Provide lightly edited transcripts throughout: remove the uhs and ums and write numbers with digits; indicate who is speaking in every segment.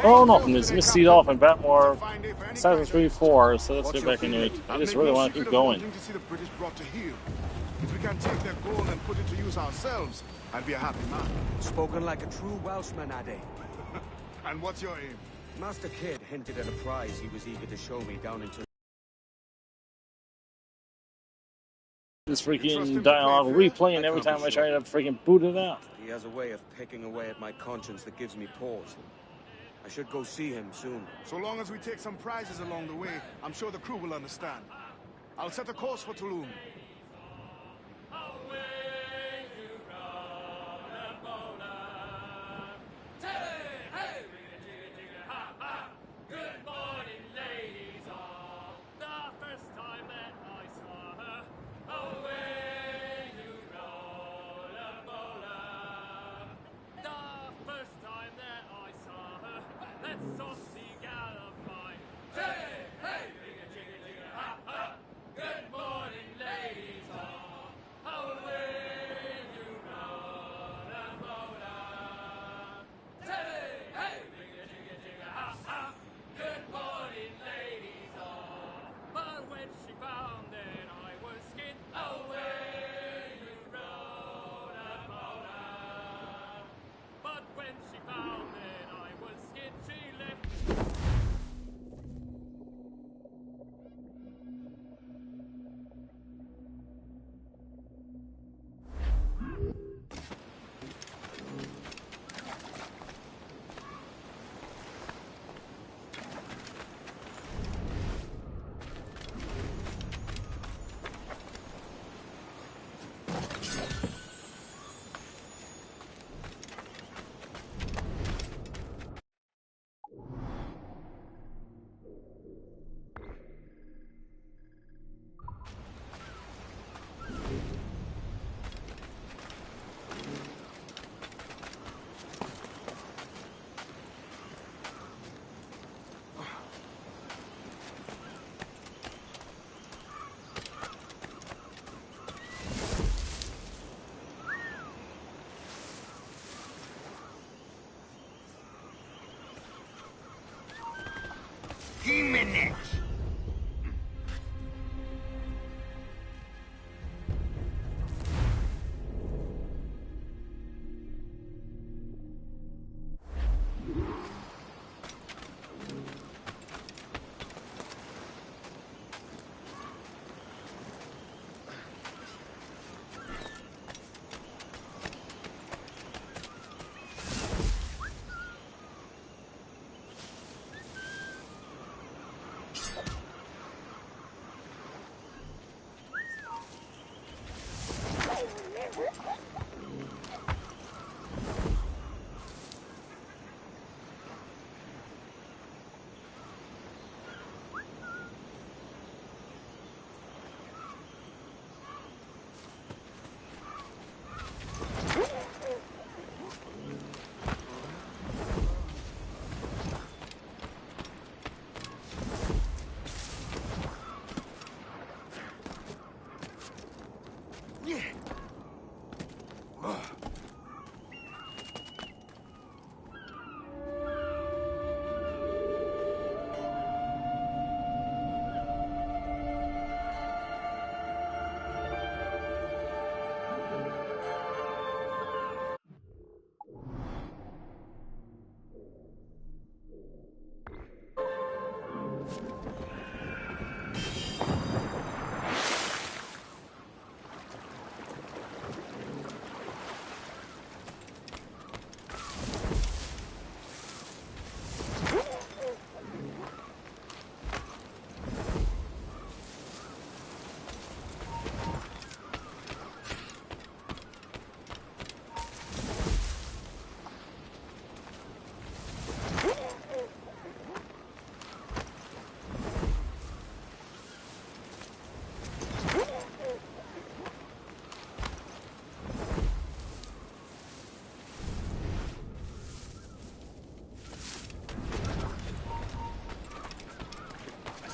Speaker 1: Mistydolphin is Mistydolphin, Batmore, Assassin's Creed 4, so let's get back into it. I just really want to keep going.
Speaker 2: To see the British brought to heel. If we can take their gold and put it to use ourselves, I'd be a happy man.
Speaker 3: Spoken like a true Welshman, Ade.
Speaker 2: And what's your aim?
Speaker 3: Master Kidd hinted at a prize he was eager to show me down into...
Speaker 1: This freaking dialogue replaying every time I try to freaking boot it out.
Speaker 3: He has a way of picking away at my conscience that gives me pause. I should go see him soon.
Speaker 2: So long as we take some prizes along the way, I'm sure the crew will understand. I'll set a course for Tulum.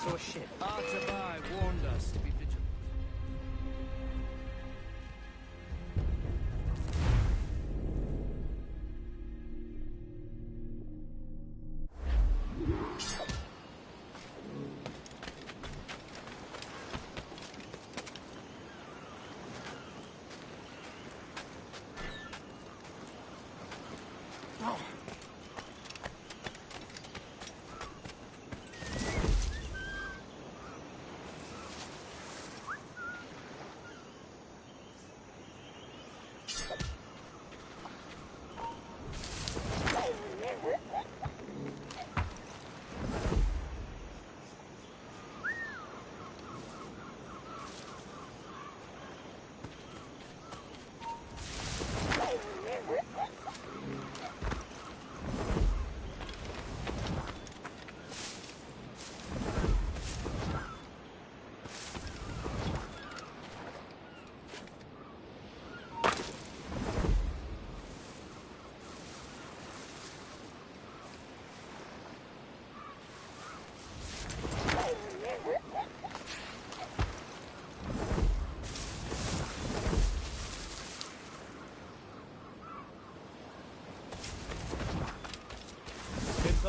Speaker 3: Oh shit. Artabai warned us to be vigilant.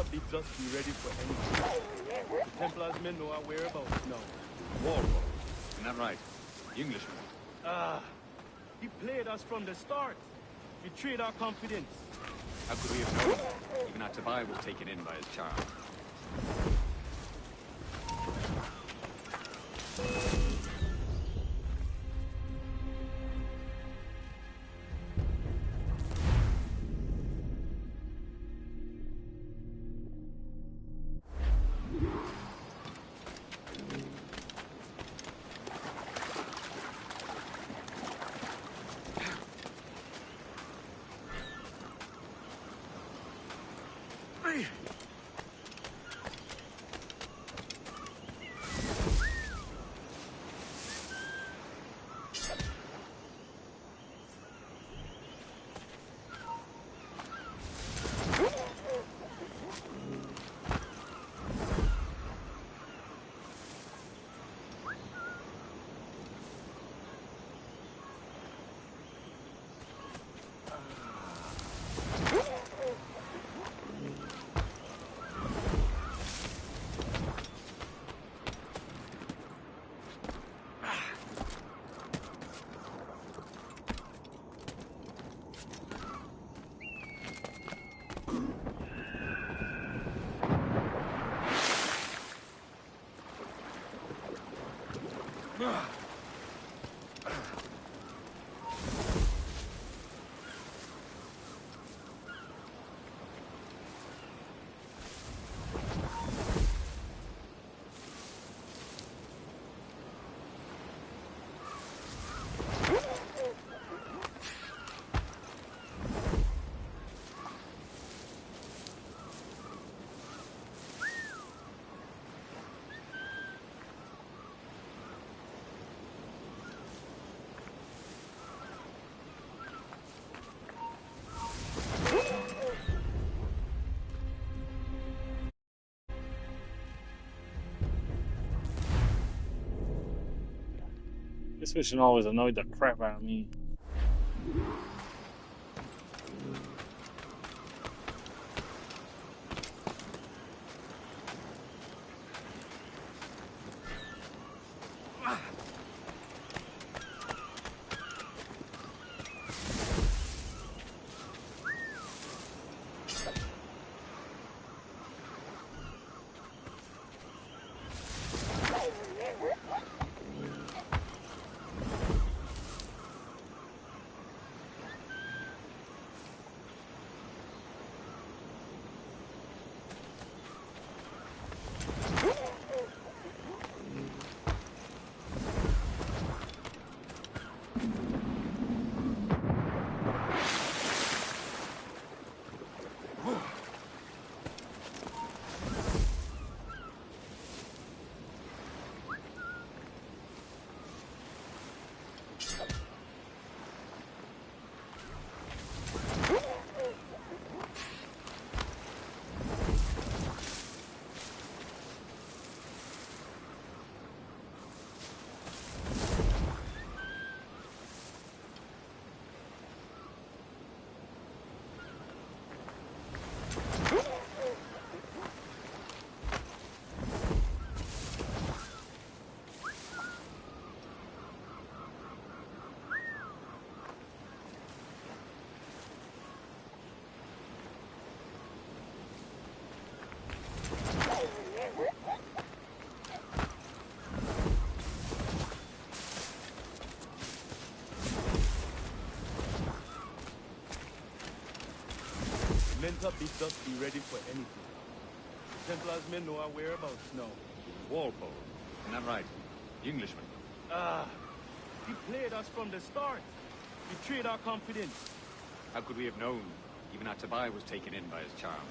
Speaker 4: bids us be ready for anything. The Templars may know our whereabouts now.
Speaker 5: Walpole. Isn't that right? The Englishman.
Speaker 4: He played us from the start. Betrayed our confidence.
Speaker 5: How could we have known? Even our Tobias was taken in by his charm.
Speaker 1: This mission always annoyed the crap out of me.
Speaker 4: Mentor bids us be ready for anything. The Templars may know our whereabouts now.
Speaker 5: Walpole. Isn't that right? The Englishman.
Speaker 4: He played us from the start. Betrayed our confidence.
Speaker 5: How could we have known? Even our Tobias was taken in by his charms.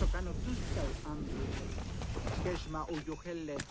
Speaker 6: Το κάνω τούστο, Άντρου. Κέσμα ο Γιοχελέτη.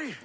Speaker 3: Hurry!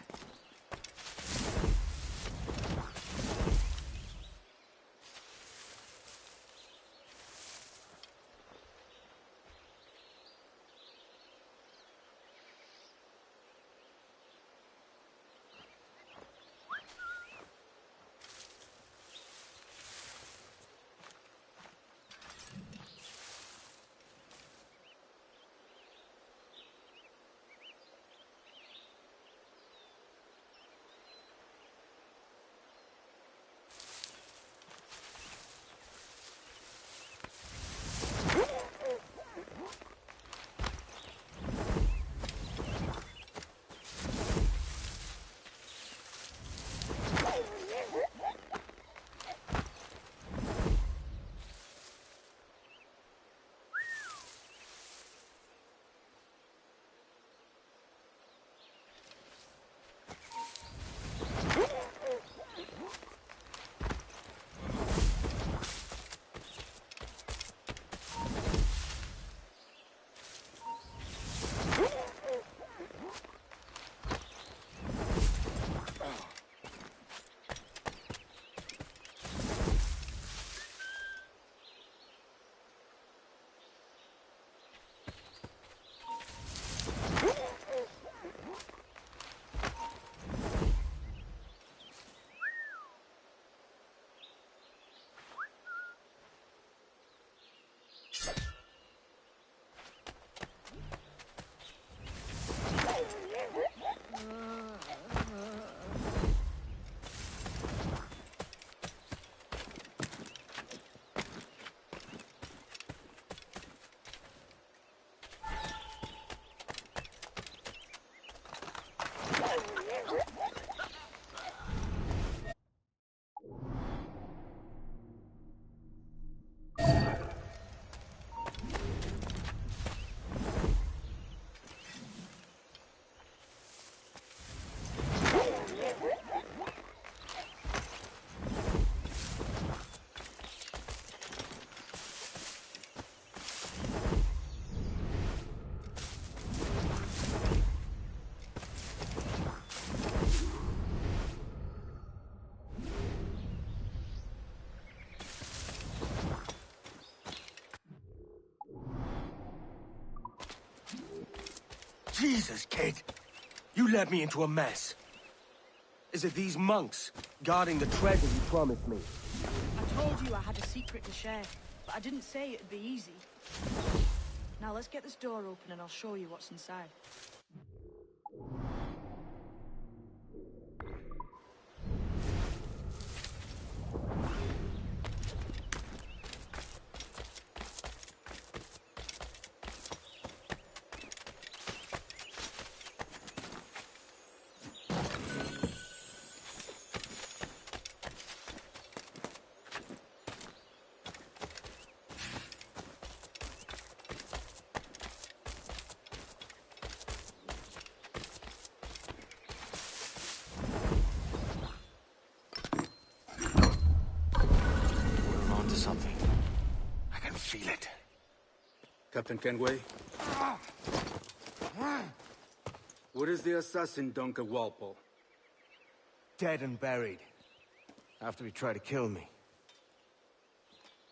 Speaker 3: Jesus, kid! You led me into a mess. Is it these monks guarding the treasure you promised me?
Speaker 7: I told you I had a secret to share, but I didn't say it'd be easy. Now let's get this door open and I'll show you what's inside.
Speaker 3: We're on to something. I can feel it.
Speaker 8: Captain Kenway? Where is the assassin, Duncan Walpole?
Speaker 3: Dead and buried. After he tried to kill me.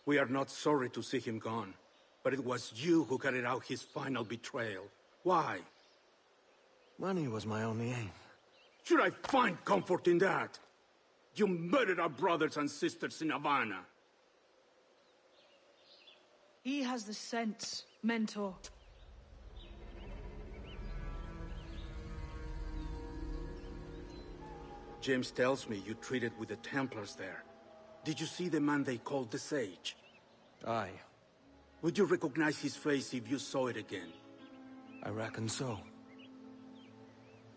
Speaker 8: We are not sorry to see him gone, but it was you who carried out his final betrayal. Why?
Speaker 3: Money was my only aim.
Speaker 8: Should I find comfort in that? You murdered our brothers and sisters in Havana.
Speaker 7: He has the sense, Mentor.
Speaker 8: James tells me you treated with the Templars there. Did you see the man they called the Sage?
Speaker 3: Aye.
Speaker 8: Would you recognize his face if you saw it again?
Speaker 3: I reckon so.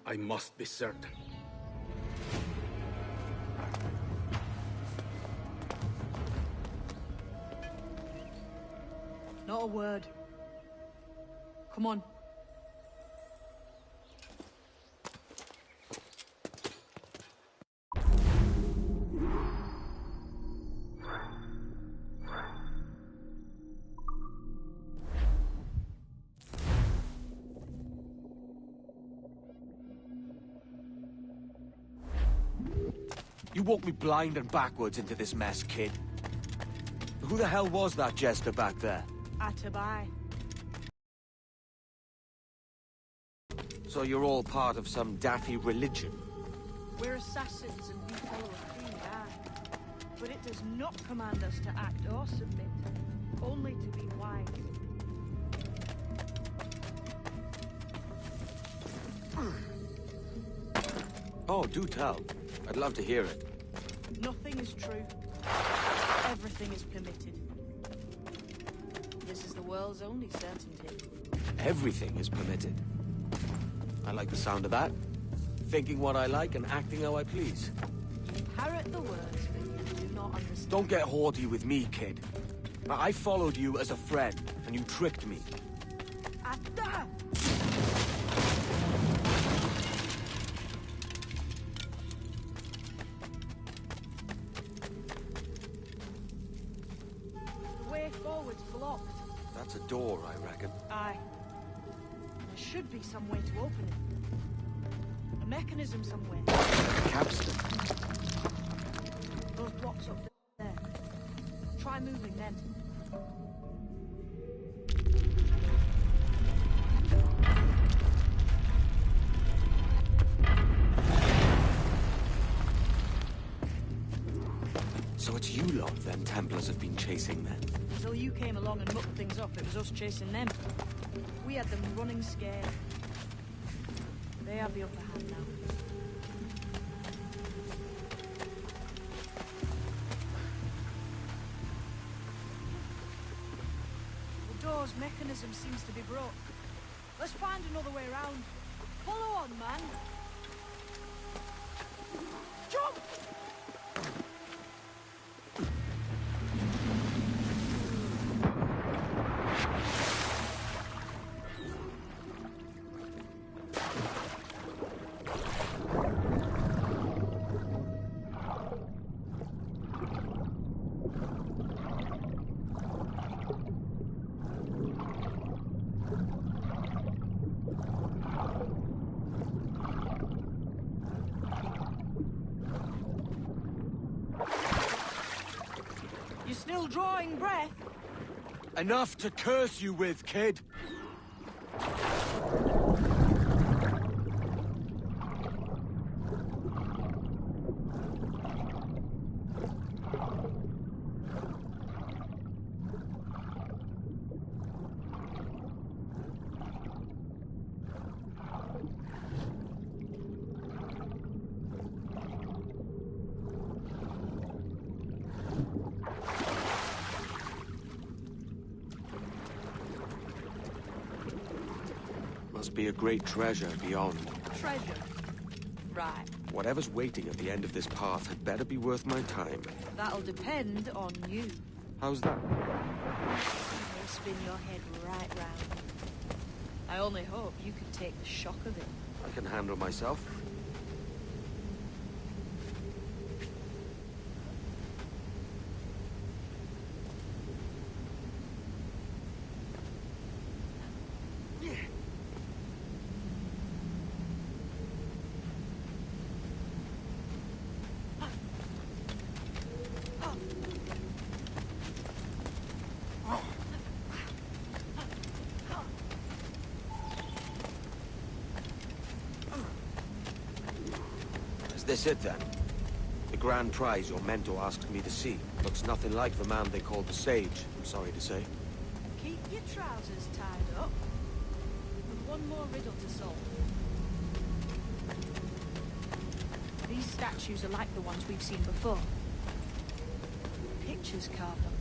Speaker 8: I must be certain.
Speaker 7: Not a word. Come on.
Speaker 3: You walked me blind and backwards into this mess, kid. Who the hell was that jester back there?
Speaker 7: Atabai.
Speaker 3: So you're all part of some daffy religion?
Speaker 7: We're assassins and we follow a clean guide. But it does not command us to act or submit, only to be wise.
Speaker 3: Oh, do tell. I'd love to hear it.
Speaker 7: Nothing is true. Everything is permitted. This is the world's only certainty.
Speaker 3: Everything is permitted. I like the sound of that. Thinking what I like and acting how I please.
Speaker 7: You parrot the words, but you do not understand.
Speaker 3: Don't get haughty with me, kid. I followed you as a friend, and you tricked me.
Speaker 7: Ata! The way forward's blocked.
Speaker 3: That's a door, I reckon.
Speaker 7: Aye. There should be some way to open it. A mechanism somewhere.
Speaker 3: Capstan.
Speaker 7: Those blocks up there. Try moving them.
Speaker 3: So it's you lot them Templars have been chasing then?
Speaker 7: Until you came along and mucked things up, it was us chasing them. We had them running scared. They have the upper hand now. The door's mechanism seems to be broke. Let's find another way around. Follow on, man. Jump! You still drawing breath?
Speaker 3: Enough to curse you with, kid! Must be a great treasure beyond.
Speaker 7: Treasure. Right.
Speaker 3: Whatever's waiting at the end of this path had better be worth my time.
Speaker 7: That'll depend on you.
Speaker 3: How's that?
Speaker 7: It'll spin your head right round. I only hope you can take the shock of it.
Speaker 3: I can handle myself. Is this it then? The grand prize your mentor asked me to see. Looks nothing like the man they called the Sage, I'm sorry to say.
Speaker 7: Keep your trousers tied up. With one more riddle to solve. These statues are like the ones we've seen before. Pictures carved on them.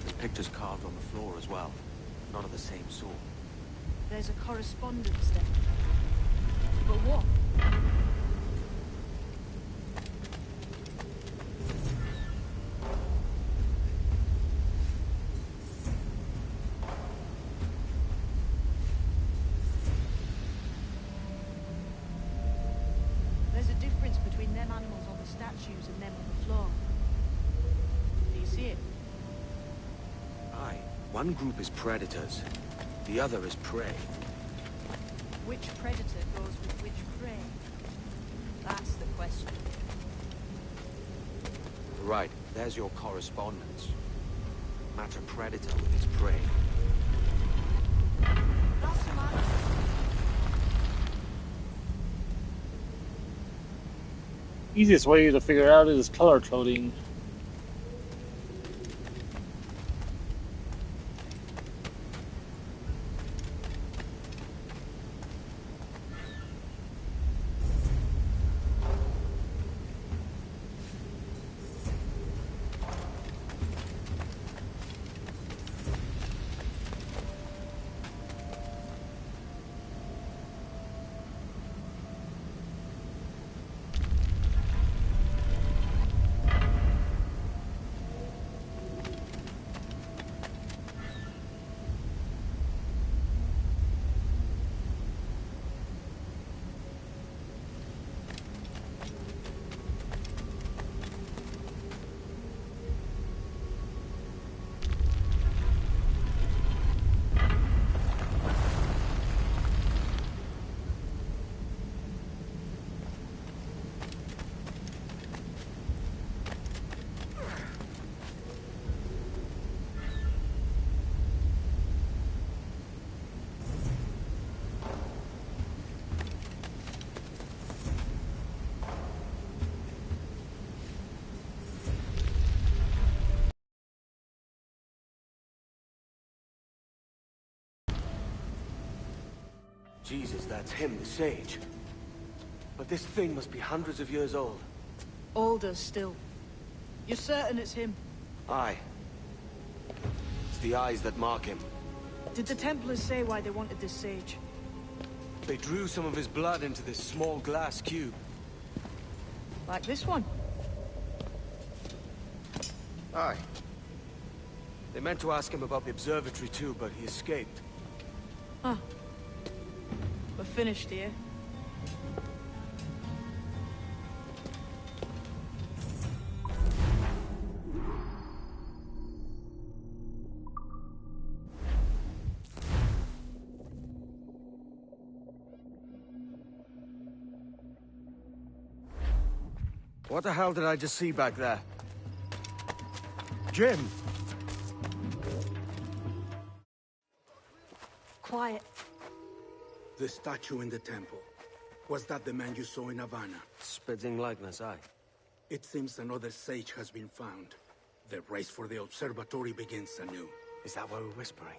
Speaker 3: There's pictures carved on the floor as well. None of the same sort.
Speaker 7: There's a correspondence there. But what? There's a difference between them animals on the statues and them on the floor. Do you see it?
Speaker 3: Aye. One group is predators. The other is prey.
Speaker 7: Which predator goes with which prey? That's the question.
Speaker 3: Right, there's your correspondence. Match a predator with its prey.
Speaker 7: That's the man.
Speaker 1: Easiest way to figure it out is color coding.
Speaker 3: Jesus, that's him, the sage. But this thing must be hundreds of years old.
Speaker 7: Older still. You're certain it's him?
Speaker 3: Aye. It's the eyes that mark him.
Speaker 7: Did the Templars say why they wanted this sage?
Speaker 3: They drew some of his blood into this small glass cube.
Speaker 7: Like this one?
Speaker 3: Aye. They meant to ask him about the observatory too, but he escaped.
Speaker 7: Huh. We're finished here.
Speaker 3: What the hell did I just see back there? Jim!
Speaker 7: Quiet.
Speaker 8: The statue in the temple. Was that the man you saw in Havana?
Speaker 3: Spitting likeness, aye.
Speaker 8: It seems another sage has been found. The race for the observatory begins anew.
Speaker 3: Is that why we're whispering?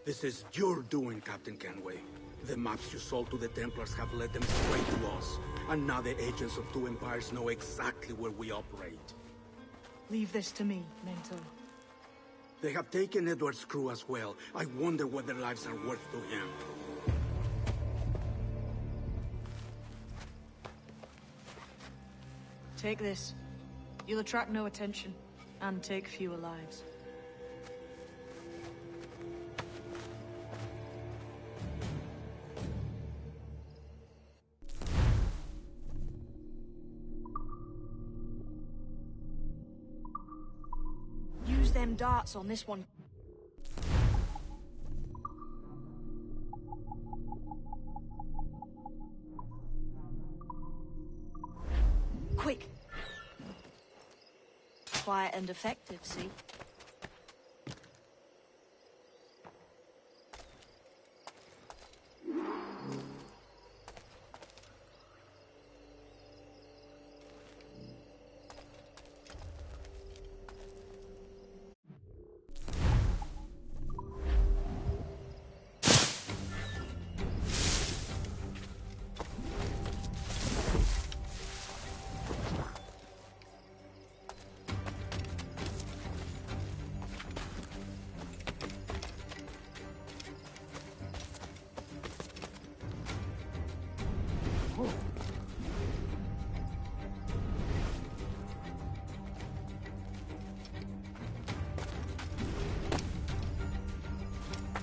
Speaker 8: This is your doing, Captain Kenway. The maps you sold to the Templars have led them straight to us. And now the agents of two empires know exactly where we operate.
Speaker 7: Leave this to me, Mentor.
Speaker 8: They have taken Edward's crew as well. I wonder what their lives are worth to him.
Speaker 7: Take this. You'll attract no attention, and take fewer lives. Use them darts on this one. Quick! Quiet and effective, see?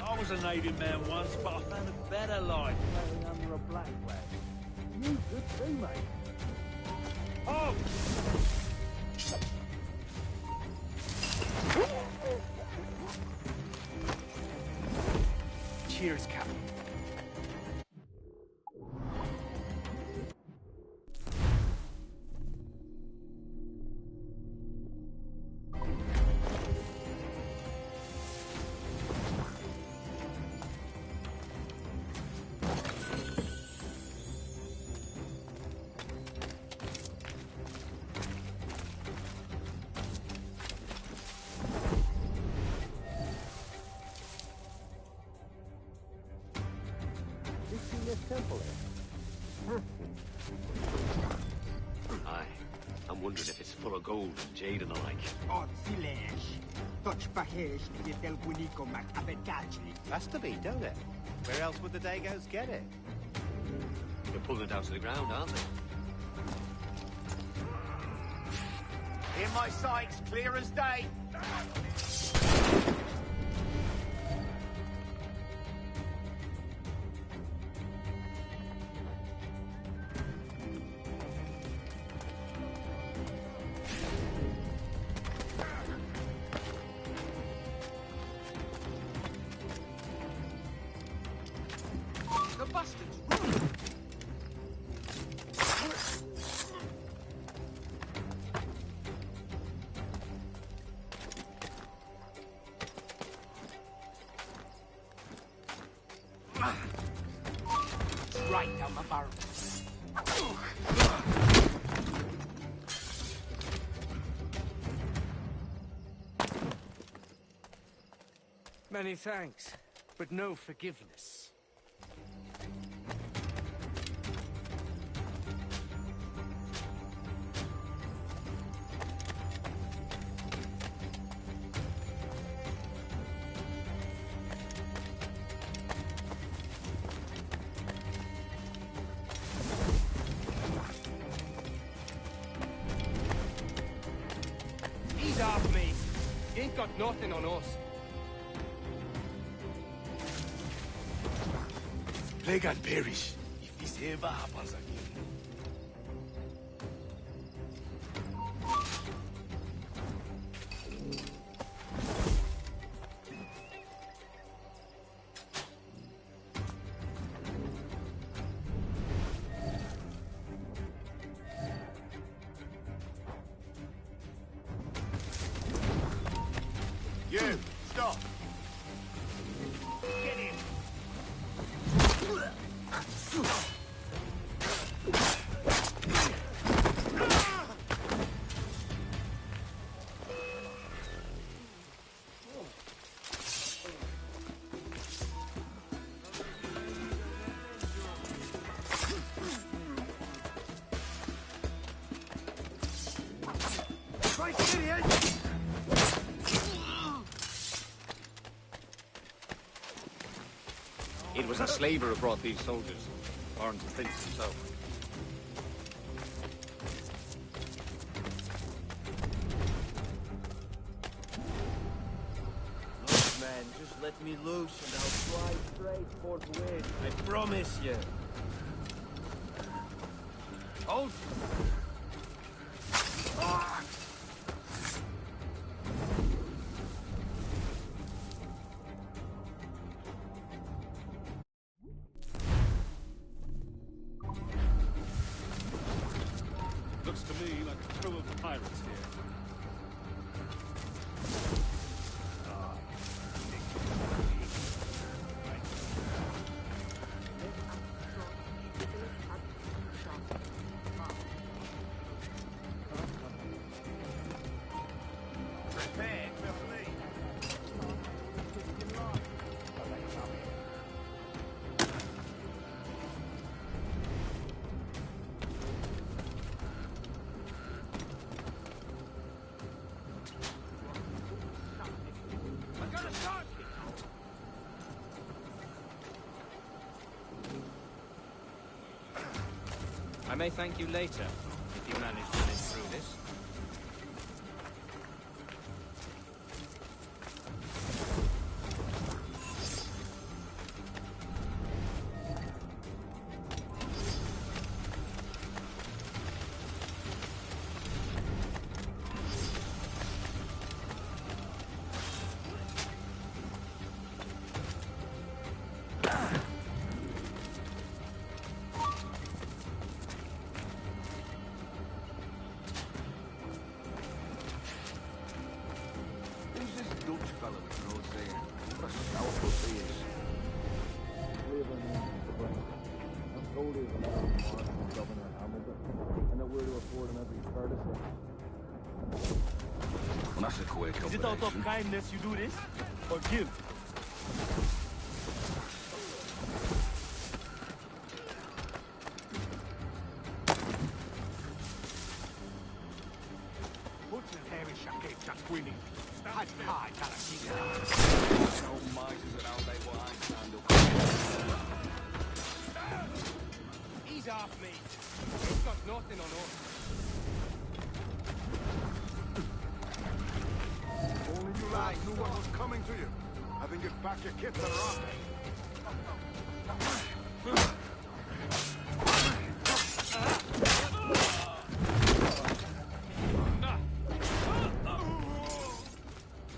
Speaker 4: I was a Navy man once, but I found a better life playing under a black flag. You good too, mate. Oh!
Speaker 5: Cheers, Captain. wondering if it's full of gold and jade and the like.
Speaker 6: Oh, silêncio. Touch Bahesh to Del Bunico Mac Abedgachli.
Speaker 9: Has to be, don't it? Where else would the Dagos get it?
Speaker 5: They're pulling it out to the ground, aren't they?
Speaker 9: In my sights, clear as day.
Speaker 6: The bastards! Right down the barrel.
Speaker 10: Many thanks, but no forgiveness. Ease off me. You ain't got nothing on us.
Speaker 2: Plague and perish if this ever happens again. You, stop!
Speaker 6: Get him! Christ, idiot!
Speaker 5: It was a slaver who brought these soldiers. Lawrence the Prince himself.
Speaker 10: Look, man, just let me loose and I'll fly straight forthwith. I promise you. Hold!
Speaker 1: Looks to me like a crew of pirates here.
Speaker 9: Prepare to flee. I'm gonna start you.
Speaker 10: I may thank you later, if you manage to live through this.
Speaker 2: Who's this Dutch fellow with the road saying? What a sourpuss he is.
Speaker 11: I'm told he's a lot of smart from Governor Hamilton, and that we're to afford him every courtesy.
Speaker 2: Well, that's a quick
Speaker 10: Is it out of kindness you do this? Or guilt?
Speaker 2: we need.
Speaker 10: He's off, mate. He's got nothing on us.
Speaker 2: Only you lads knew what was coming to you. I think get back your kits and run.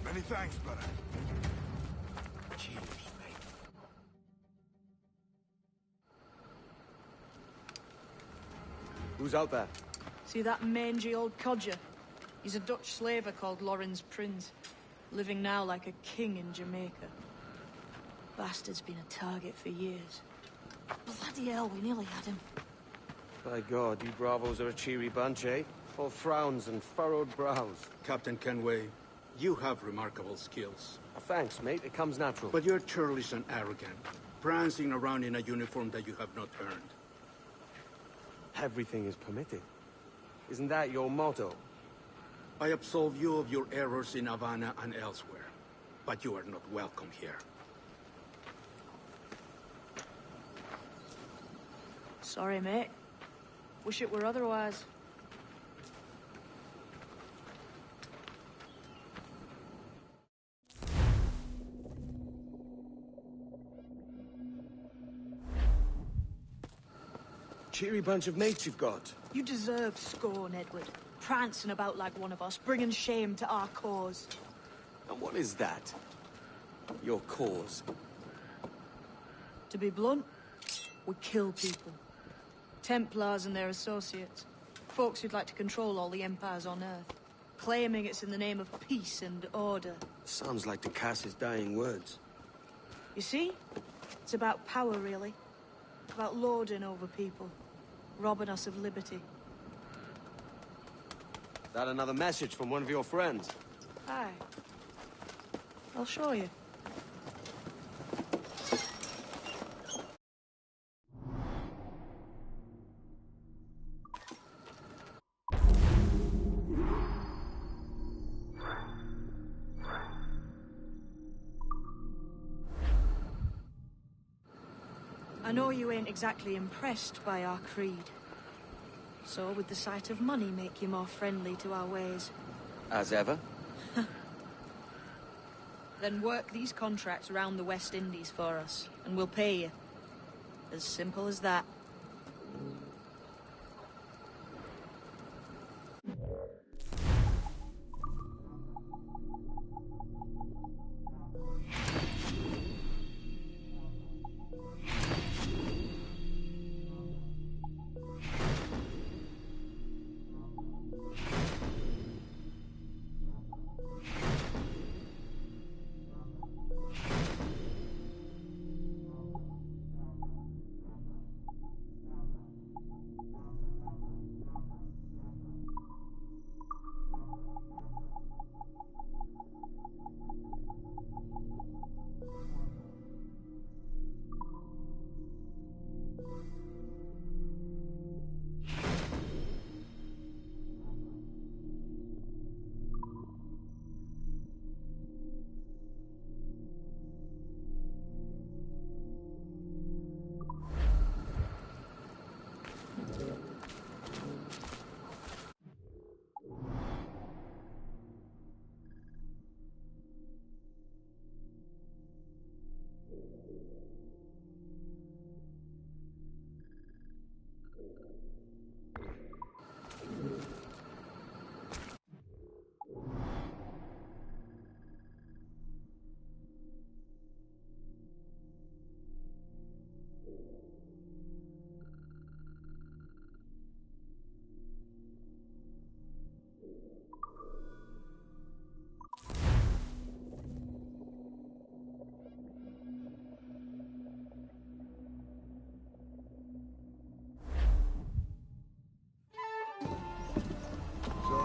Speaker 2: Many thanks, brother.
Speaker 10: Cheers, mate.
Speaker 3: Who's out there?
Speaker 7: See that mangy old codger? He's a Dutch slaver called Lawrence Prince, living now like a king in Jamaica. Bastard's been a target for years. Bloody hell, we nearly had him.
Speaker 3: By God, you bravos are a cheery bunch, eh? All frowns and furrowed brows.
Speaker 8: Captain Kenway, you have remarkable skills.
Speaker 3: Thanks, mate. It comes natural.
Speaker 8: But you're churlish and arrogant, prancing around in a uniform that you have not earned.
Speaker 3: Everything is permitted. Isn't that your motto?
Speaker 8: I absolve you of your errors in Havana and elsewhere, but you are not welcome here.
Speaker 7: Sorry, mate. Wish it were otherwise.
Speaker 3: Cheery bunch of mates you've got.
Speaker 7: You deserve scorn, Edward. Prancing about like one of us, bringing shame to our cause.
Speaker 3: And what is that? Your cause?
Speaker 7: To be blunt, we kill people. Templars and their associates. Folks who'd like to control all the empires on Earth. Claiming it's in the name of peace and order.
Speaker 3: Sounds like Ducass's dying words.
Speaker 7: You see? It's about power, really. About lording over people. Robbing us of liberty.
Speaker 3: Is that another message from one of your friends?
Speaker 7: Aye. I'll show you. I know you ain't exactly impressed by our creed. So would the sight of money make you more friendly to our ways?
Speaker 3: As ever?
Speaker 7: Then work these contracts around the West Indies for us, and we'll pay you. As simple as that.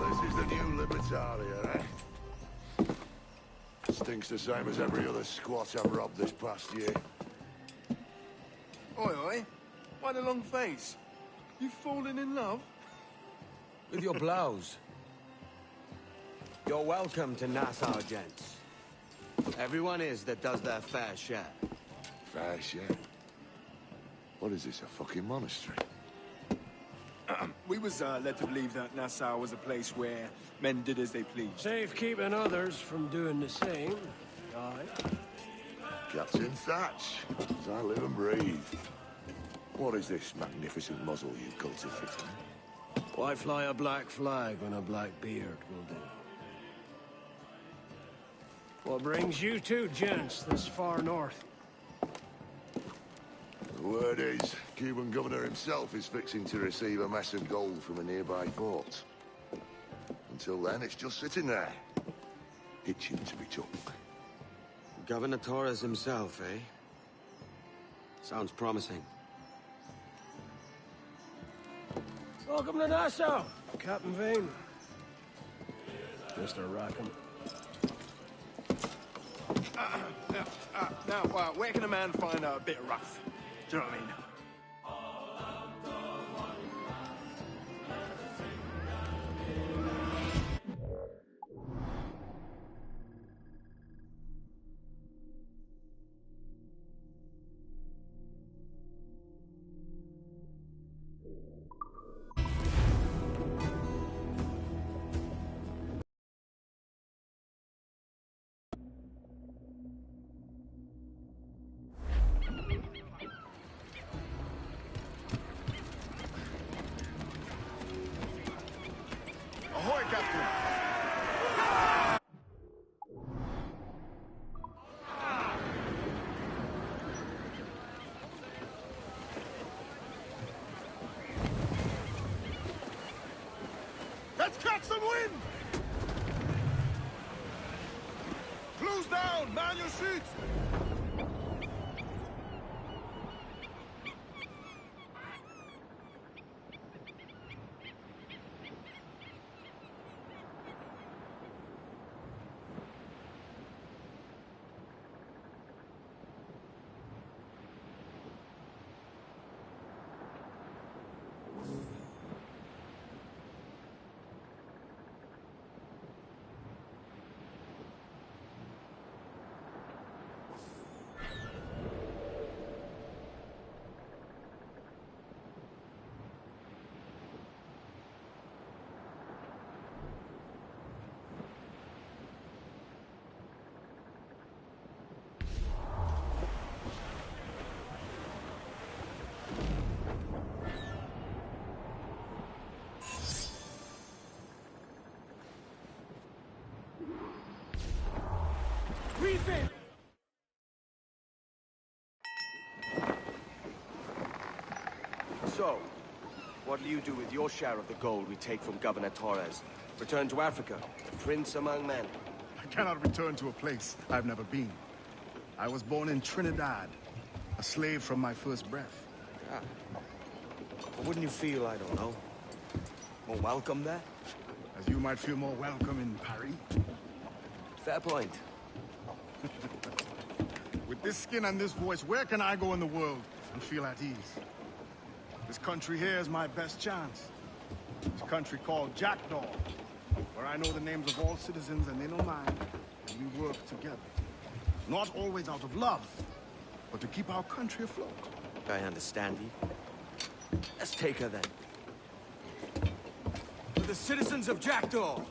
Speaker 2: This is the new Libertalia, eh? Stinks the same as every other squat I've robbed this past year.
Speaker 10: Oi, oi. Why the long face? You fallen in love?
Speaker 3: With your blouse. You're welcome to Nassau, gents. Everyone is that does their fair share.
Speaker 2: Fair share? What is this, a fucking monastery?
Speaker 12: We was led to believe that Nassau was a place where men did as they pleased.
Speaker 13: Safe keeping others from doing the same. Aye.
Speaker 2: Captain Thatch, as I live and breathe. What is this magnificent muzzle you cultivate?
Speaker 13: Why fly a black flag when a black beard will do? What brings you two gents this far north?
Speaker 2: The word is, Cuban governor himself is fixing to receive a mess of gold from a nearby fort. Until then, it's just sitting there, itching to be took.
Speaker 3: Governor Torres himself, eh? Sounds promising.
Speaker 13: Welcome to Nassau, Captain Vane. Mr. Rackham.
Speaker 12: Now, where can a man find a bit of rough? Do you know what I mean? Ahoy, Captain! Let's catch some wind! Close down! Man your seats! Refill!
Speaker 3: So, what'll you do with your share of the gold we take from Governor Torres? Return to Africa, a prince among men?
Speaker 12: I cannot return to a place I've never been. I was born in Trinidad, a slave from my first breath.
Speaker 3: Ah. But wouldn't you feel, I don't know, more welcome there?
Speaker 12: As you might feel more welcome in Paris.
Speaker 3: Fair point.
Speaker 12: With this skin and this voice, where can I go in the world and feel at ease? This country here is my best chance. This country called Jackdaw, where I know the names of all citizens and they know mine, and we work together. Not always out of love, but to keep our country afloat.
Speaker 3: I understand you. Let's take her then. For the citizens of Jackdaw!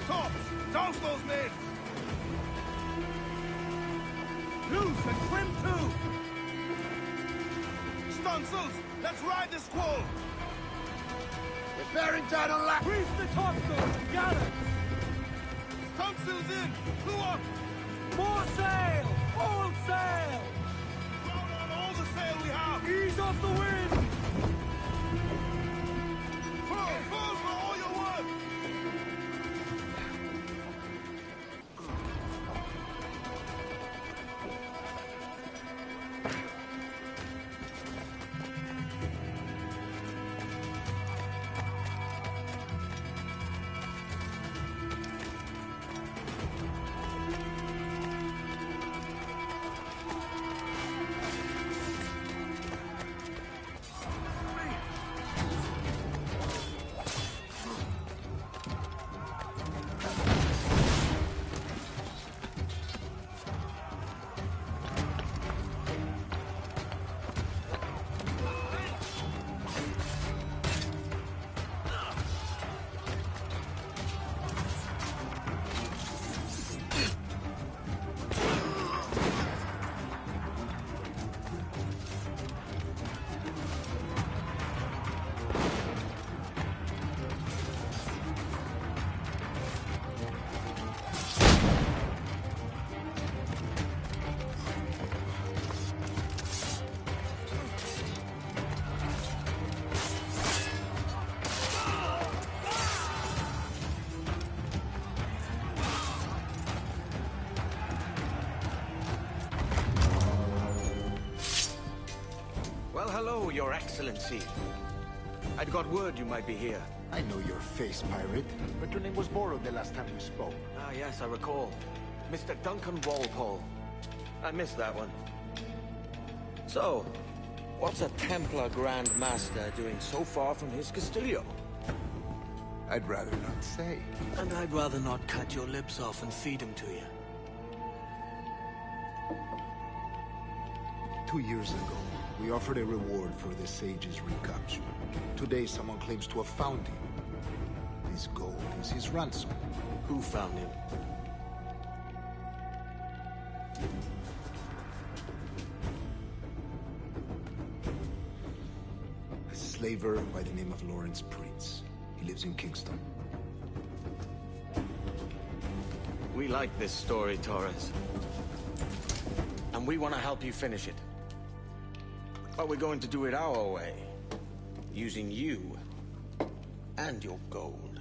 Speaker 12: tops! Douse those men!
Speaker 4: Loose and trim too!
Speaker 12: Stunsels, let's ride the squall!
Speaker 2: We're bearing down on lap!
Speaker 4: Reef the topsails and gather!
Speaker 12: Stunsels in! Clew up!
Speaker 4: More sail! All sail!
Speaker 12: Crowd on all the sail we have!
Speaker 4: Ease off the wind!
Speaker 12: Full for all your work!
Speaker 3: Well, hello, Your Excellency. I'd got word you might be here.
Speaker 14: I know your face, pirate, but your name was borrowed the last time we spoke.
Speaker 3: Ah, yes, I recall. Mr. Duncan Walpole. I missed that one. So, what's a Templar Grand Master doing so far from his Castillo?
Speaker 14: I'd rather not say.
Speaker 8: And I'd rather not cut your lips off and feed him to you.
Speaker 14: 2 years ago, we offered a reward for the sage's recapture. Today, someone claims to have found him. This gold is his ransom.
Speaker 3: Who found him?
Speaker 14: A slaver by the name of Lawrence Prince. He lives in Kingston.
Speaker 3: We like this story, Torres. And we want to help you finish it. But we're going to do it our way. Using you and your gold.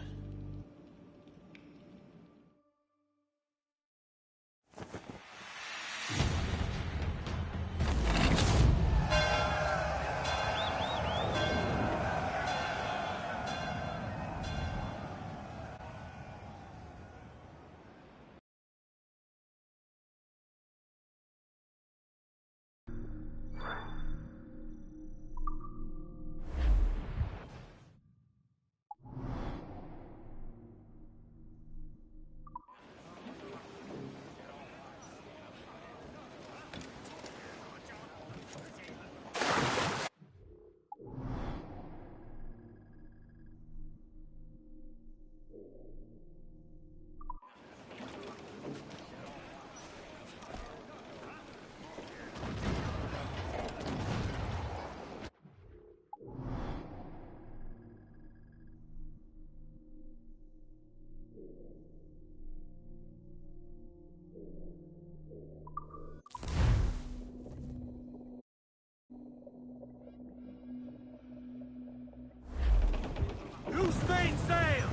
Speaker 4: Loose main sails!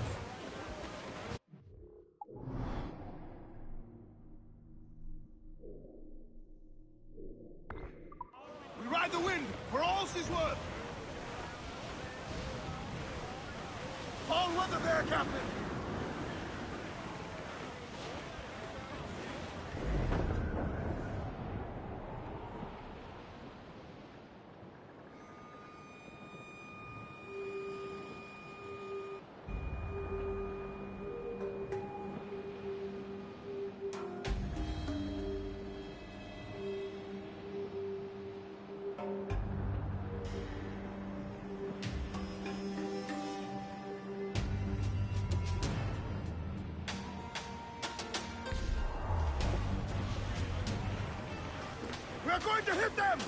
Speaker 12: We ride the wind, for all she's worth! All weather there, Captain! We're going to hit them!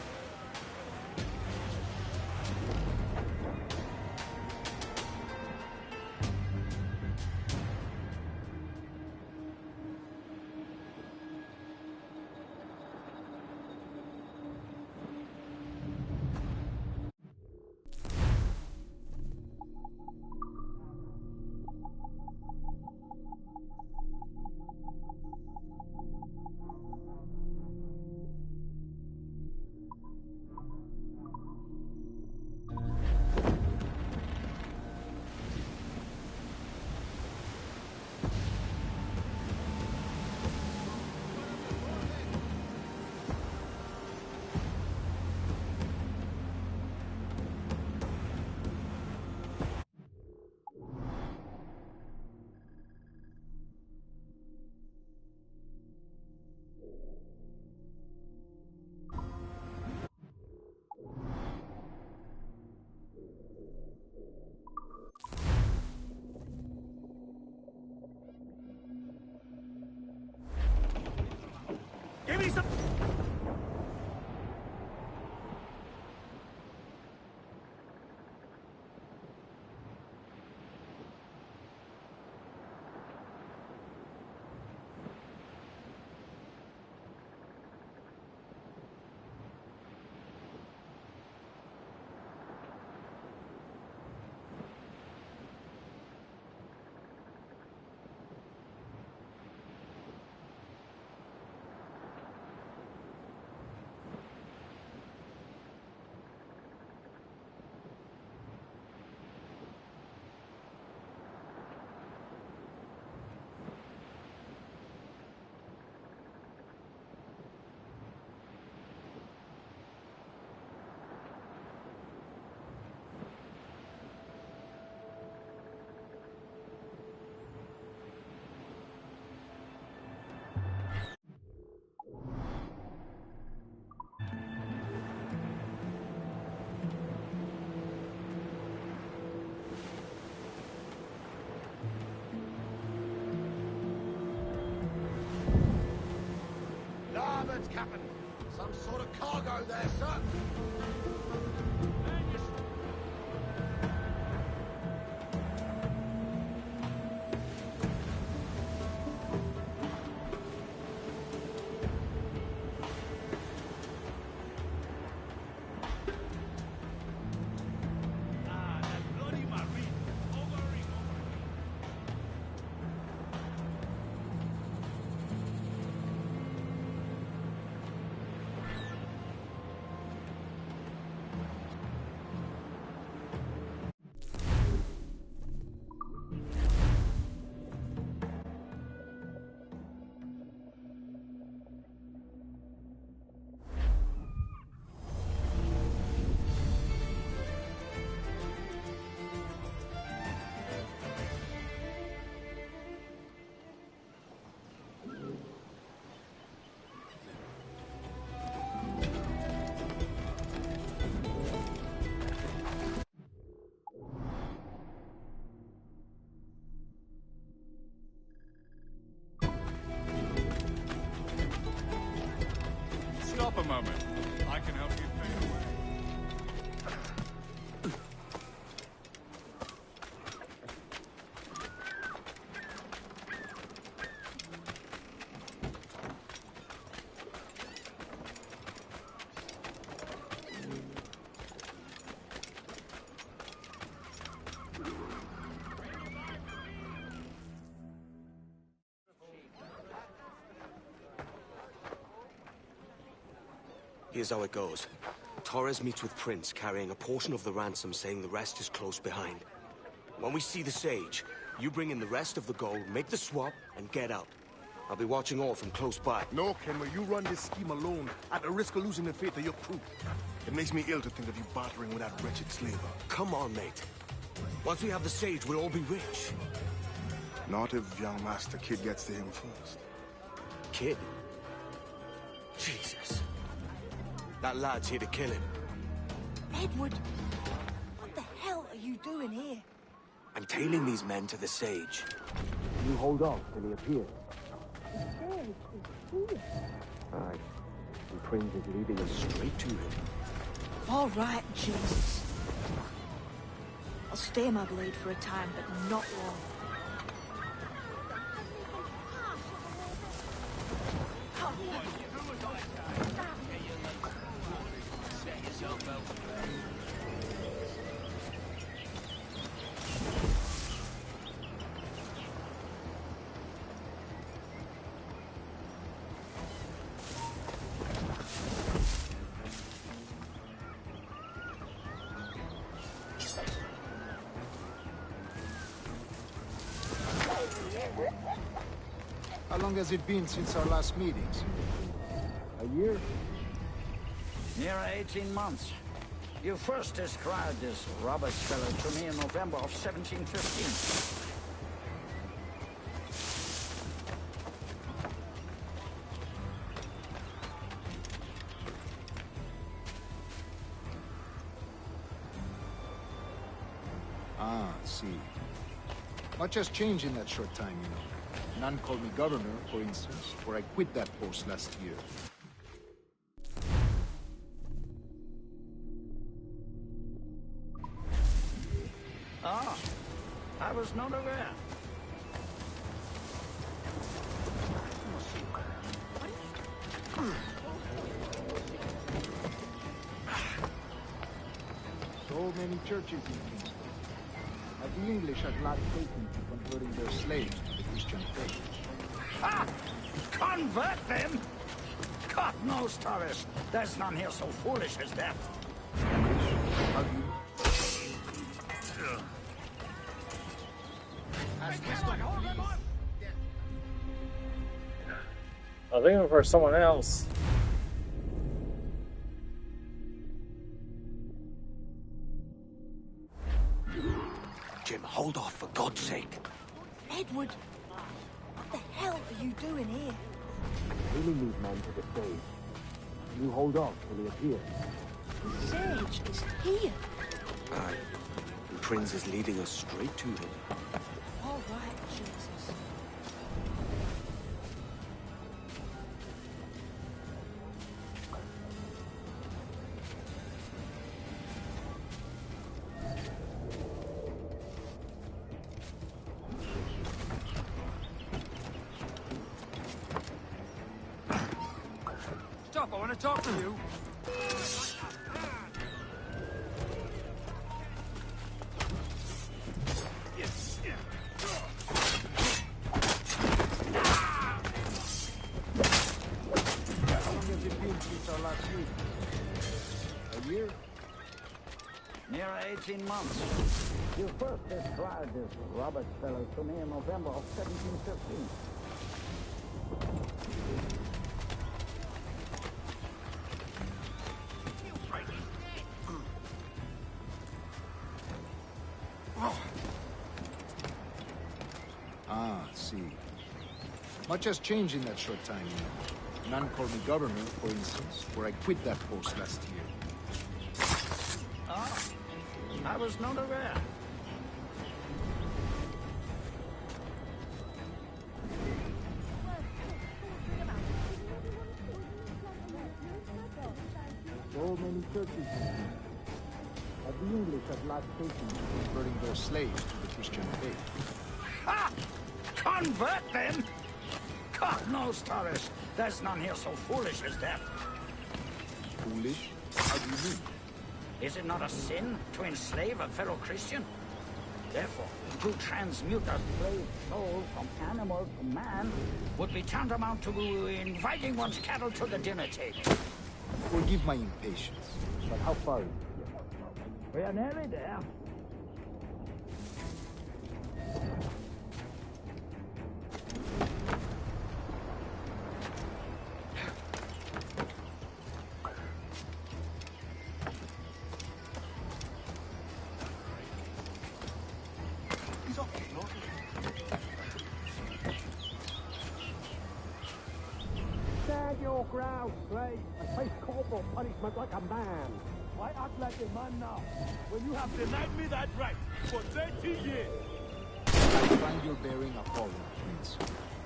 Speaker 4: Give me some...
Speaker 2: Larboard, Captain. Some sort of cargo there, sir.
Speaker 5: Stop a moment. I can help you fade away.
Speaker 3: Here's how it goes. Torres meets with Prince, carrying a portion of the ransom, saying the rest is close behind. When we see the Sage, you bring in the rest of the gold, make the swap, and get out. I'll be watching all from close by.
Speaker 12: No, Kenway, you run this scheme alone, at the risk of losing the faith of your crew. It makes me ill to think of you bartering with that wretched slaver.
Speaker 3: Come on, mate. Once we have the Sage, we'll all be rich.
Speaker 12: Not if young Master Kid gets to him first.
Speaker 3: Kid? Jesus. That lad's here to kill him.
Speaker 7: Edward! What the hell are you doing here?
Speaker 3: I'm tailing these men to the Sage.
Speaker 11: You hold off till he appears.
Speaker 7: The Sage is here.
Speaker 11: Aye.
Speaker 15: and Prince is leading us straight to him.
Speaker 7: All right, Jesus. I'll stay my blade for a time, but not long.
Speaker 14: How long has it been since our last meetings?
Speaker 15: A year?
Speaker 16: Near 18 months. You first described this Roberts fellow to me in November of 1715.
Speaker 14: Ah, I see. Much has changed in that short time, you know. None called me governor, for instance, for I quit that post last year.
Speaker 16: Ah, I was not aware.
Speaker 14: So many churches in Kingston. Have the English had not taken to converting their slaves to the Christian faith?
Speaker 16: Ha! Convert them? God knows, Torres. There's none here so foolish as that.
Speaker 14: Have you?
Speaker 1: I was thinking for someone else.
Speaker 3: Jim, hold off, for God's sake.
Speaker 7: Edward, what the hell are you doing here?
Speaker 15: Really need men to the stage. You hold off till he appears.
Speaker 7: The sage is here.
Speaker 3: Aye. And Prince is leading us straight to him.
Speaker 7: All right, Jesus.
Speaker 5: Stop, I want to talk to you.
Speaker 14: How long has it been since our last meeting? A year?
Speaker 16: Near 18 months. You first described this Roberts fellow to me in November of 1715.
Speaker 14: Ah, I see. Much has changed in that short time, you know. None called me governor, for instance, for I quit that post last year.
Speaker 16: Ah, I was not aware.
Speaker 14: So many churches in Kingston. Have the English had not taken to converting their slaves to the Christian faith?
Speaker 16: Ha! Convert them? God knows, Torres. There's none here so foolish as that.
Speaker 14: Foolish? How do you mean?
Speaker 16: Is it not a sin to enslave a fellow Christian? Therefore, to transmute a slave soul from animal to man would be tantamount to inviting one's cattle to the dinner table.
Speaker 14: Forgive my impatience, but how far is it?
Speaker 16: We are nearly there.
Speaker 12: He's okay, Lord.
Speaker 15: Stand your ground, slave, and face corporal punishment like a man.
Speaker 4: Why act like a man now, when you have denied me that right for 30 years?
Speaker 14: I find your bearing appalling, Prince.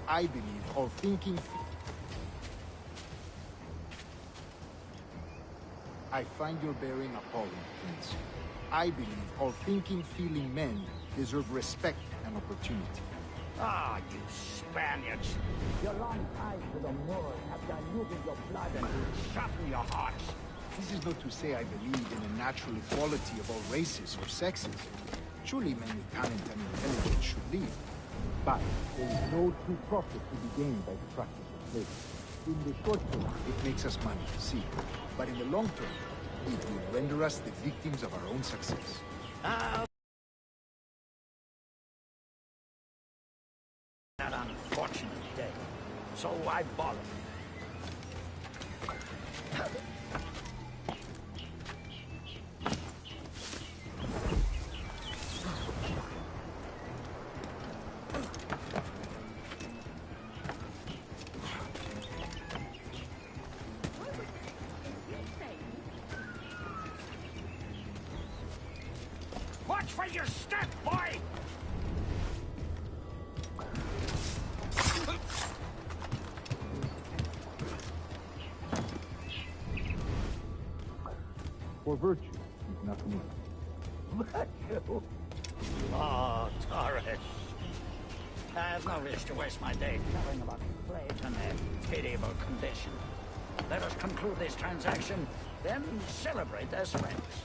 Speaker 14: I believe all thinking... I find your bearing appalling, Prince. I believe all thinking, feeling men deserve respect and opportunity.
Speaker 16: Ah, you Spaniards. Your long ties to the Moors have diluted your blood and softened your hearts.
Speaker 14: This is not to say I believe in a natural equality of all races or sexes. Surely men with talent and intelligence should lead. But there is no true profit to be gained by the practice of slavery. In the short term, it makes us money, see. But in the long term, it will render us the victims of our own success.
Speaker 16: That unfortunate day. So I borrowed. Watch for your step, boy!
Speaker 14: For virtue, if nothing else.
Speaker 16: Virtue? Oh, Torres. I have no wish to waste my day telling about slaves and their pitiable condition. Let us conclude this transaction, then celebrate as friends.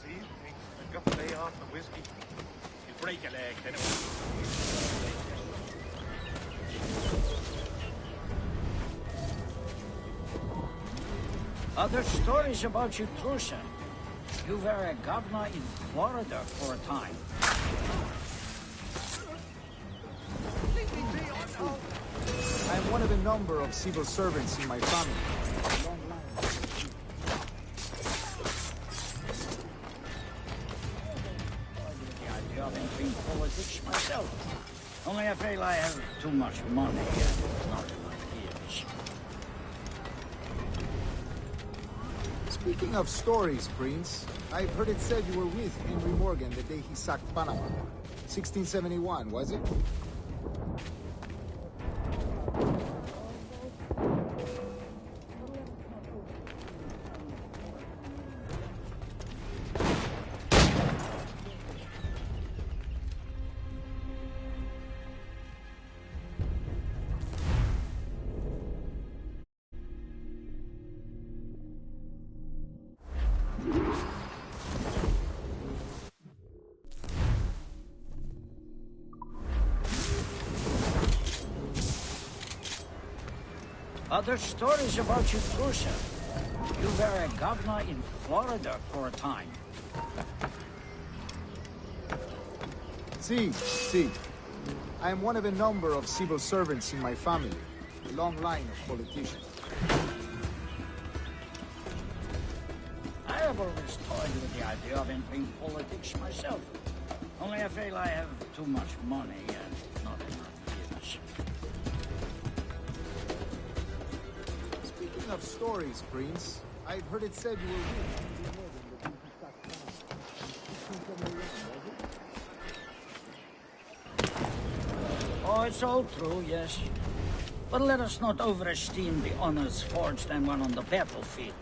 Speaker 9: See? I've got to lay off the whiskey. You break a leg, then it will...
Speaker 16: Other stories about you, Trusa. You were a governor in Florida for a time.
Speaker 14: I am one of a number of civil servants in my family.
Speaker 16: The idea of entering politics myself. Only I feel I have too much money and not enough years.
Speaker 14: Speaking of stories, Prince, I've heard it said you were with Henry Morgan the day he sacked Panama. 1671, was it?
Speaker 16: Other stories about you, Trusa. You were a governor in Florida for a time.
Speaker 14: See. I am one of a number of civil servants in my family. A long line of politicians.
Speaker 16: I have always toyed with the idea of entering politics myself. Only I feel I have too much money and not enough years.
Speaker 14: Speaking of stories, Prince, I've heard it said you were with Henry Morgan the day he sacked Panama. 1671, was it?
Speaker 16: Oh, it's all true, yes. But let us not overesteem the honors forged and won on the battlefield.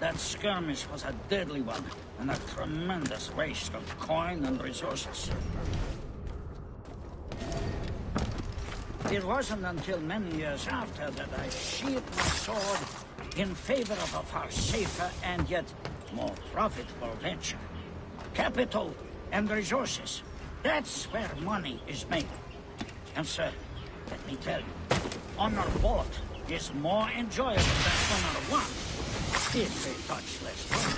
Speaker 16: That skirmish was a deadly one, and a tremendous waste of coin and resources. It wasn't until many years after that I sheathed my sword in favor of a far safer and yet more profitable venture. Capital and resources. That's where money is made. And sir, let me tell you, honor bought is more enjoyable than honor won. If they touch less money.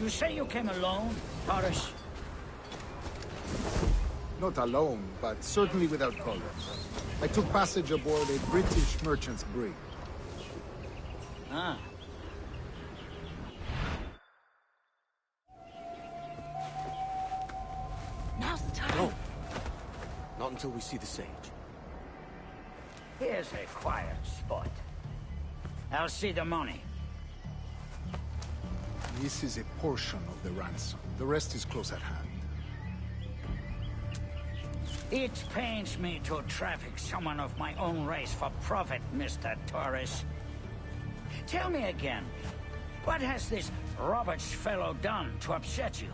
Speaker 16: You say you came alone, Torres?
Speaker 14: Not alone, but certainly without colors. I took passage aboard a British merchant's brig.
Speaker 16: Ah.
Speaker 3: Not until we see the sage.
Speaker 16: Here's a quiet spot. I'll see the money.
Speaker 14: This is a portion of the ransom. The rest is close at hand.
Speaker 16: It pains me to traffic someone of my own race for profit, Mr. Torres. Tell me again, what has this Roberts fellow done to upset you?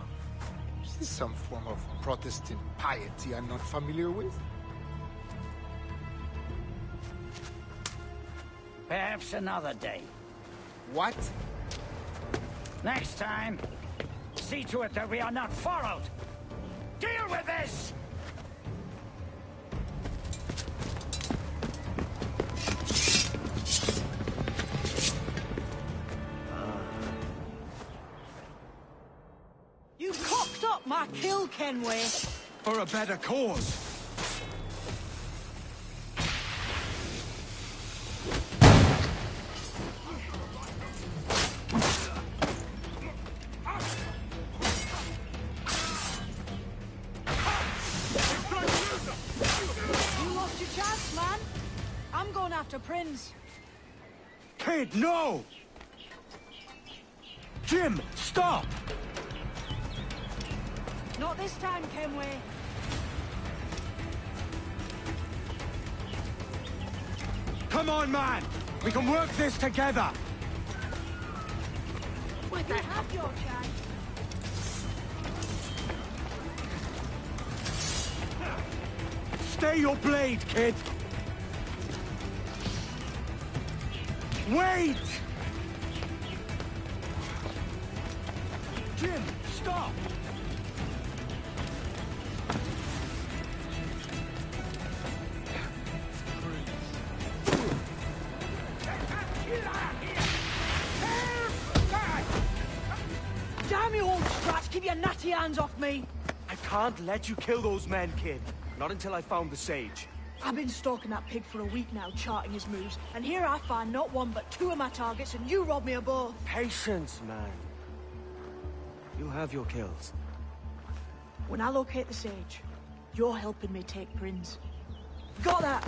Speaker 14: Is this some form of Protestant piety I'm not familiar with?
Speaker 16: Perhaps another day.
Speaker 14: What?
Speaker 16: Next time, see to it that we are not followed. Deal with this!
Speaker 7: You cocked up my kill, Kenway.
Speaker 8: For a better cause.
Speaker 7: You lost your chance, man. I'm going after Prince.
Speaker 8: Kid, no! Jim, stop!
Speaker 7: Not this time, Kenway.
Speaker 8: Come on, man! We can work this together!
Speaker 7: You have your chance.
Speaker 8: Stay your blade, kid! Wait! Jim, stop!
Speaker 7: Damn you, old strat! Keep your natty hands off me!
Speaker 10: I can't let you kill those men, kid. Not until I found the sage.
Speaker 7: I've been stalking that pig for a week now, charting his moves, and here I find not one but two of my targets, and you rob me of both.
Speaker 10: Patience, man. You'll have your kills.
Speaker 7: When I locate the sage, you're helping me take Prince. Got that?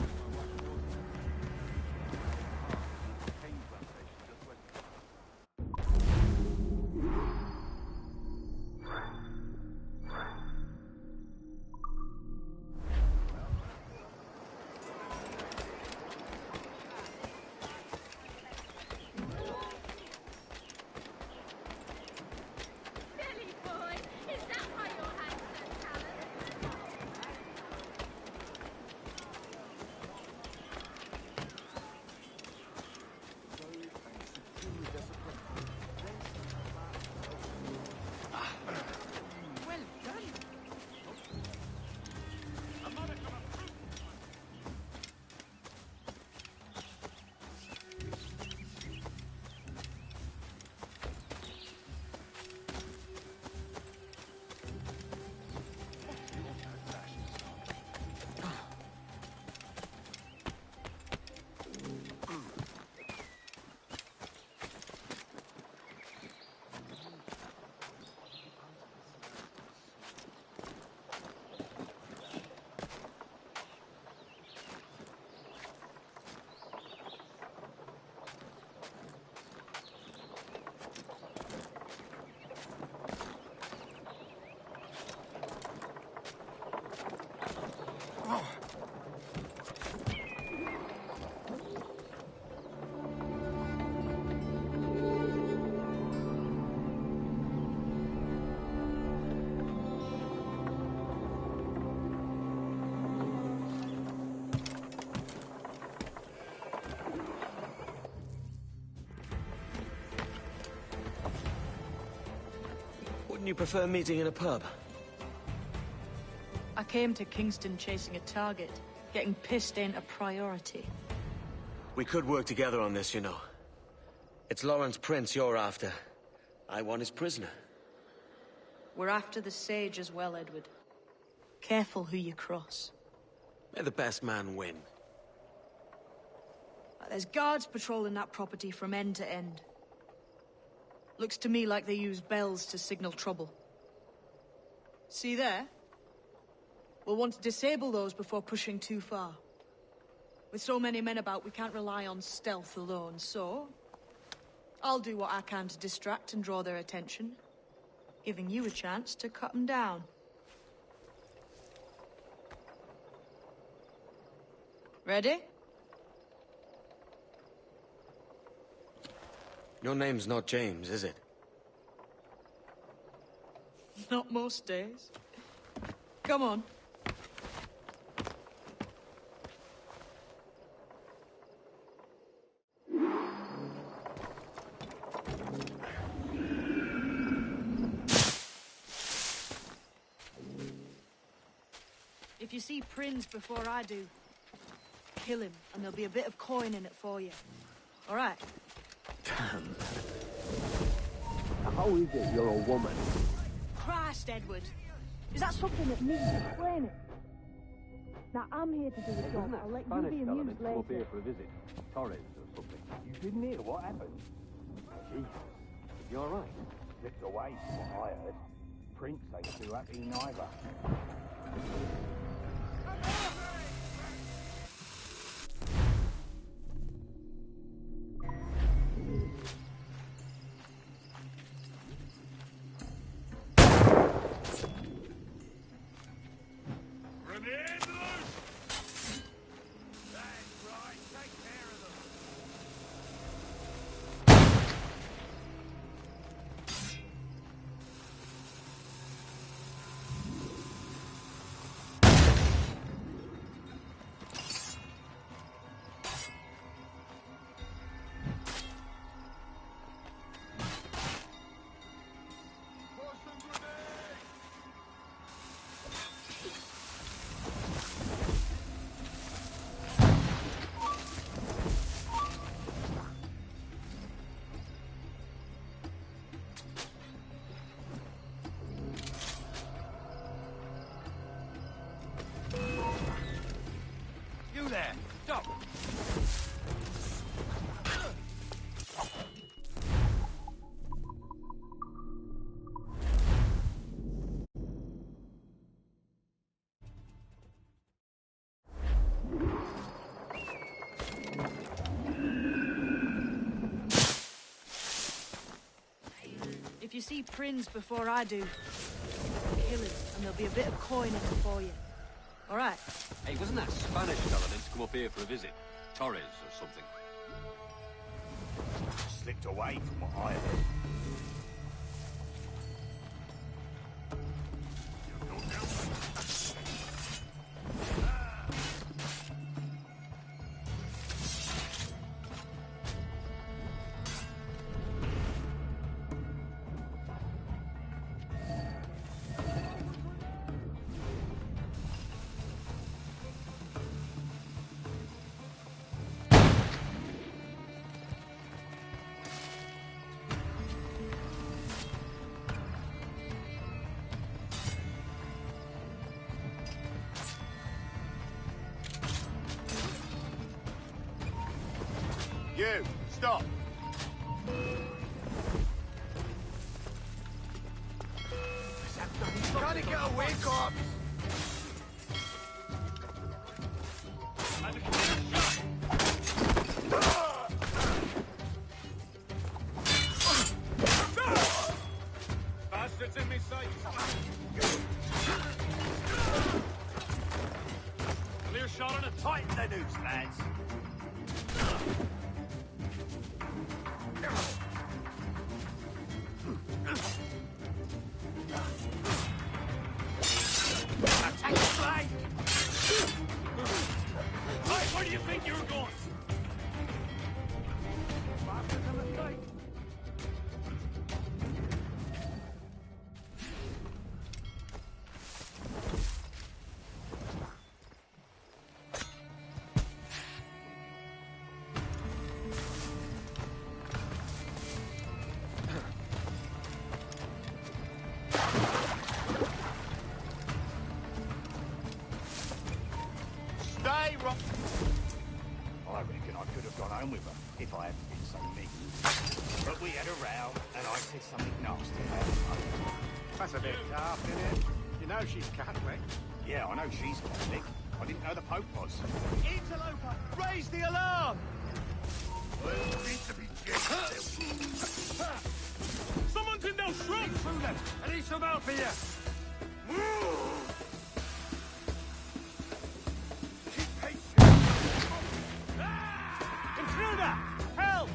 Speaker 10: Wouldn't you prefer meeting in a pub?
Speaker 7: I came to Kingston chasing a target. Getting pissed ain't a priority.
Speaker 3: We could work together on this, you know. It's Lawrence Prince you're after. I want his prisoner.
Speaker 7: We're after the sage as well, Edward. Careful who you cross.
Speaker 3: May the best man win.
Speaker 7: There's guards patrolling that property from end to end. Looks to me like they use bells to signal trouble. See there? We'll want to disable those before pushing too far. With so many men about, we can't rely on stealth alone, so... I'll do what I can to distract and draw their attention, giving you a chance to cut them down. Ready?
Speaker 3: Your name's not James, is it?
Speaker 7: Not most days. Come on. If you see Prince before I do, kill him, and there'll be a bit of coin in it for you. All right?
Speaker 15: Damn. How is it you're a woman?
Speaker 7: Christ, Edward. Is that something that needs explaining? Now, I'm here to do a job. I'll let you be amused later.
Speaker 11: Up here for a visit. Torres or something. You didn't hear what happened? Jesus. You all right? Slipped away from what I heard. Prince ain't too happy neither.
Speaker 9: There! Stop!
Speaker 7: If you see Prince before I do, kill him, and there'll be a bit of coin in it for you. All right?
Speaker 5: Hey, wasn't that Spanish fella meant to come up here for a visit? Torres or something?
Speaker 9: Slipped away from what I heard.
Speaker 12: You, stop!
Speaker 9: Trying to get away, cops! Bastards in me sight! Clear shot on a tighten the noose, lads! Attack the flag! Hey, where do you think you're going? Bastards in the sight! Stay right. I reckon I could have gone home with her if I hadn't been so mean. But we had a row, and I said something nasty about her.
Speaker 12: That's a bit daft, isn't it? You know she's Catholic.
Speaker 9: Yeah, I know she's Catholic. I didn't know the Pope was.
Speaker 10: Interloper, raise the alarm!
Speaker 4: Someone's in those shrubs!
Speaker 10: Through them! I need some help here! Intruder! Help!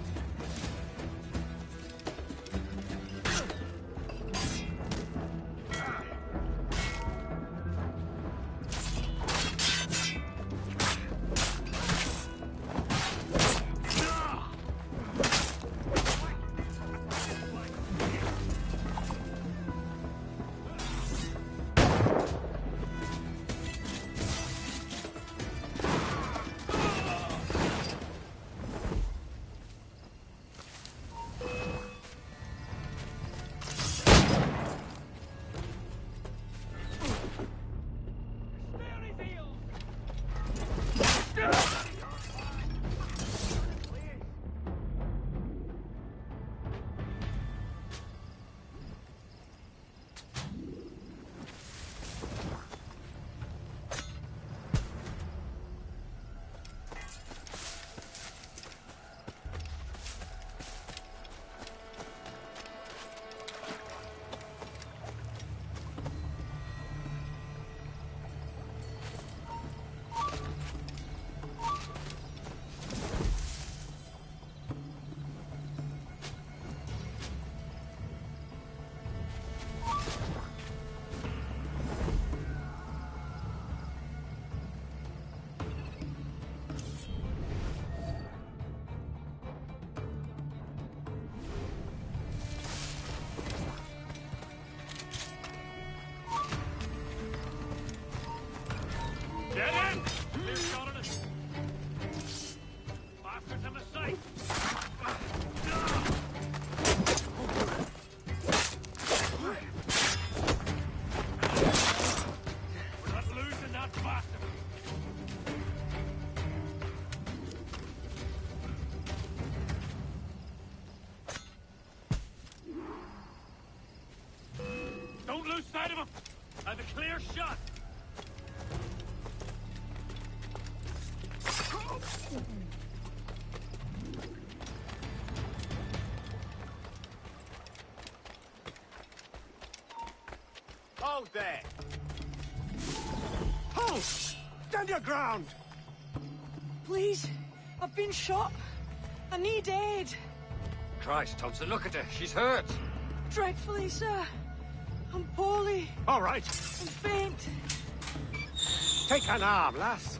Speaker 4: Dead end! Clear shot on it. Bastards in the sight. We're not losing that bastard. Don't lose sight of him. Have a clear shot.
Speaker 10: Hold there! Hold! Stand your ground!
Speaker 7: Please, I've been shot. I need aid.
Speaker 5: Christ, Thompson, look at her. She's hurt.
Speaker 7: Dreadfully, sir. I'm poorly.
Speaker 10: All right.
Speaker 7: I'm faint.
Speaker 10: Take an arm, lass.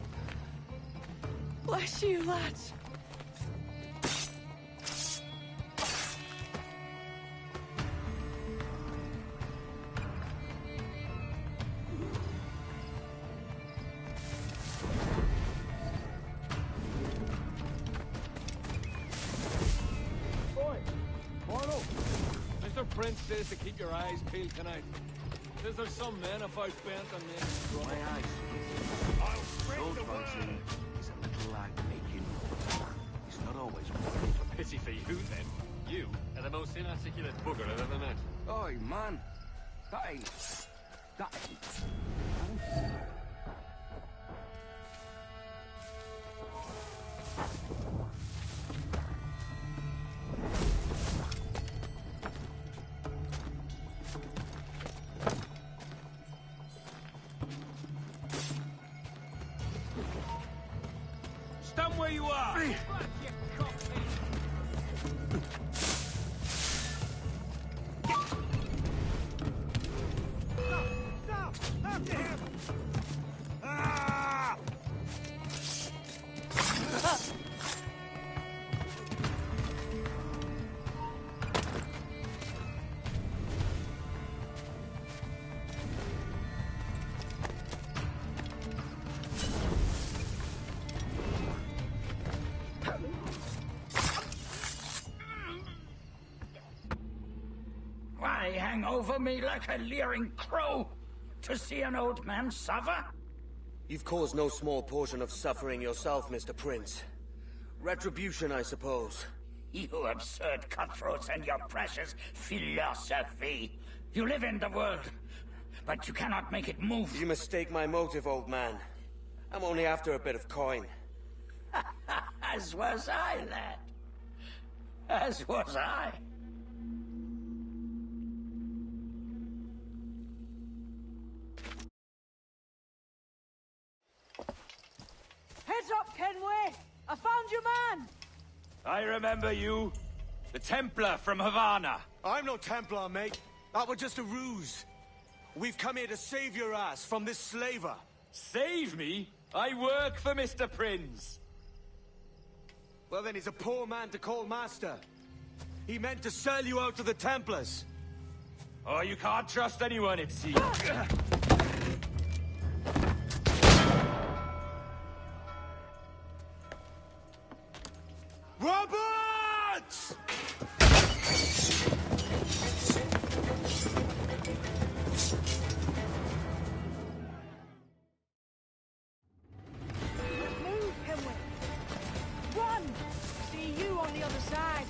Speaker 7: Bless you, lads.
Speaker 13: Boy, Marlo. Mr. Prince says to keep your eyes peeled tonight. Says there's some men about bent on this trouble.
Speaker 11: My eyes.
Speaker 9: I'll spread
Speaker 11: Those
Speaker 9: the
Speaker 11: ones
Speaker 9: word.
Speaker 11: is a little like making. It's not always one.
Speaker 5: Pity for you, then. You are the most inarticulate bugger I've ever met.
Speaker 11: Oi, man. That ain't. That ain't.
Speaker 4: Stand where you are.
Speaker 10: Stop! After him! Ah!
Speaker 16: Why hang over me like a leering crow? To see an old man suffer?
Speaker 17: You've caused no small portion of suffering yourself, Mr. Prince. Retribution, I suppose.
Speaker 16: You absurd cutthroats and your precious philosophy. You live in the world, but you cannot make it move.
Speaker 17: You mistake my motive, old man. I'm only after a bit of coin.
Speaker 16: As was I, lad. As was I.
Speaker 7: Heads up, Kenway! I found your man!
Speaker 9: I remember you. The Templar from Havana.
Speaker 3: I'm no Templar, mate. That was just a ruse. We've come here to save your ass from this slaver.
Speaker 9: Save me? I work for Mr. Prince.
Speaker 3: Well, then he's a poor man to call master. He meant to sell you out to the Templars.
Speaker 9: Oh, you can't trust anyone, it seems.
Speaker 3: Roberts!
Speaker 7: Move, Kenway! Run! See you on the other side!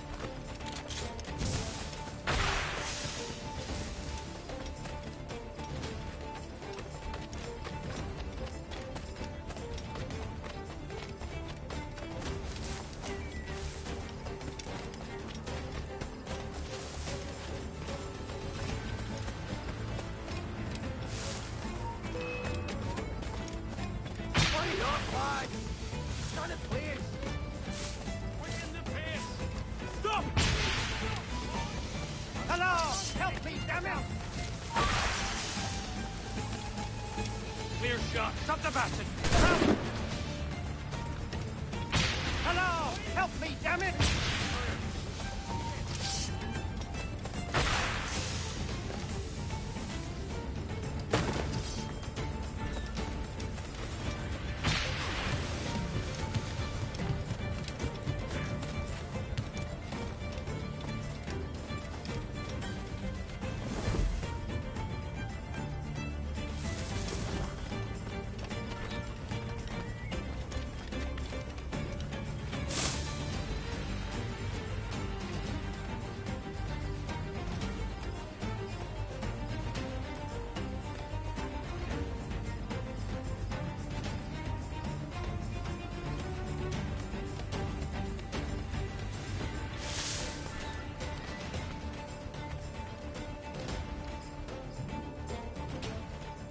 Speaker 9: Clear shot. Stop the bastard.
Speaker 15: Hello! Help me, damn it!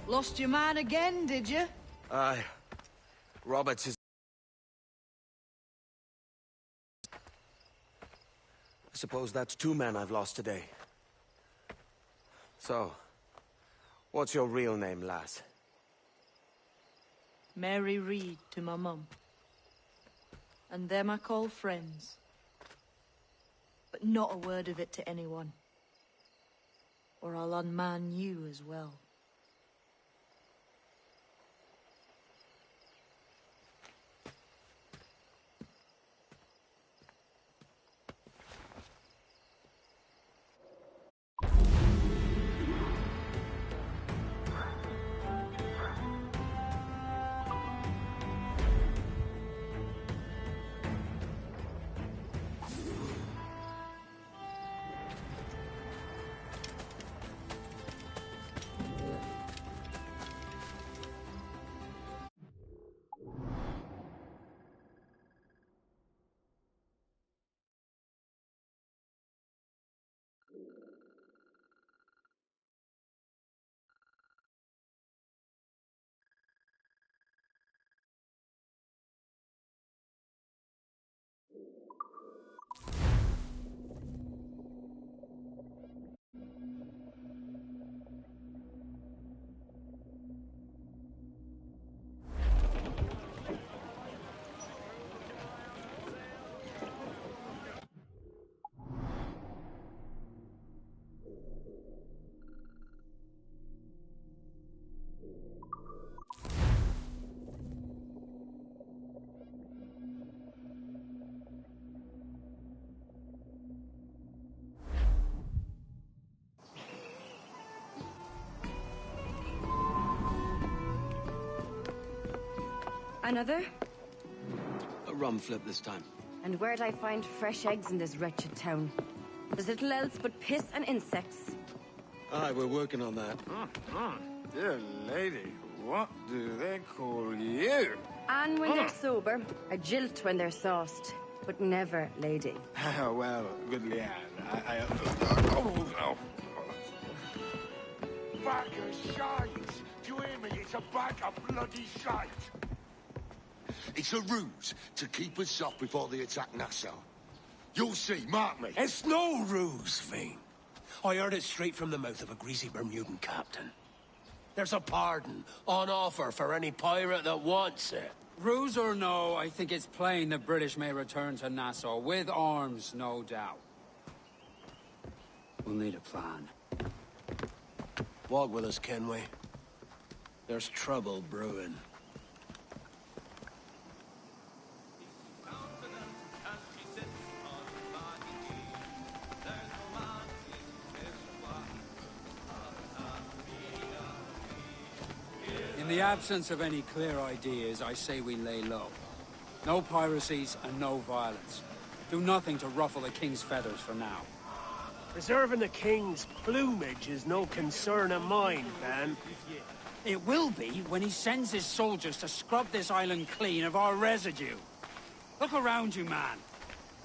Speaker 7: Lost your man again, did you?
Speaker 3: Aye. Roberts is... I suppose that's 2 men I've lost today. So, what's your real name, lass?
Speaker 7: Mary Reed to my mum. And them I call friends. But not a word of it to anyone. Or I'll unman you as well.
Speaker 18: Another?
Speaker 3: A rum flip this time.
Speaker 18: And where'd I find fresh eggs in this wretched town? There's little else but piss and insects.
Speaker 3: Aye, we're working on that.
Speaker 19: Dear lady, what do they call you?
Speaker 18: And when they're sober, a jilt when they're sauced, but never lady.
Speaker 19: Well, good Leanne,
Speaker 2: Bag of shite! Do you hear me? It's a bag of bloody shite! It's a ruse to keep us soft before they attack Nassau. You'll see, mark me.
Speaker 11: It's no ruse, Fiend. I heard it straight from the mouth of a greasy Bermudan captain. There's a pardon on offer for any pirate that wants it.
Speaker 20: Ruse or no, I think it's plain the British may return to Nassau, with arms, no doubt. We'll need a plan.
Speaker 11: Walk with us, Kenway. There's trouble brewing.
Speaker 20: In the absence of any clear ideas, I say we lay low. No piracies and no violence. Do nothing to ruffle the king's feathers for now.
Speaker 15: Preserving the king's plumage is no concern of mine, Ben.
Speaker 20: It will be when he sends his soldiers to scrub this island clean of our residue. Look around you, man.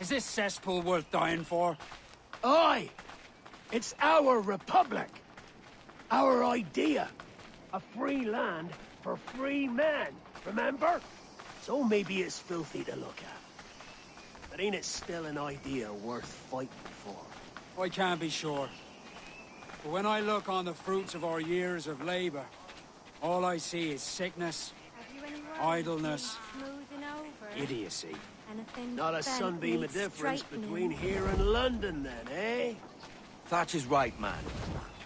Speaker 20: Is this cesspool worth dying for?
Speaker 15: Aye! It's our republic! Our idea! A free land for free men, remember? So maybe it's filthy to look at. But ain't it still an idea worth fighting for?
Speaker 20: I can't be sure. But when I look on the fruits of our years of labor, all I see is sickness, idleness, idiocy.
Speaker 15: Not a sunbeam of difference between here and London, then, eh?
Speaker 17: Thatch is right, man.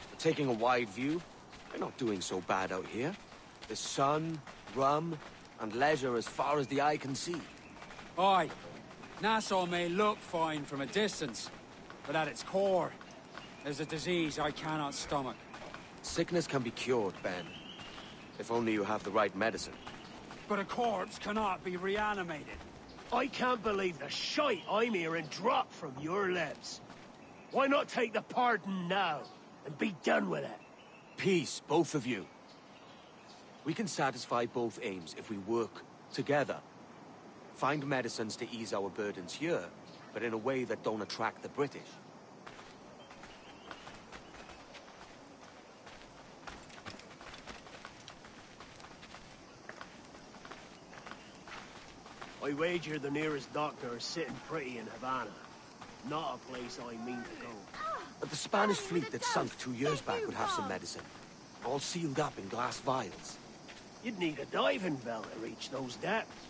Speaker 17: But taking a wide view, we're not doing so bad out here. There's sun, rum, and leisure as far as the eye can see.
Speaker 20: Aye. Nassau may look fine from a distance, but at its core, there's a disease I cannot stomach.
Speaker 17: Sickness can be cured, Ben. If only you have the right medicine.
Speaker 20: But a corpse cannot be reanimated.
Speaker 15: I can't believe the shite I'm hearing drop from your lips. Why not take the pardon now, and be done with it?
Speaker 17: Peace, both of you. We can satisfy both aims if we work together. Find medicines to ease our burdens here, but in a way that don't attract the British.
Speaker 15: I wager the nearest doctor is sitting pretty in Havana. Not a place I mean to go.
Speaker 17: But the Spanish fleet that sunk 2 years back would have some medicine. All sealed up in glass vials.
Speaker 15: You'd need a diving bell to reach those depths.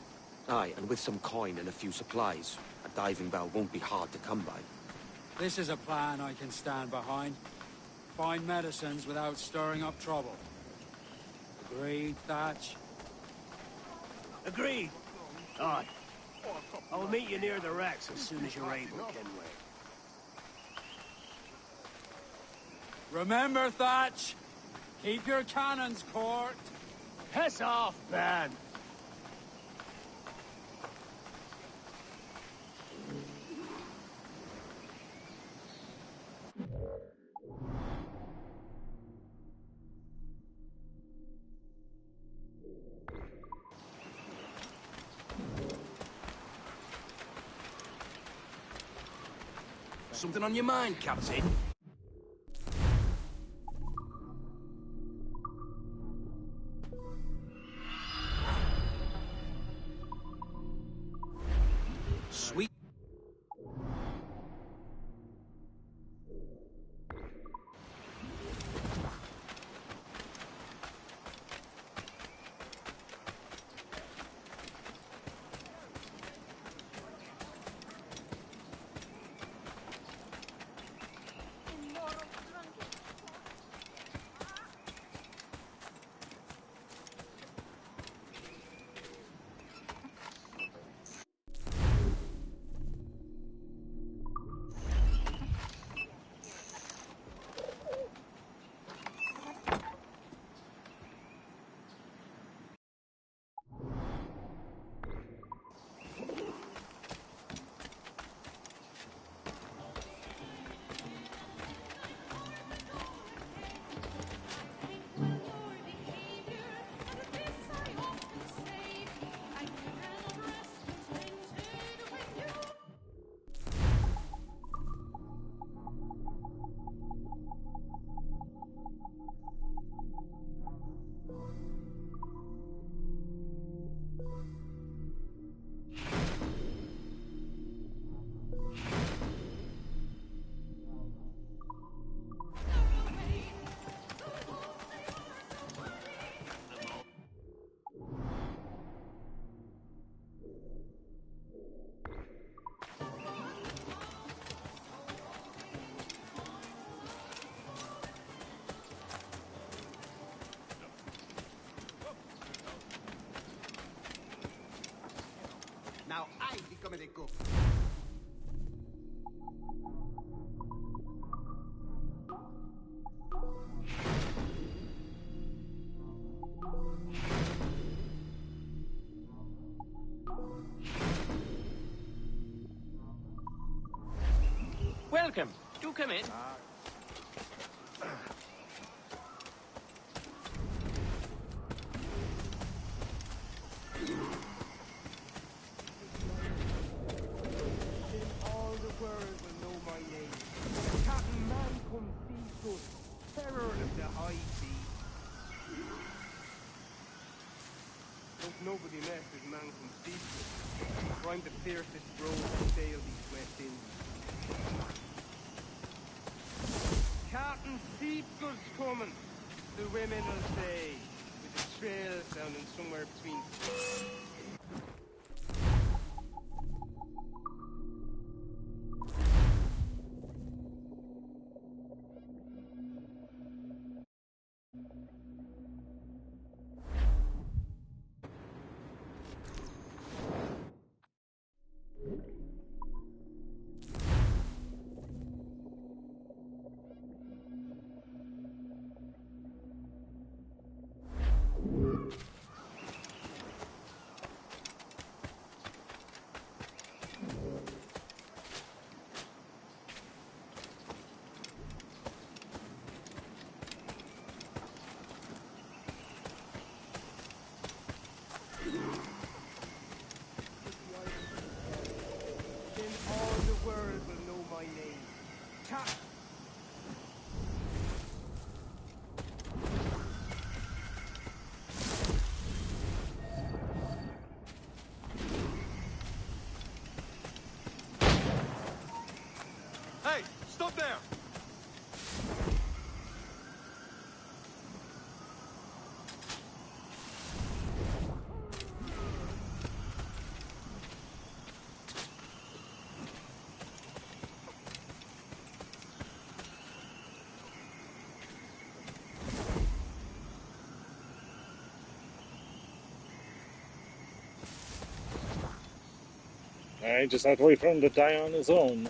Speaker 17: Aye, and with some coin and a few supplies, a diving bell won't be hard to come by.
Speaker 20: This is a plan I can stand behind. Find medicines without stirring up trouble. Agreed, Thatch?
Speaker 15: Agreed. Aye. I'll meet you near the wrecks as soon as you're able, Kenway.
Speaker 20: Remember, Thatch! Keep your cannons corked!
Speaker 15: Piss off, Ben!
Speaker 11: Something on your mind, Captain? Sweet.
Speaker 6: Now I become the cook.
Speaker 10: Welcome. Do come in.
Speaker 6: All the world will know my name. Captain Mancom Seafood, terror of the high seas. Hope nobody messes Mancom Seafood, for I'm the fiercest rogue to sail these West Indies. Captain Seafood's coming, the women will say, with a trail sounding somewhere between... Then all the world will know my name. Cap...
Speaker 13: Hey, stop there!
Speaker 1: I just have to wait for him to die on his own.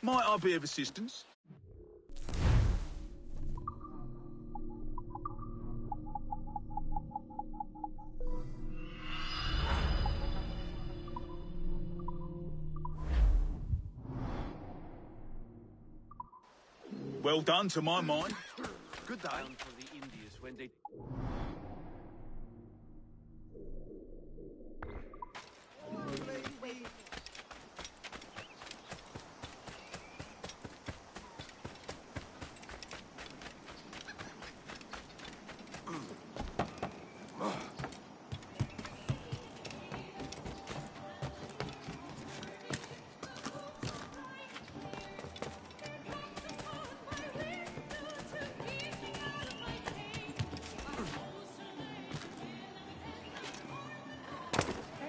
Speaker 21: Might I be of assistance? Well done, to my mind. Good day.
Speaker 5: Bound for the Indies when they...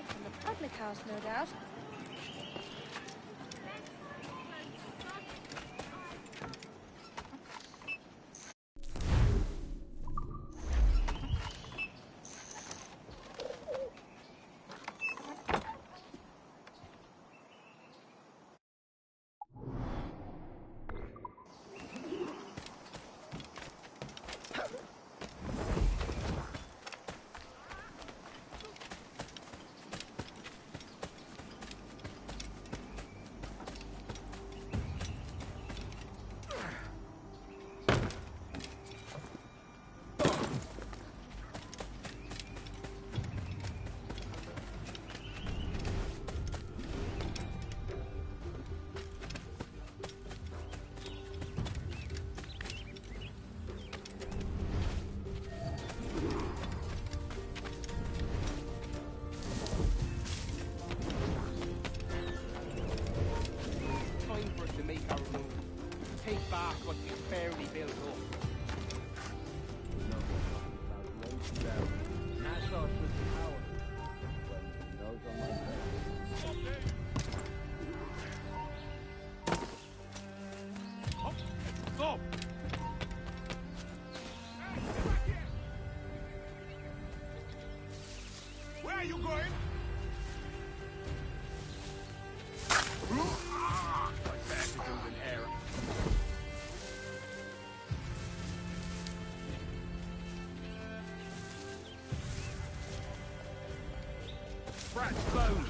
Speaker 22: From the public house, no doubt.
Speaker 6: fairly built up.
Speaker 10: Nassau should be ours. When those on my
Speaker 13: Stop!
Speaker 12: Where are you going?
Speaker 9: Like better to do than err.
Speaker 13: Brat's bone!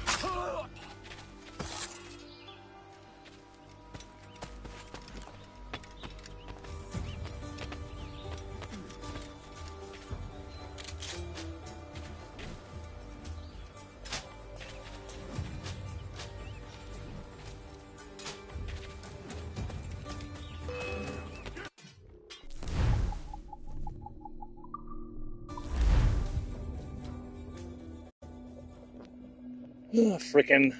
Speaker 1: Frickin'.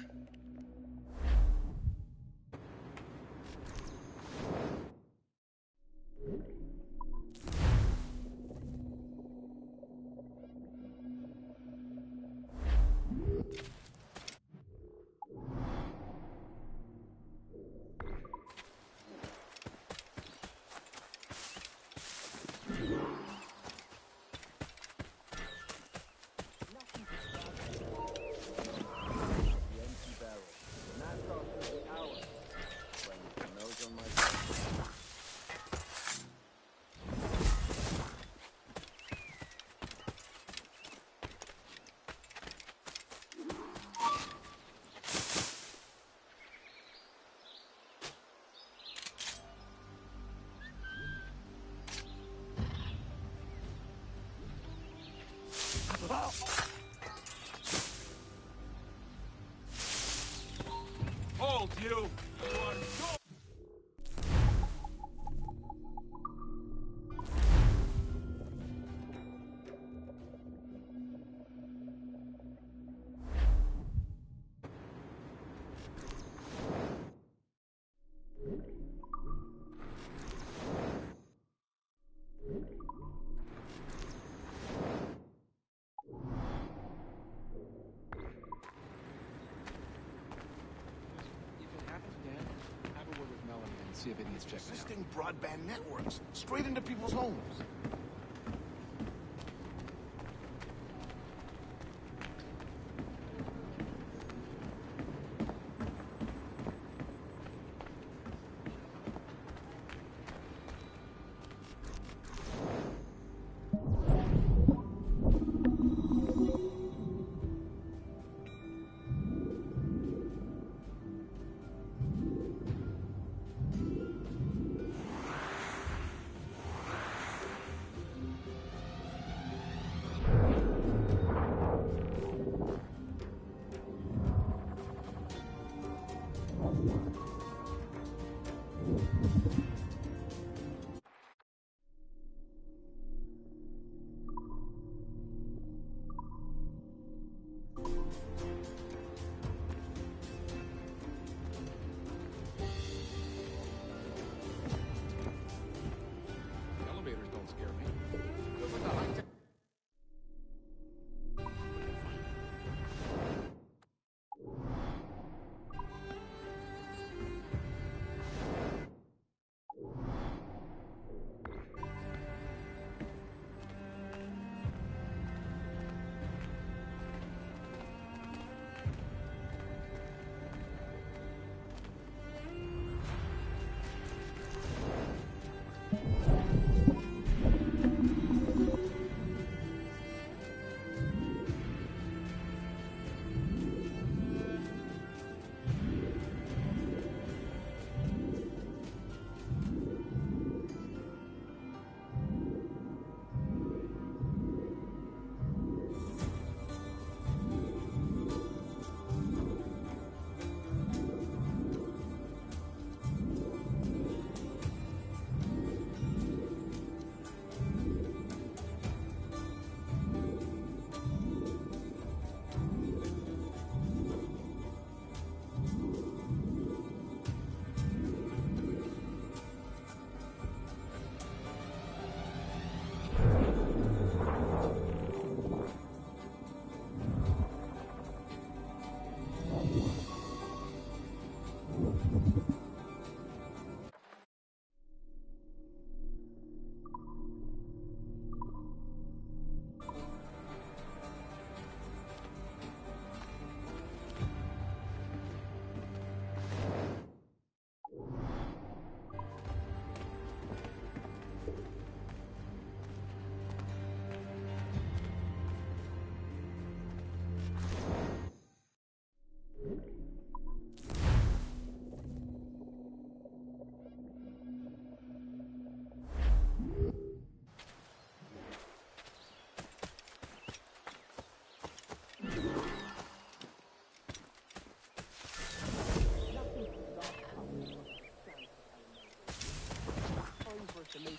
Speaker 13: Hold you!
Speaker 9: See if idiot's checking out.
Speaker 12: Existing broadband networks, straight into people's homes.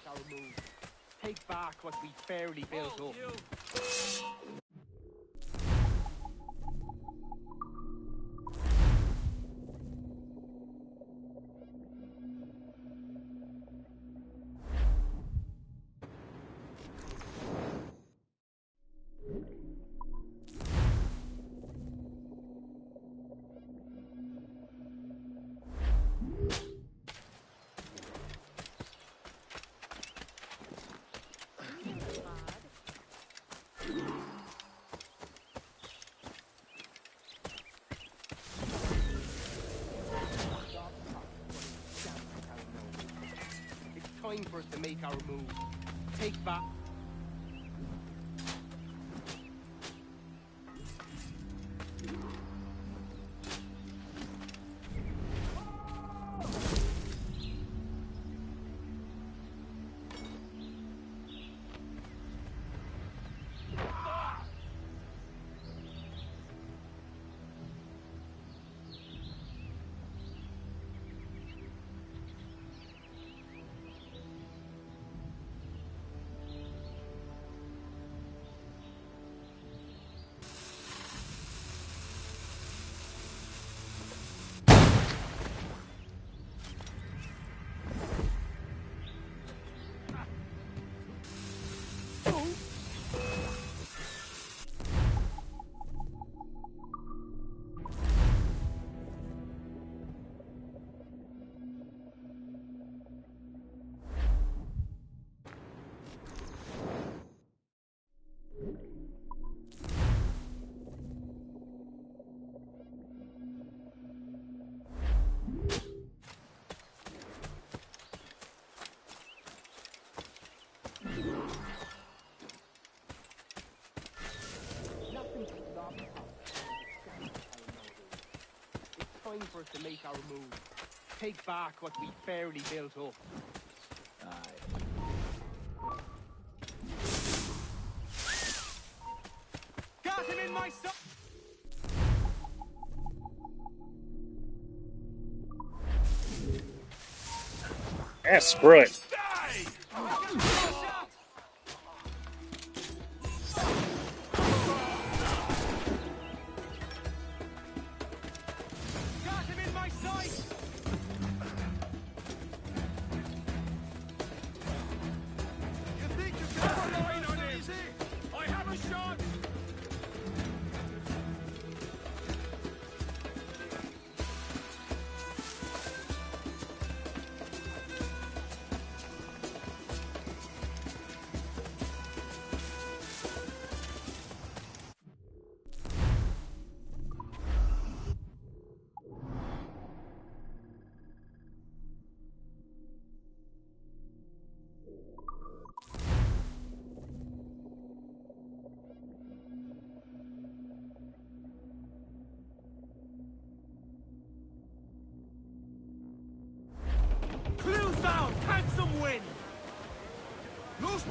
Speaker 6: our move. Take back what we fairly built up. Time for us to make our move. Take back. Time for us to make our move. Take back what we fairly built up. Got him in my sight!
Speaker 1: Yeah, screw it.
Speaker 6: Clues down! Handsome win! Loose!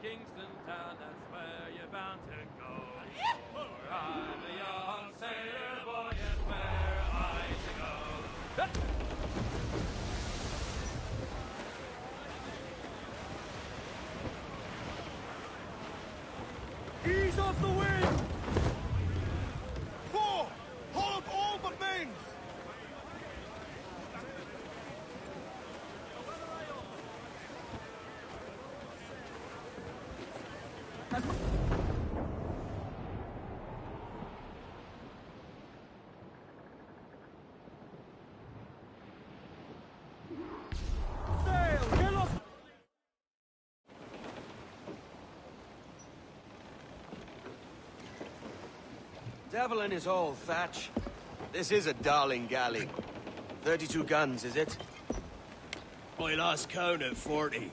Speaker 4: Kingston town, that's where you're bound to go. For I'm a young sailor boy, and where I to go.
Speaker 12: Ease off the wind! 4! Haul up all but mains!
Speaker 4: Sail! Get off!
Speaker 17: Devil in his hole, Thatch. This is a darling galley. 32 guns, is it?
Speaker 10: I lost count at 40.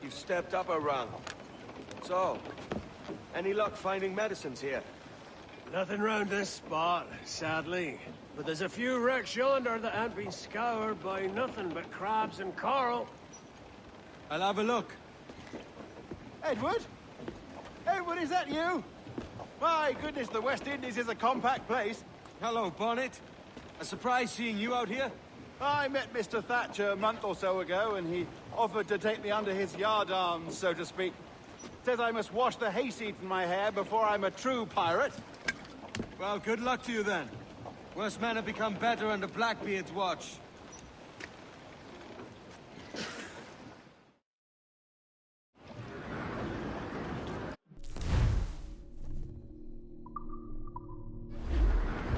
Speaker 17: You've stepped up a rung. So, any luck finding medicines here?
Speaker 15: Nothing round this spot, sadly. But there's a few wrecks yonder that ain't been scoured by nothing but crabs and coral.
Speaker 13: I'll have a look.
Speaker 9: Edward? Edward, is that you? My goodness, the West Indies is a compact place.
Speaker 13: Hello, Bonnet. A surprise seeing you out here.
Speaker 9: I met Mr. Thatcher a month or so ago, and he offered to take me under his yardarms, so to speak. Says I must wash the hayseed from my hair before I'm a true pirate.
Speaker 13: Well, good luck to you then. Worse men have become better under Blackbeard's watch.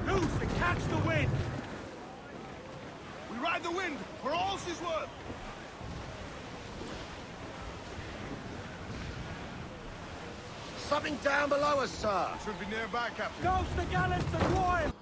Speaker 12: Loose and catch the wind! We ride the wind for all she's worth!
Speaker 2: Something down below us, sir.
Speaker 12: Should be nearby, Captain.
Speaker 4: Ghost the gallants and royal!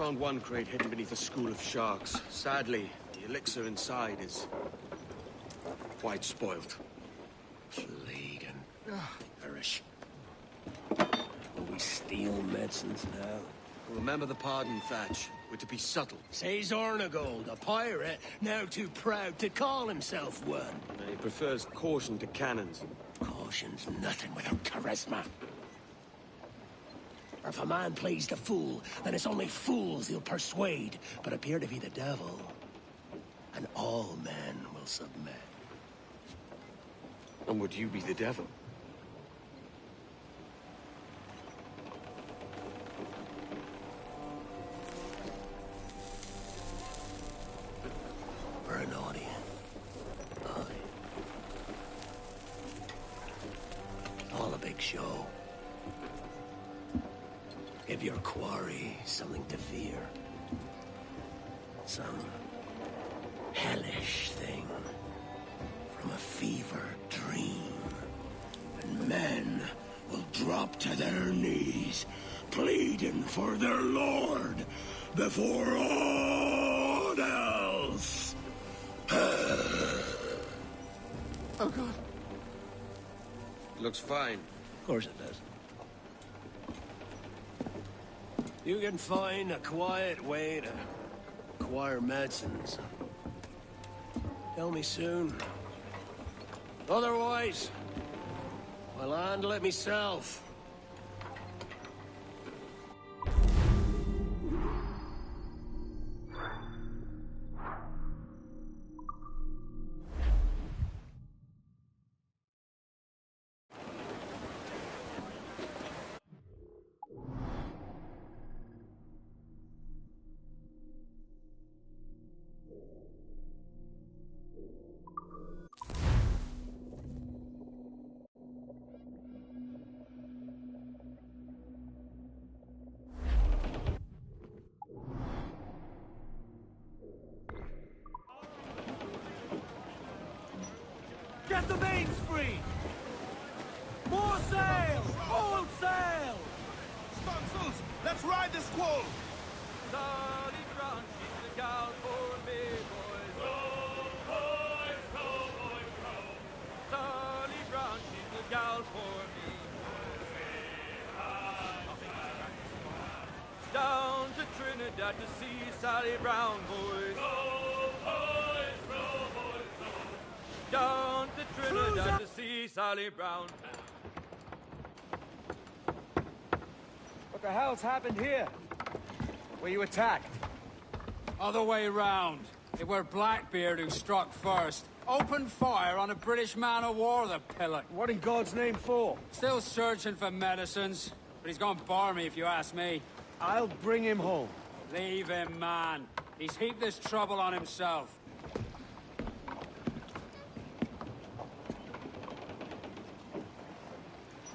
Speaker 3: found one crate hidden beneath a school of sharks. Sadly, the elixir inside is quite spoilt.
Speaker 15: Plague and perish. Will we steal medicines now?
Speaker 3: Remember the pardon, Thatch. We're to be subtle.
Speaker 15: Says Ornagold, a pirate, now too proud to call himself one.
Speaker 3: He prefers caution to cannons.
Speaker 15: Caution's nothing without charisma. Or if a man plays the fool, then it's only fools he'll persuade, but appear to be the devil. And all men will submit.
Speaker 3: And would you be the devil?
Speaker 15: For an audience. All a big show. Give your quarry something to fear. Some hellish thing from a fever dream. And men will drop to their knees, pleading for their lord before all else.
Speaker 3: Oh, God. Looks fine.
Speaker 15: Of course it does. You can find a quiet way to acquire medicines. Tell me soon. Otherwise, I'll handle it myself.
Speaker 6: Get the mains free! More sail! All sail!
Speaker 12: Stunsails, let's ride this squall!
Speaker 4: Solid ground, she's the gal for me, boys. Row, boys, row, boys, row. Solid ground, she's the gal for me. Down to Trinidad to see Sally Brown, boys. Row, boys, row, boys, row. Down to Trinidad to see Sally Brown.
Speaker 6: What the hell's happened here? Were you attacked?
Speaker 20: Other way round. It were Blackbeard who struck first. Opened fire on a British man-o'-war, the pillock.
Speaker 6: What in God's name for?
Speaker 20: Still searching for medicines, but he's gone barmy if you ask me.
Speaker 6: I'll bring him home.
Speaker 20: Leave him, man. He's heaped this trouble on himself.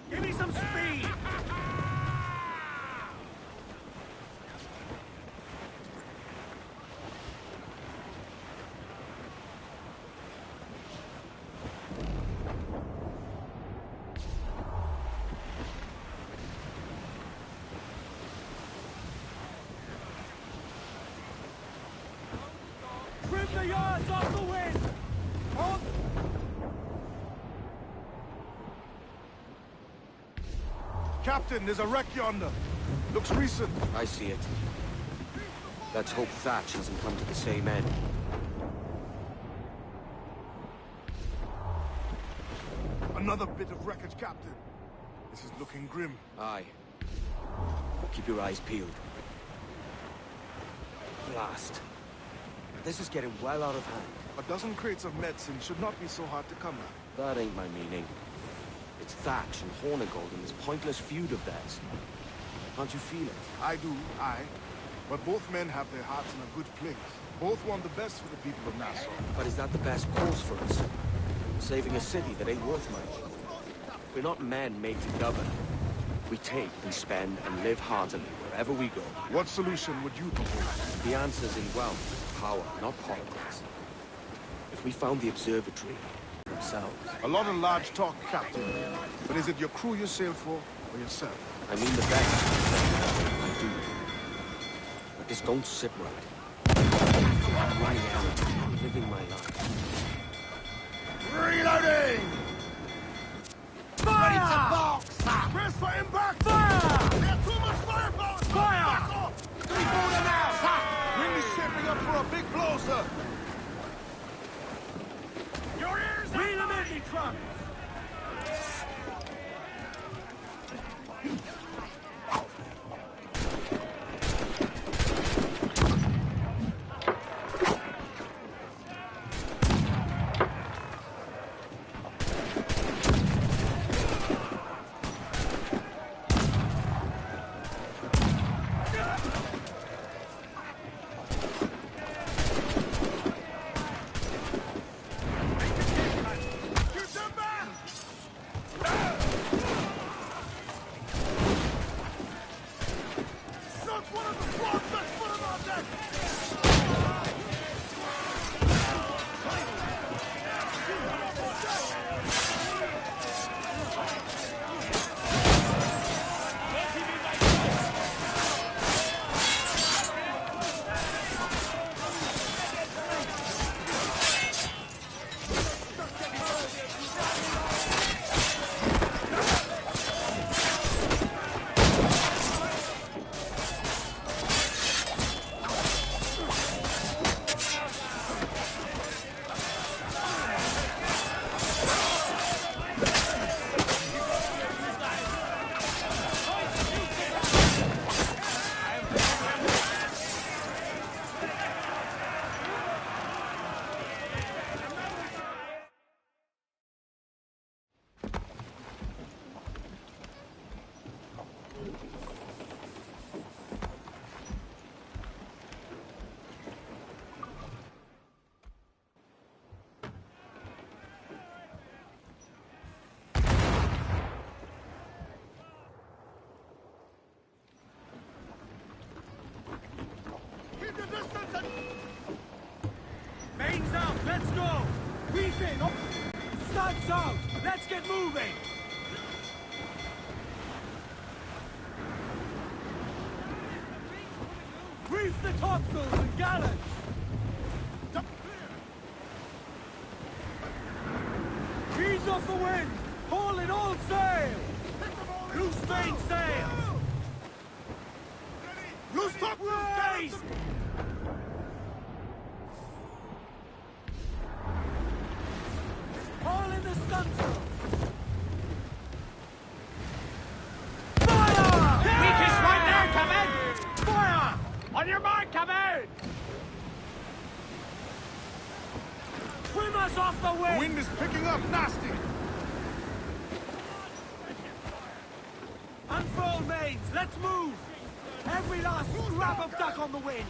Speaker 6: Give me some speed! Trim the yards off the wind! On!
Speaker 12: Captain, there's a wreck yonder. Looks recent.
Speaker 3: I see it. Let's hope Thatch hasn't come to the same end.
Speaker 12: Another bit of wreckage, Captain. This is looking grim.
Speaker 3: Aye. Keep your eyes peeled. Blast. This is getting well out of hand.
Speaker 12: A dozen crates of medicine should not be so hard to come at.
Speaker 3: That ain't my meaning. It's Thatch and Hornigold in this pointless feud of theirs. Can't you feel it?
Speaker 12: I do, aye. But both men have their hearts in a good place. Both want the best for the people of Nassau.
Speaker 3: But is that the best cause for us? Saving a city that ain't worth much. We're not men made to govern. We take and spend and live heartily wherever we go.
Speaker 12: What solution would you propose?
Speaker 3: The answer's in wealth, power, not politics. If we found the observatory themselves.
Speaker 12: A lot of large talk, Captain. But is it your crew you sail for, or yourself?
Speaker 3: I mean the best. I do. But
Speaker 17: Just don't sit right. I'm running out. I'm living my life.
Speaker 12: Reloading!
Speaker 9: Fire!
Speaker 12: Ready to box! Press for impact!
Speaker 9: Fire!
Speaker 12: There's too much firepower!
Speaker 9: Fire!
Speaker 12: Back off! Three-quarter now, sir! Wind is shaping up for a big blow, sir!
Speaker 9: Your ears are... Reel them in, me trunks! Mains out, let's go! Reef in! Studs out! Let's get moving! Reef the topsails and gallants! Ease off the wind! Haul in all sail! Loose main sail! Loose topsails! Haul in the stunsail! Fire! Weakest right there, come in! Fire! On your mark, come in! Trim us off the wind!
Speaker 12: The wind is picking up nasty!
Speaker 9: Unfurl mains, let's move! Every last scrap of duck on the wind!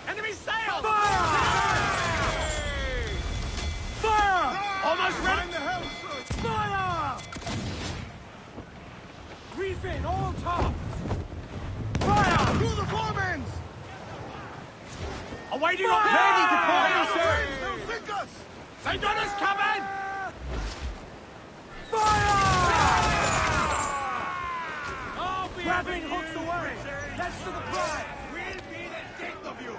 Speaker 9: Enemy sail! Fire! Fire! Almost ready! Fire! Reef in, all tops! Fire!
Speaker 12: Through the foremans!
Speaker 9: Awaiting on ready to fire, sir!
Speaker 12: They'll sink us!
Speaker 9: They got us coming! Fire! Oh, grabbing hooks away! That's to the prize! We'll be the death of you!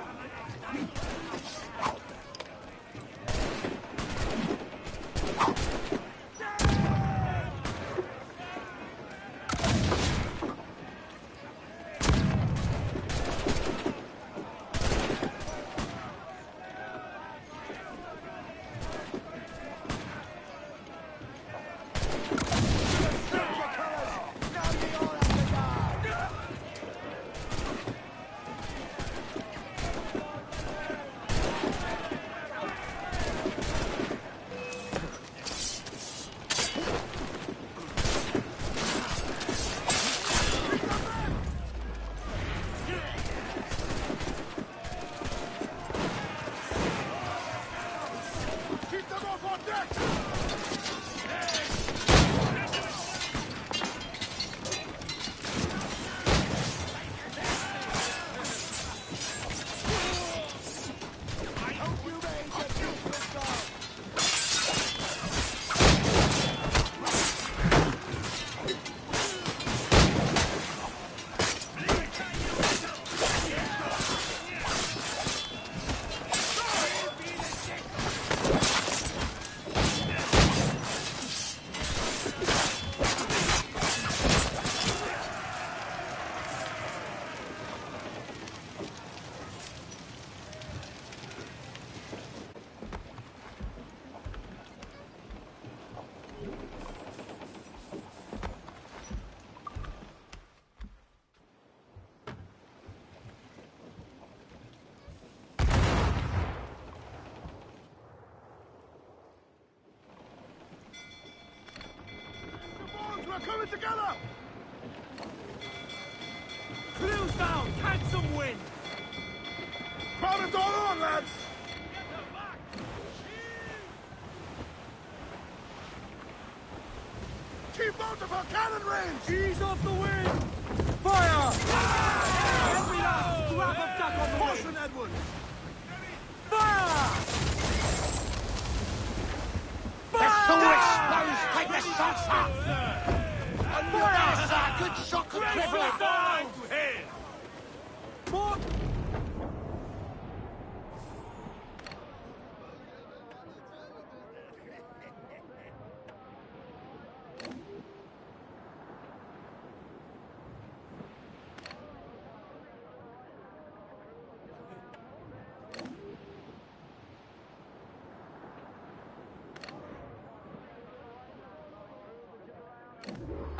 Speaker 12: are coming together!
Speaker 15: Clews down! Catch some wind!
Speaker 12: Crowd it all on, lads! Keep out of our cannon range!
Speaker 15: Ease off the wind! Fire!
Speaker 12: Every last scrap of duck on the Caution, Edward!
Speaker 15: Fire!
Speaker 16: The sword explodes! Take the shots up! Yes, a good shot could cripple it!
Speaker 15: More!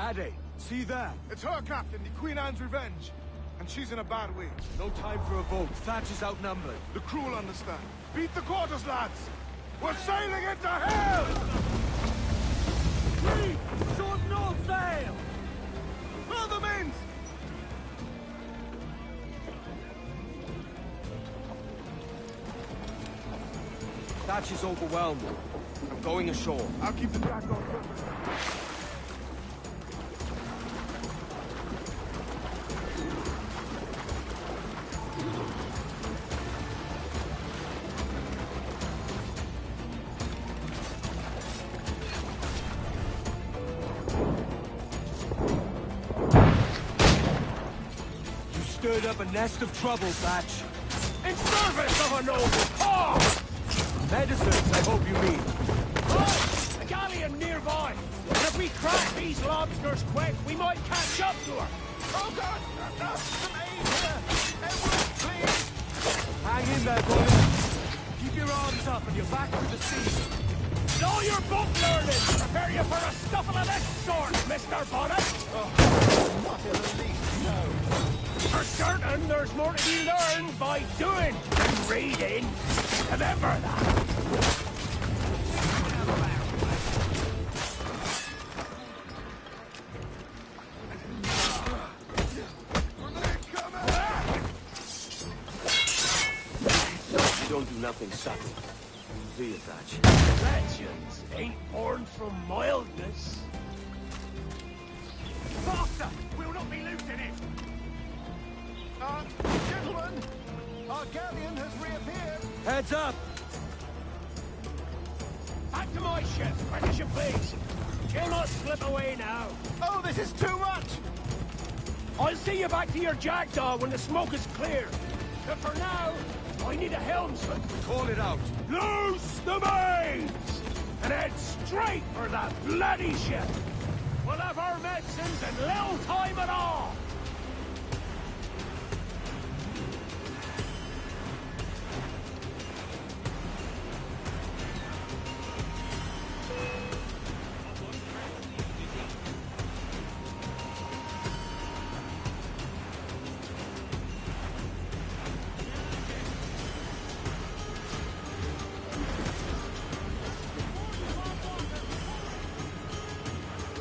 Speaker 9: Ade, see that?
Speaker 12: It's her captain, the Queen Anne's Revenge. And she's in a bad way.
Speaker 9: No time for a vote. Thatch is outnumbered.
Speaker 12: The crew will understand. Beat the quarters, lads! We're sailing into hell!
Speaker 15: Reef! Short north sail!
Speaker 12: Furl the mains!
Speaker 17: Thatch is overwhelmed. I'm going ashore.
Speaker 12: I'll keep the jack on.
Speaker 9: Stirred up a nest of trouble, Thatch.
Speaker 15: In service of a noble cause!
Speaker 9: Medicines, I hope you mean.
Speaker 15: Oh, a galleon nearby. And if we crack these lobsters quick, we might catch up to her.
Speaker 12: Oh, God! Some aid here! Edward, please!
Speaker 9: Hang in there, boys. Keep your arms up and your back to the sea.
Speaker 15: Know your book learning! Prepare you for a scuffle of this sort, Mr. Bonnet!
Speaker 12: Oh, not in the least, no.
Speaker 15: For certain, there's more to be learned by doing than reading. Remember that.
Speaker 17: You don't do nothing subtle. Do you, Thatch?
Speaker 15: Legends ain't born from mildness.
Speaker 12: Faster! We'll not be losing it! Gentlemen! Our galleon has reappeared!
Speaker 9: Heads up!
Speaker 15: Back to my ship, quick as you please. You'll not slip away now.
Speaker 12: Oh, this is too much!
Speaker 15: I'll see you back to your jackdaw when the smoke is clear. But for now, I need a helmsman.
Speaker 9: Call it out.
Speaker 15: Loose the mains! And head straight for that bloody ship. We'll have our medicines in little time at all.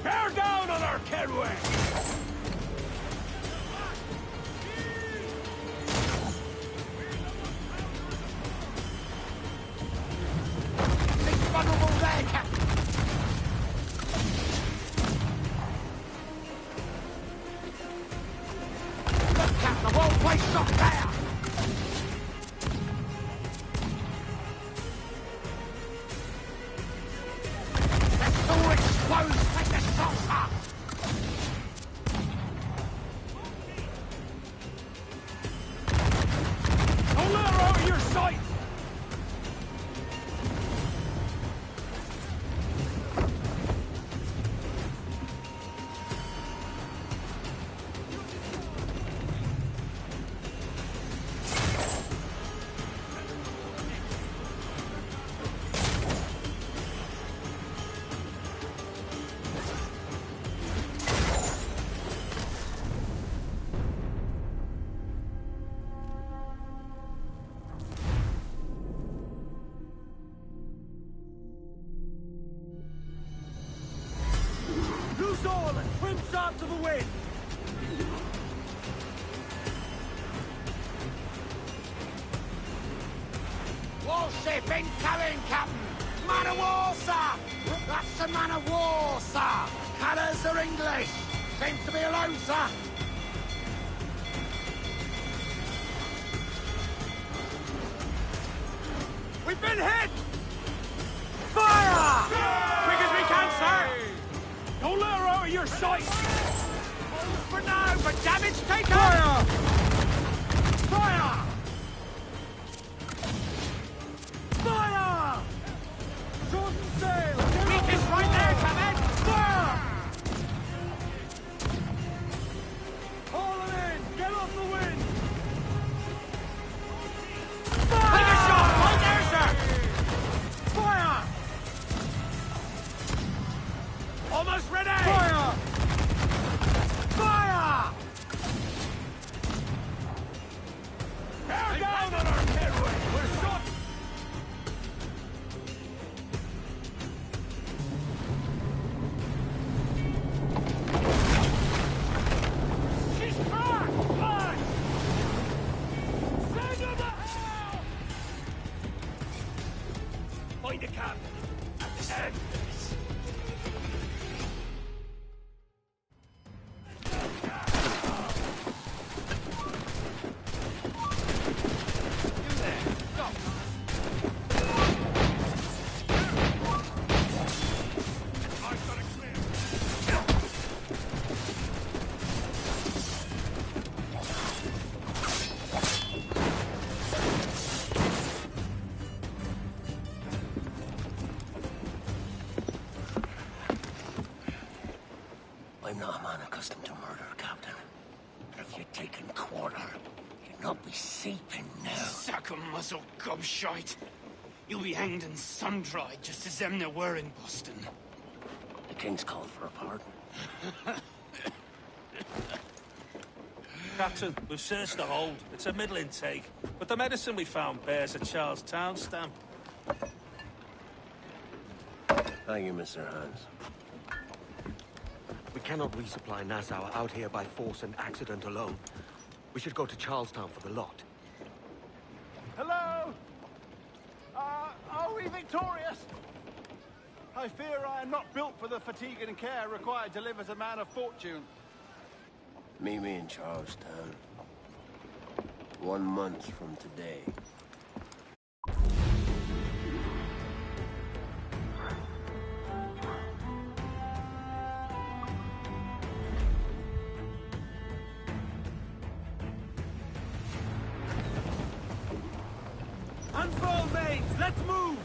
Speaker 15: Bear down on our Kenway!
Speaker 16: This vulnerable there, Captain! Look, Captain, the whole place shot there! Let's all explode! Take the shots up!
Speaker 15: Don't let her out of your sight! Loose all and trim sharp to the wind!
Speaker 16: Warship incoming, Captain! Man of war, sir! That's a man of war, sir! Colours are English! Seems to be alone, sir!
Speaker 15: We've been hit! Fire! Quick as we can, sir! Don't let her out of your sight!
Speaker 16: Hold for now, but damage taken!
Speaker 15: Fire! Fire! Fire! Shorten sail!
Speaker 16: Weakest right there, Captain!
Speaker 15: Fire! Haul it in! Get off the wind! Fire!
Speaker 16: Take a shot! Right there, sir!
Speaker 15: Fire!
Speaker 16: Almost ready!
Speaker 15: Fire! Fire! Bear down on our headway! We're shot! She's cracked! Fine! Send her to hell! Find the captain at the end of this.
Speaker 11: I'm not a man accustomed to murder, Captain. But if you'd taken quarter, you'd not be seeping now.
Speaker 10: Sack a muzzle, gobshite. You'll be hanged and sun-dried just as them there were in Boston.
Speaker 11: The King's called for a pardon.
Speaker 8: Captain, we've searched the hold. It's a middle intake, but the medicine we found bears a Charlestown stamp.
Speaker 11: Thank you, Mr. Hans.
Speaker 17: We cannot resupply Nassau out here by force and accident alone. We should go to Charlestown for the lot.
Speaker 9: Hello? Are we victorious? I fear I am not built for the fatigue and care required to live as a man of fortune.
Speaker 11: Meet me in Charlestown. 1 month from today.
Speaker 15: Unfurl mains! Let's move!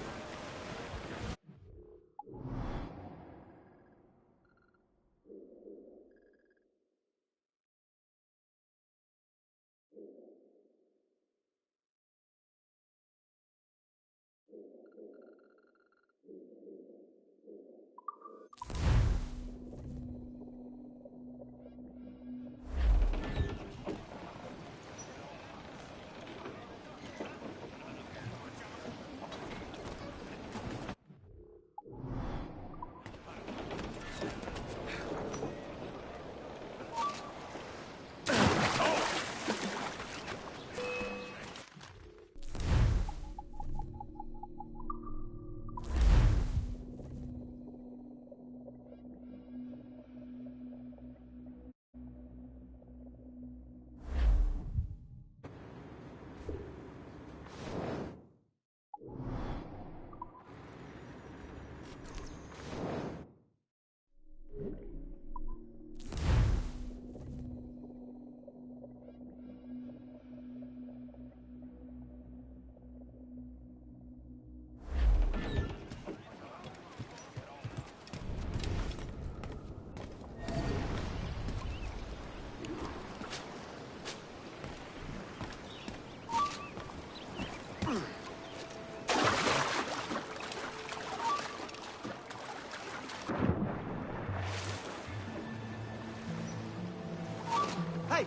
Speaker 9: Hey!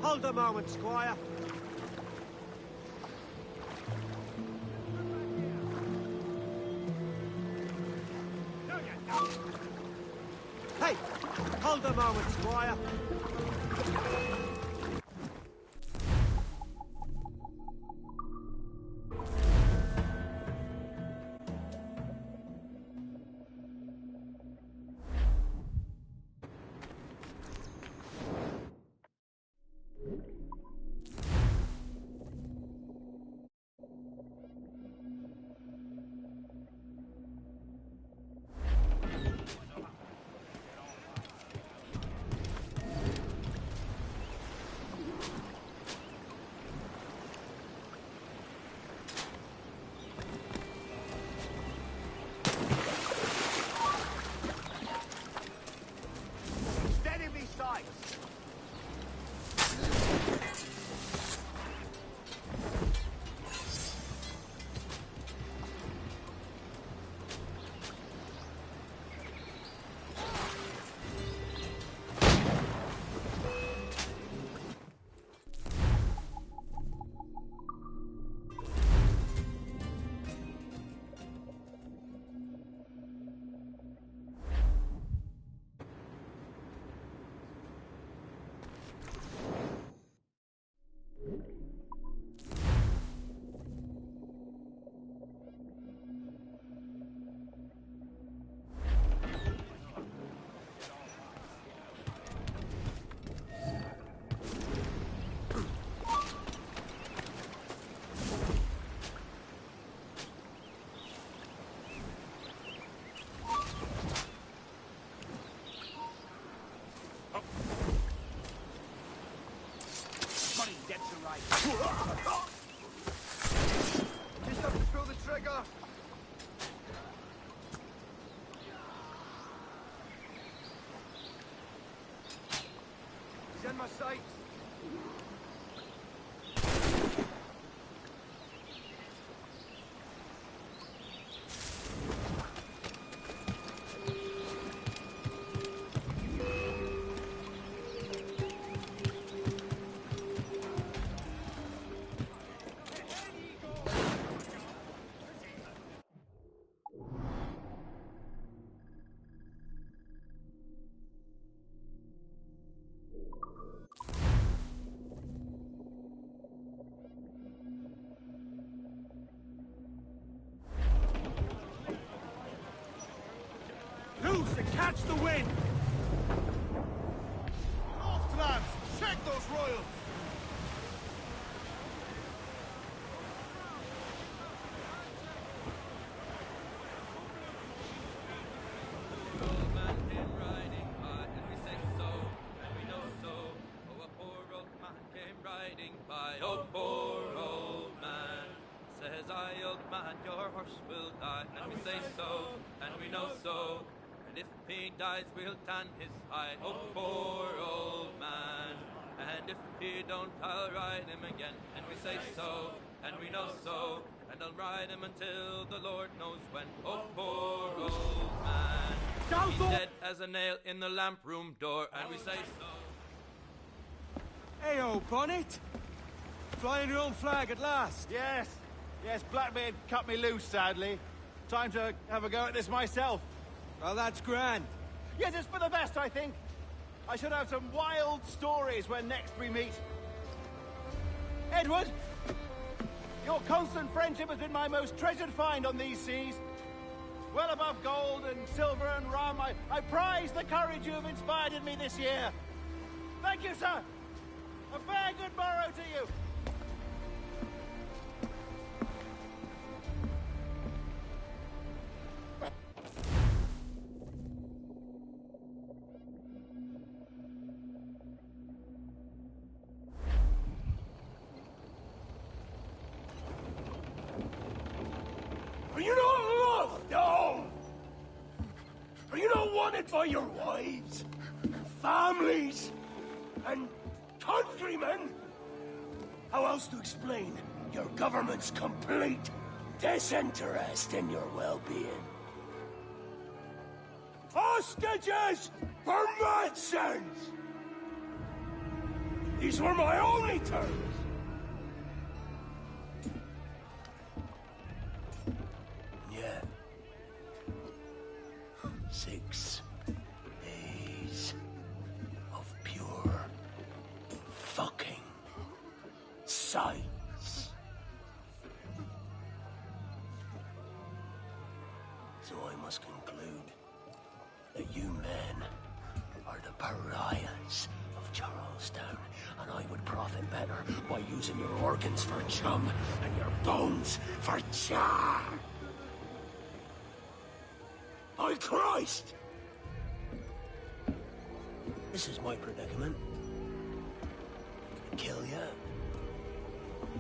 Speaker 9: Hold a moment, Squire.
Speaker 10: Hey, hold a moment, Squire.
Speaker 9: Steady me sights.
Speaker 10: Money, that's right.
Speaker 9: Just have to pull the trigger. He's in my sights.
Speaker 10: Loose and catch the wind!
Speaker 12: Off, lads! Check those royals!
Speaker 4: Old man came riding by, and we say so, and we know so. Oh, a poor old man came riding by. Oh, poor old man. Says I, old man, your horse will die. And we say so, and we know so. And if he dies, we'll tan his hide. Oh, poor old man. And if he don't, I'll ride him again. And we say so, and we know so. And I'll ride him until the Lord knows when. Oh, poor old man. He's dead as a nail in the lamp room door. And we say so.
Speaker 10: Hey, old Bonnet! Flying your own flag at last.
Speaker 9: Yes. Yes, Blackbeard cut me loose, sadly. Time to have a go at this myself.
Speaker 10: Well, that's grand.
Speaker 9: Yes, it's for the best, I think. I should have some wild stories when next we meet. Edward! Your constant friendship has been my most treasured find on these seas. Well above gold and silver and rum, I prize the courage you have inspired in me this year. Thank you, sir. A fair good morrow to you.
Speaker 15: Are you not loved? No! Are you not wanted by your wives, families, and countrymen? How else to explain your government's complete disinterest in your well-being? Hostages for medicines! These were my only terms. Yeah. 6, 8, fucking sights. So I must conclude that you men are the pariahs of Charlestown, and I would profit better by using your organs for chum and your bones for char. By Christ! This is my predicament. Kill you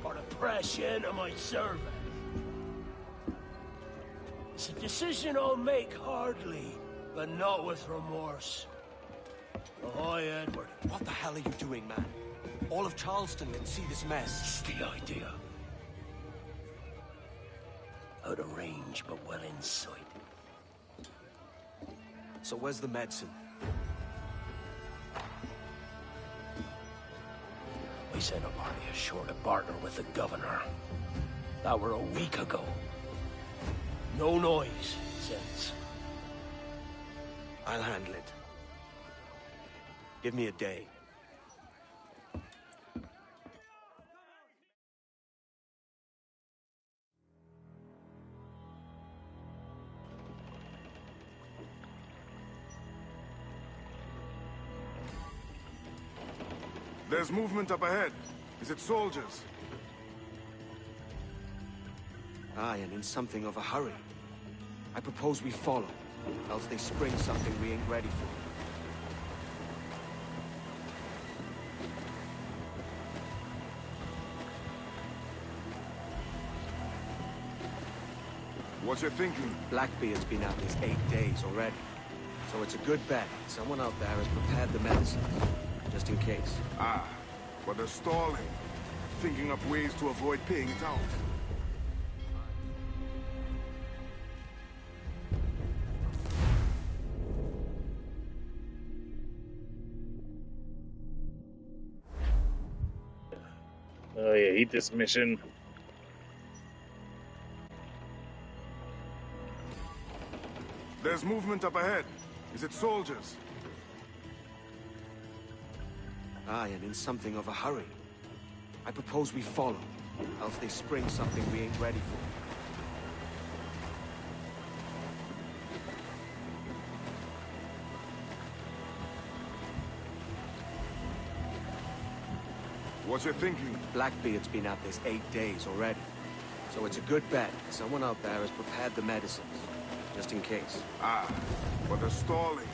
Speaker 15: for oppression of my servant. It's a decision I'll make hardly, but not with remorse. Ahoy, Edward.
Speaker 17: What the hell are you doing, man? All of Charleston can see this mess.
Speaker 15: It's the idea. Out of range, but well in sight.
Speaker 17: So where's the medicine?
Speaker 15: We sent a party ashore to partner with the governor. That were a week ago. No noise since.
Speaker 17: I'll handle it. Give me a day.
Speaker 12: There's movement up ahead. Is it soldiers?
Speaker 17: Aye, and in something of a hurry. I propose we follow, else they spring something we ain't ready for.
Speaker 12: What's your thinking?
Speaker 17: Blackbeard's been out this 8 days already. So it's a good bet. Someone out there has prepared the medicines, just in case.
Speaker 12: Ah, but they're stalling. Thinking up ways to avoid paying it out.
Speaker 1: Oh yeah, hate this mission.
Speaker 12: There's movement up ahead. Is it soldiers?
Speaker 17: Aye, and in something of a hurry. I propose we follow, else they spring something we ain't ready for.
Speaker 12: What's your thinking?
Speaker 17: Blackbeard's been out this 8 days already. So it's a good bet. Someone out there has prepared the medicines, just in case.
Speaker 12: Ah, but they're stalling.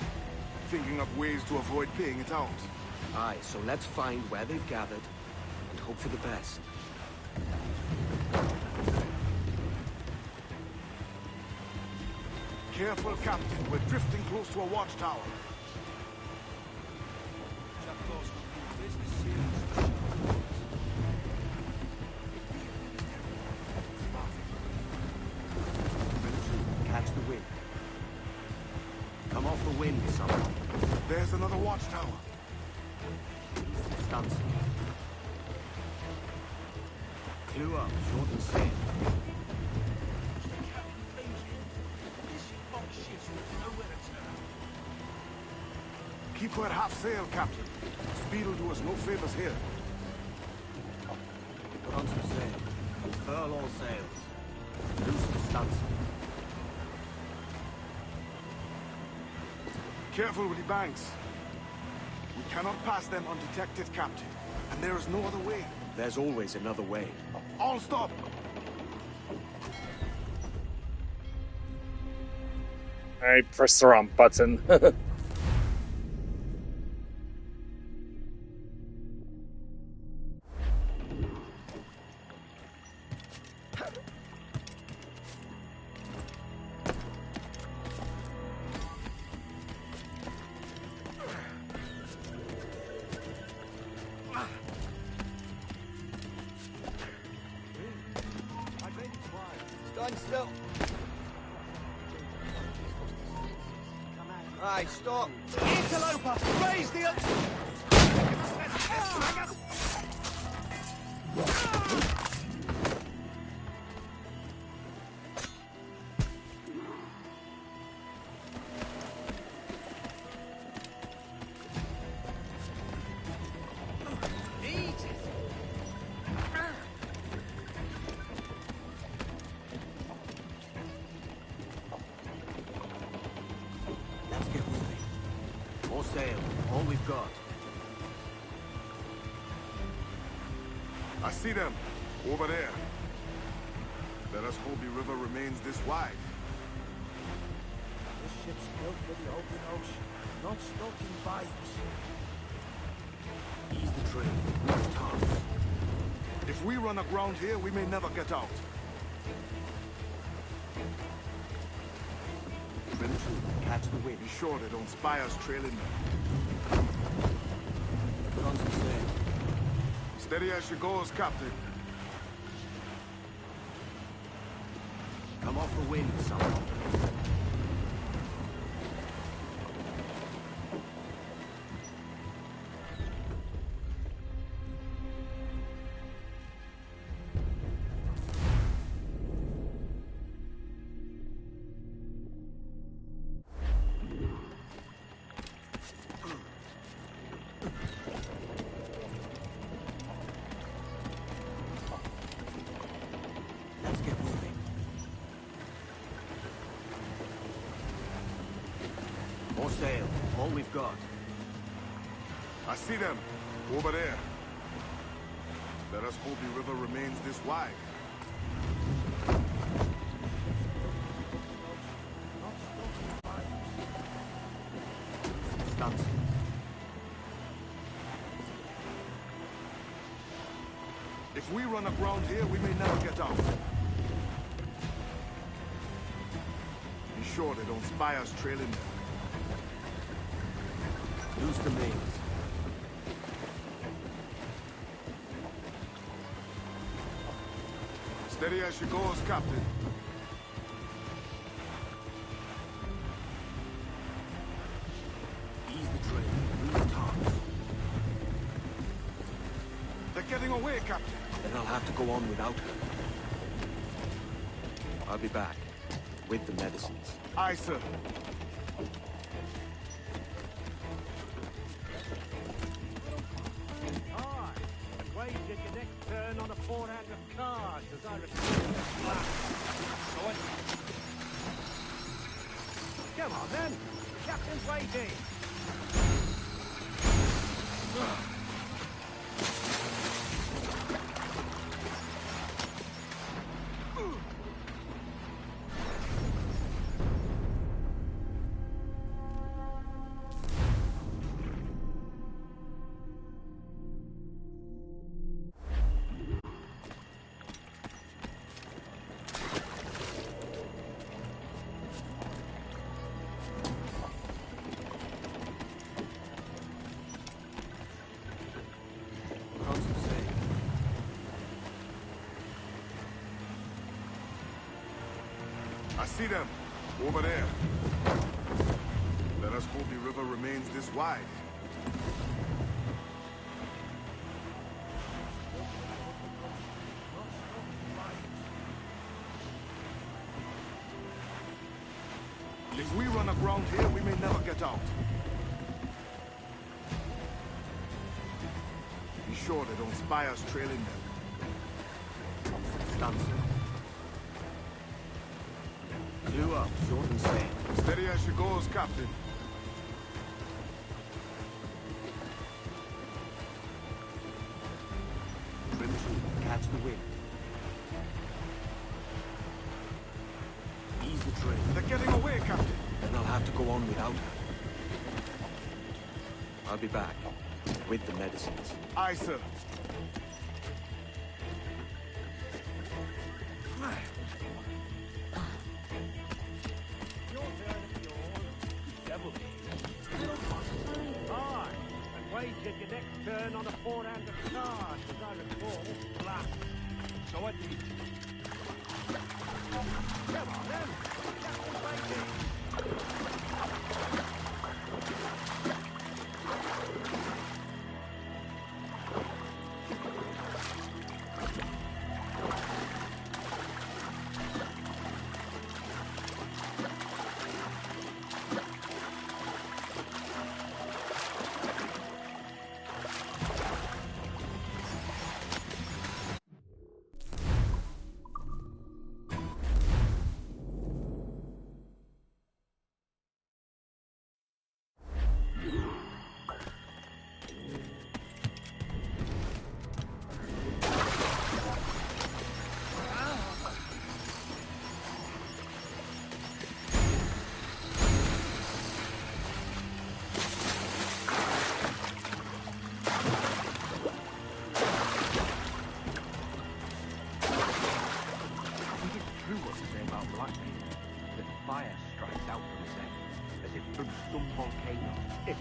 Speaker 12: Thinking up ways to avoid paying it out.
Speaker 17: Aye, so let's find where they've gathered and hope for the best.
Speaker 12: Careful, Captain. We're drifting close to a watchtower.
Speaker 17: Catch the wind. Come off the wind, someone.
Speaker 12: There's another watchtower.
Speaker 17: Stunts. Clue up, short and slim.
Speaker 12: Keep her at half sail, Captain. Speed will do us no favors here.
Speaker 17: Put on some sail. Furl all sails. Loose the stunts.
Speaker 12: Careful with the banks. We cannot pass them undetected, Captain. And there is no other way.
Speaker 17: There's always another way.
Speaker 12: All stop!
Speaker 1: I pressed the wrong button.
Speaker 9: Stand still. Aye, stop. Interloper, raise the...
Speaker 17: sail. All we've got.
Speaker 12: I see them. Over there. Let us hope the river remains this wide.
Speaker 10: This ship's built for the open ocean, not stuck in bites.
Speaker 17: Ease the train. Move tops.
Speaker 12: If we run aground here, we may never get out.
Speaker 17: Trim to. Catch the wind.
Speaker 12: Be sure they don't spy us trailing them.
Speaker 17: Guns and sail.
Speaker 12: Steady as she goes, Captain.
Speaker 17: Come off the wind, someone. Let's get moving. More sail. All we've got.
Speaker 12: I see them. Over there. Let us hope the river remains this wide.
Speaker 17: Stunts.
Speaker 12: If we run aground here, we may never get out. Be sure they don't spy us trailing them.
Speaker 17: Loose the mains.
Speaker 12: Steady as she goes, Captain.
Speaker 17: Ease the train. Move tops.
Speaker 12: They're getting away, Captain.
Speaker 17: Then I'll have to go on without her. I'll be back. With the medicines.
Speaker 12: Aye, sir.
Speaker 10: Aye. And wait till your next turn on a forehand of cards, as I recall this last. So come on, then. The captain's waiting.
Speaker 12: I see them. Over there. Let us hope the river remains this wide. If we run aground here, we may never get out. Be sure they don't spy us trailing them.
Speaker 17: Stunts. Clew up, short and sail.
Speaker 12: Steady as she goes, Captain.
Speaker 17: Trim to. Catch the wind. Ease the train.
Speaker 12: They're getting away, Captain.
Speaker 17: Then I'll have to go on without her. I'll be back. With the medicines.
Speaker 12: Aye, sir.
Speaker 10: Aye. And wait till your next turn on a forehand of cards, as I recall last. So it is. Come on, then. The captain's waiting.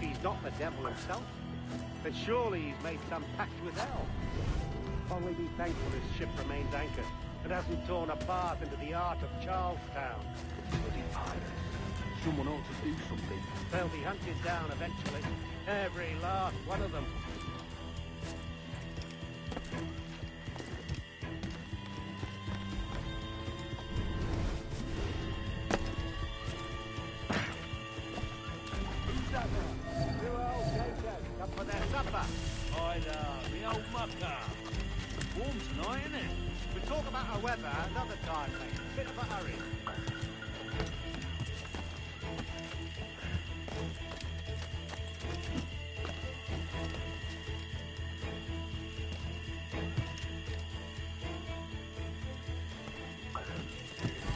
Speaker 9: he's not the devil himself, then surely he's made some pact with hell. Only be thankful his ship remains anchored and hasn't torn a path into the heart of Charlestown.
Speaker 11: Bloody pirates. Someone ought to do something.
Speaker 9: They'll be hunted down eventually. Every last one of them. Who's that there? Two old gangsters come for their supper.
Speaker 8: Hi there, the old mucker. Warm tonight, isn't it?
Speaker 9: We'll talk about our weather another time, mate. Bit of a hurry.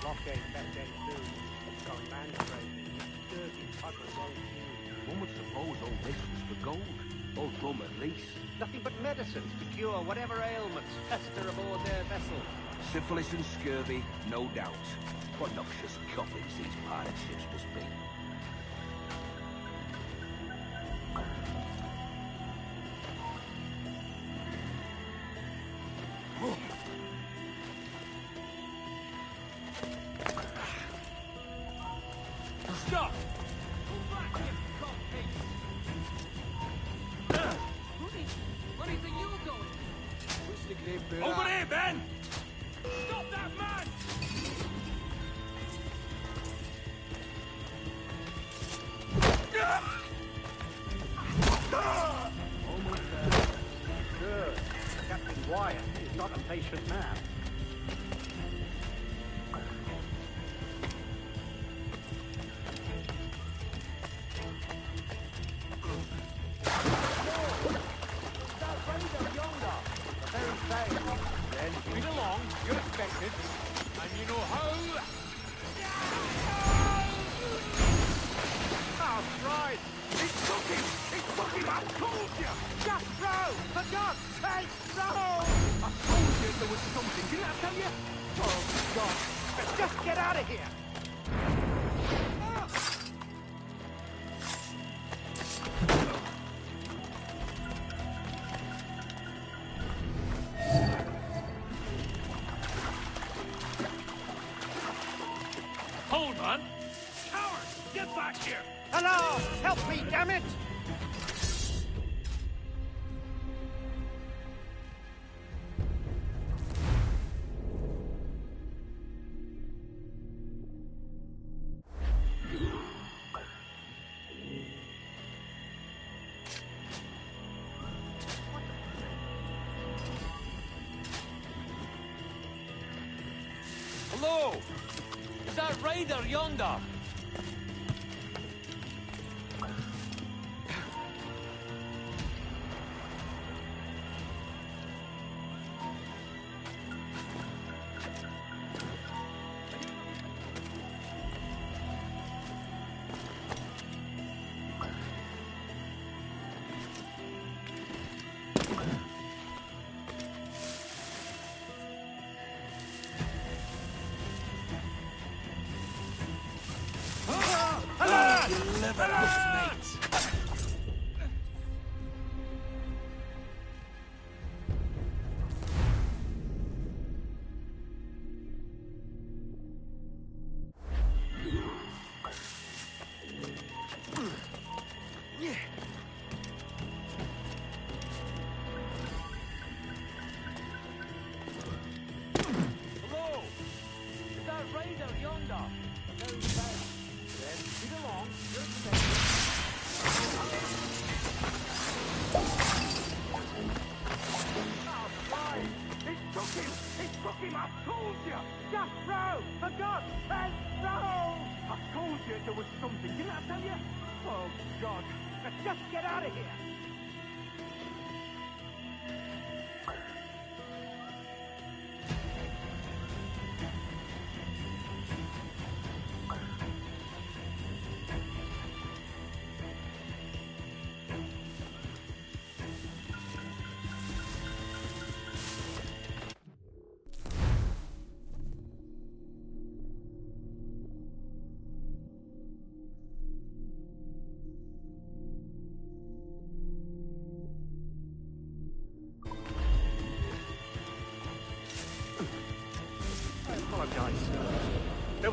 Speaker 9: Blockade kept getting through. Going man crazy. Dirty puddle rolling through.
Speaker 11: One would suppose all this was for gold. Or rum at least.
Speaker 9: Nothing but medicines to cure whatever ailments fester aboard their vessels.
Speaker 11: Syphilis and scurvy, no doubt. What noxious coffins these pirate ships must be.
Speaker 8: Stop!
Speaker 13: Where do you think you're going?
Speaker 11: What's the great bird?
Speaker 8: Over there, Ben!
Speaker 13: Stop that man!
Speaker 9: Almost there. Good. Captain Wyatt is not a patient man.
Speaker 13: Then speed along, you're expected, and you know how.
Speaker 9: Oh, right!
Speaker 11: It's cooking! It's cooking! I told you!
Speaker 9: Just throw! For God's sake, throw!
Speaker 11: I told you there was something, didn't I tell you?
Speaker 9: Oh, God! Let's just get out of here!
Speaker 8: Hold on! Coward! Get back here!
Speaker 9: Hello! Help me, damn it!
Speaker 13: Hello! Is that raider yonder?
Speaker 11: Deliver us, mate!
Speaker 13: Hello! Is that raider yonder? Very bad. Then speed along, you're expected.
Speaker 11: Oh, fine! It's took him! It's took him! I told you!
Speaker 9: Just throw! For God's sake, throw!
Speaker 11: I told you there was something, didn't I tell you?
Speaker 9: Oh, God! Let's just get out of here!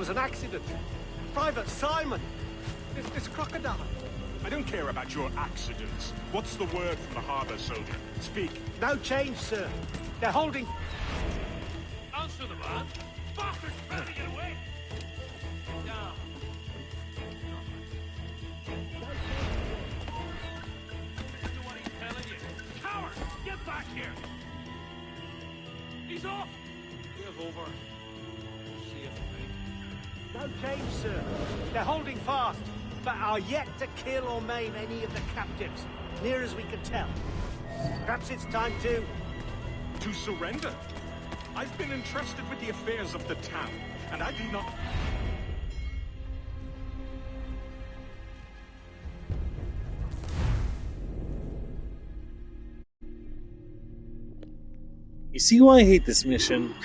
Speaker 9: was an accident. Private Simon! This crocodile.
Speaker 7: I don't care about your accidents. What's the word from the harbor, soldier? Speak.
Speaker 9: No change, sir. They're holding...
Speaker 8: Answer the man. Bastards, trying to get away. Down. Listen to what he's telling you. Coward, get back here. He's off. Give over. See if we...
Speaker 9: No change, sir. They're holding fast, but are yet to kill or maim any of the captives, near as we can tell. Perhaps it's time to...
Speaker 7: To surrender? I've been entrusted with the affairs of the town, and I do not...
Speaker 1: You see why I hate this mission?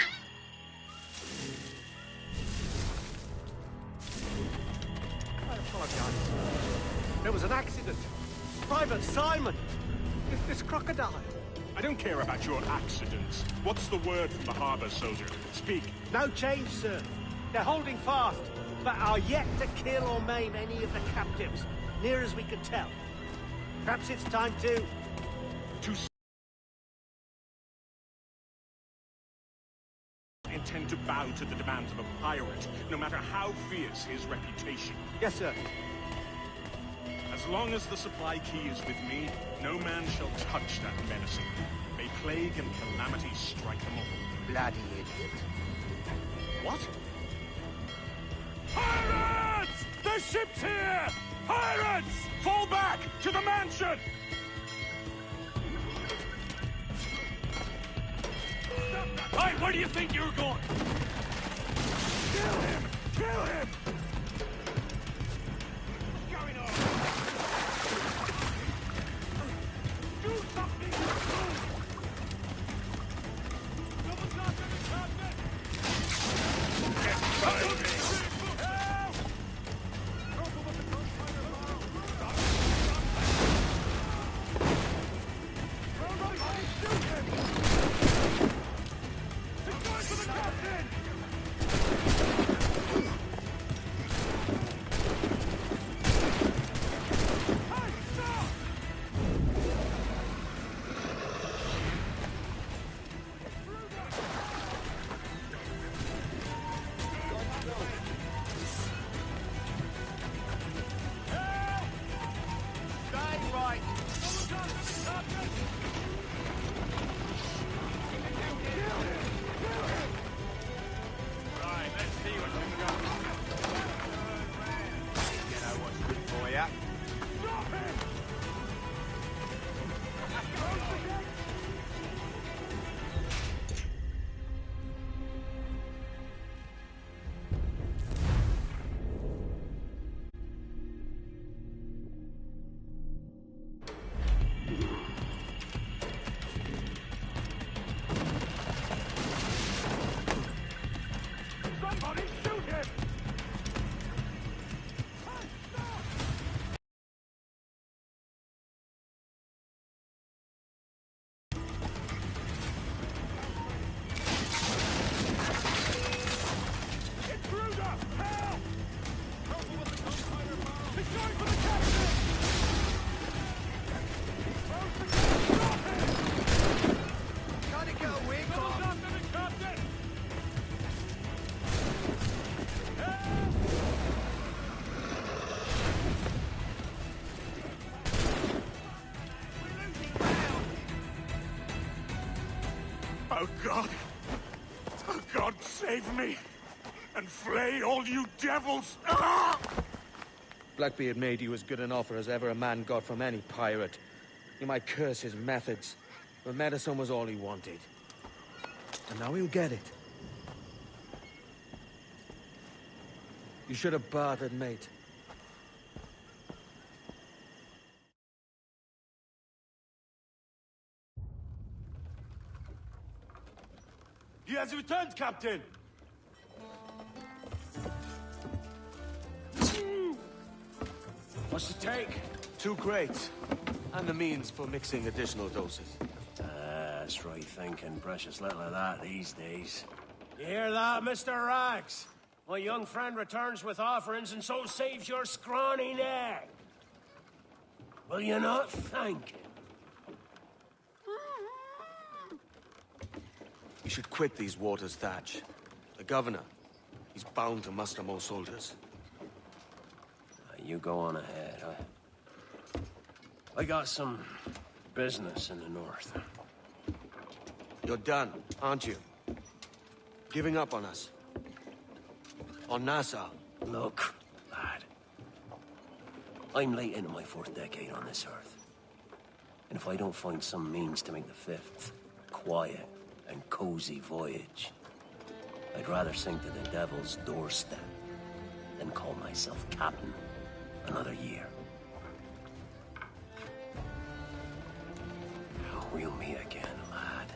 Speaker 9: I apologize. There was an accident. Private Simon! This crocodile.
Speaker 7: I don't care about your accidents. What's the word from the harbor, soldier? Speak.
Speaker 9: No change, sir. They're holding fast, but are yet to kill or maim any of the captives, near as we can tell. Perhaps it's time to...
Speaker 7: Intend to bow to the demands of a pirate, no matter how fierce his reputation.
Speaker 9: Yes, sir.
Speaker 7: As long as the supply key is with me, no man shall touch that medicine. May plague and calamity strike them all.
Speaker 9: Bloody idiot.
Speaker 7: What?
Speaker 8: Pirates! The ship's here! Pirates!
Speaker 7: Fall back! To the mansion!
Speaker 8: Hey, where do you think you're going?
Speaker 7: Kill him! Kill him!
Speaker 8: What's going on? Do something! Someone's not gonna stop it!
Speaker 7: Get behind me! Oh God! Oh God, save me! And flay all you devils! Ah!
Speaker 17: Blackbeard made you as good an offer as ever a man got from any pirate. You might curse his methods, but medicine was all he wanted. And now he'll get it. You should have bartered, mate.
Speaker 9: He has returned, Captain!
Speaker 17: What's the take? 2 crates. And the means for mixing additional doses.
Speaker 11: That's right thinking. Precious little of that these days.
Speaker 9: You hear that, Mr. Rags?
Speaker 15: My young friend returns with offerings and so saves your scrawny neck. Will you not thank him?
Speaker 17: You should quit these waters, Thatch. The governor, he's bound to muster more soldiers.
Speaker 15: You go on ahead. I got some business in the north.
Speaker 17: You're done, aren't you? Giving up on us? On Nassau?
Speaker 15: Look, lad. I'm late into my 4th decade on this earth. And if I don't find some means to make the 5th quiet and cozy voyage, I'd rather sink to the devil's doorstep than call myself captain another year. We'll meet again, lad.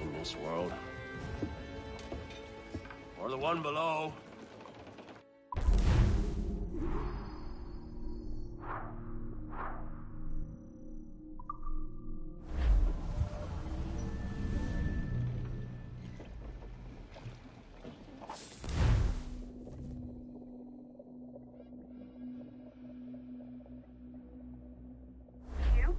Speaker 15: In this world. Or the one below.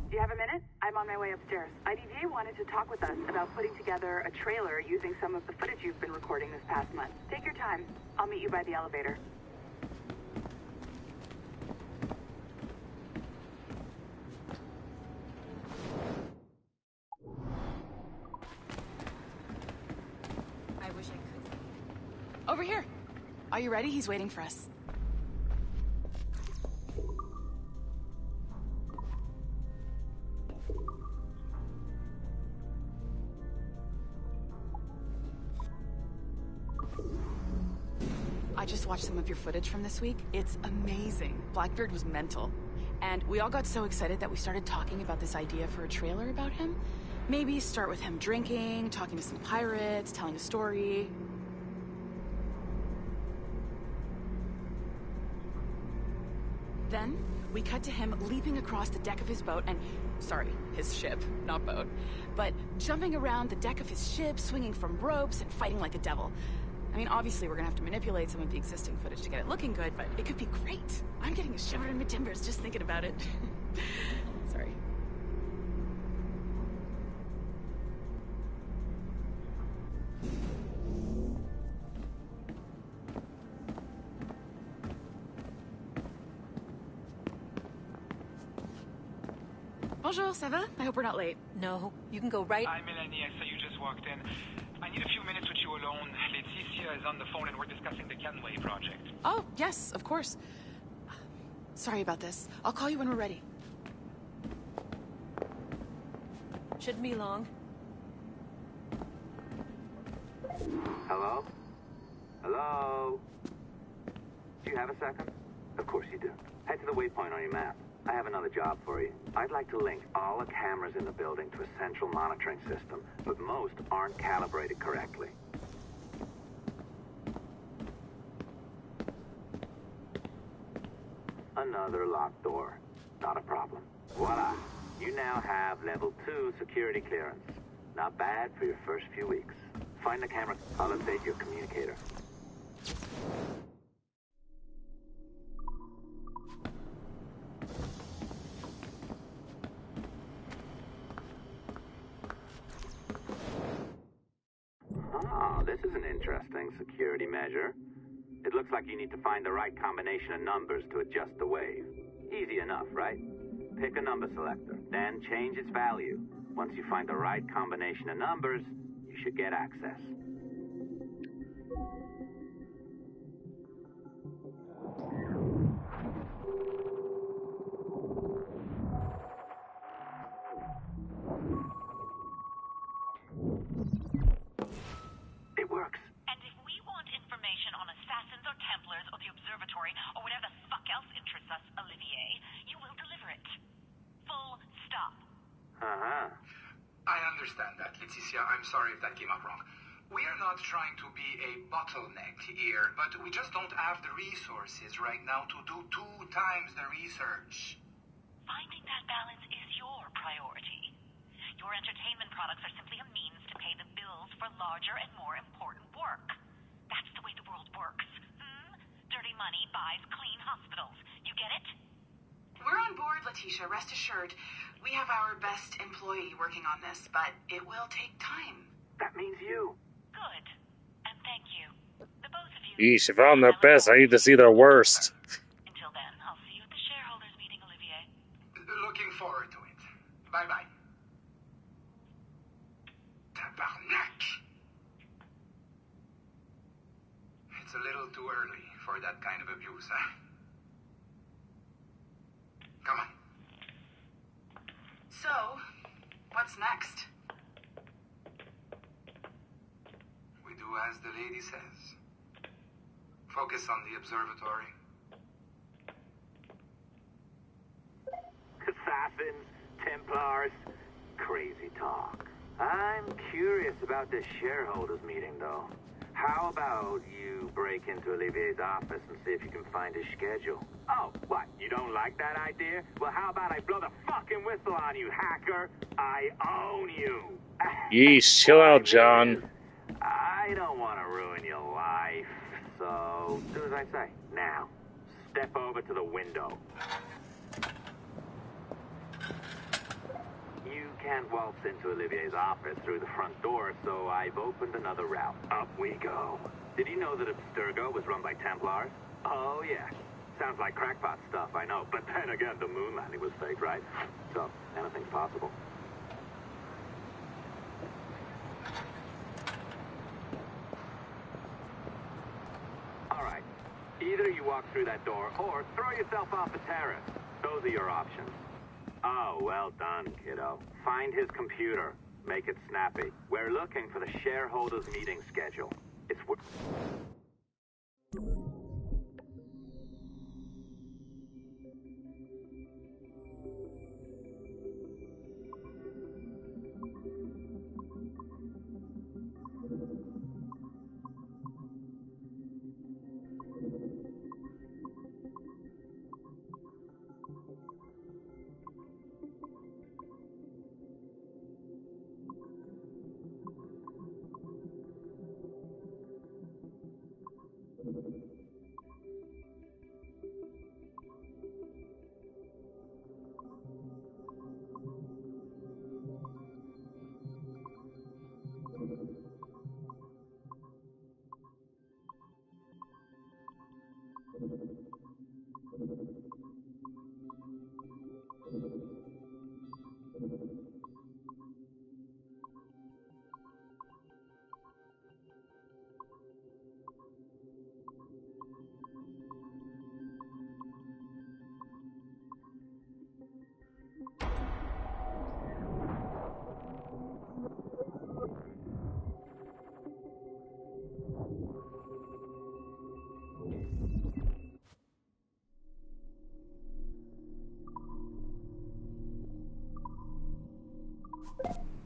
Speaker 14: Do you have a minute? I'm on my way upstairs. IDJ wanted to talk with us about putting together a trailer using some of the footage you've been recording this past month. Take your time. I'll meet you by the elevator.
Speaker 18: I wish I could. Over here. Are you ready? He's waiting for us. I just watched some of your footage from this week. It's amazing. Blackbeard was mental. And we all got so excited that we started talking about this idea for a trailer about him. Maybe start with him drinking, talking to some pirates, telling a story. Then, we cut to him leaping across the deck of his boat and... Sorry, his ship, not boat. But jumping around the deck of his ship, swinging from ropes, and fighting like a devil. I mean, obviously we're gonna have to manipulate some of the existing footage to get it looking good, but it could be great. I'm getting a shiver in my timbers just thinking about it. Sorry. Bonjour, ça va? I hope we're not late.
Speaker 23: No, you can go right...
Speaker 24: Hi, Melanie. I saw you just walked in. I need a few minutes with you alone. Laetitia is on the phone and we're discussing the Kenway project.
Speaker 18: Oh, yes, of course. Sorry about this. I'll call you when we're ready.
Speaker 23: Shouldn't be long.
Speaker 25: Hello? Hello? Do you have a second? Of course you do. Head to the waypoint on your map. I have another job for you. I'd like to link all the cameras in the building to a central monitoring system, but most aren't calibrated correctly. Another locked door. Not a problem. Voila. You now have level 2 security clearance. Not bad for your first few weeks. Find the camera. I'll update your communicator. Ah, this is an interesting security measure. It looks like you need to find the right combination of numbers to adjust the wave. Easy enough, right? Pick a number selector, then change its value. Once you find the right combination of numbers, you should get access. It works.
Speaker 26: And if we want information on assassins or Templars or the observatory or whatever the fuck else interests us, Olivier, you will deliver it. Full stop.
Speaker 25: Uh-huh.
Speaker 27: I understand that, Laetitia. I'm sorry if that came out wrong. We are not trying to be a bottleneck here, but we just don't have the resources right now to do 2 times the research.
Speaker 26: Finding that balance is your priority. Your entertainment products are simply a means to pay the bills for larger and more important work. The That's the way the world works. Dirty money buys clean hospitals. You get it?
Speaker 14: We're on board, Letitia. Rest assured. We have our best employee working on this, but it will take time.
Speaker 25: That means you.
Speaker 26: Good. And thank you. The both of you.
Speaker 1: Yeesh, if I'm their best, I need to see their worst.
Speaker 26: Until then, I'll see you at the shareholders meeting, Olivier.
Speaker 27: Looking forward to it. Bye-bye. Tabarnak! It's a little too early for that kind of abuse, huh? Come on.
Speaker 14: So, what's next?
Speaker 27: We do as the lady says. Focus on the observatory.
Speaker 25: Assassins, Templars, crazy talk. I'm curious about this shareholders meeting, though. How about you break into Olivier's office and see if you can find his schedule? Oh, what? You don't like that idea? Well, how about I blow the fucking whistle on you, hacker? I own you.
Speaker 1: Yeesh, chill out, John.
Speaker 25: I don't want to ruin your life, so do as I say. Now, step over to the window. You can't waltz into Olivier's office through the front door, so I've opened another route. Up we go. Did you know that Abstergo was run by Templars? Oh, yeah. Sounds like crackpot stuff, I know. But then again, the moon landing was fake, right? So, anything's possible. All right. Either you walk through that door, or throw yourself off the terrace. Those are your options. Oh, well done, kiddo. Find his computer. Make it snappy. We're looking for the shareholders meeting schedule. It's...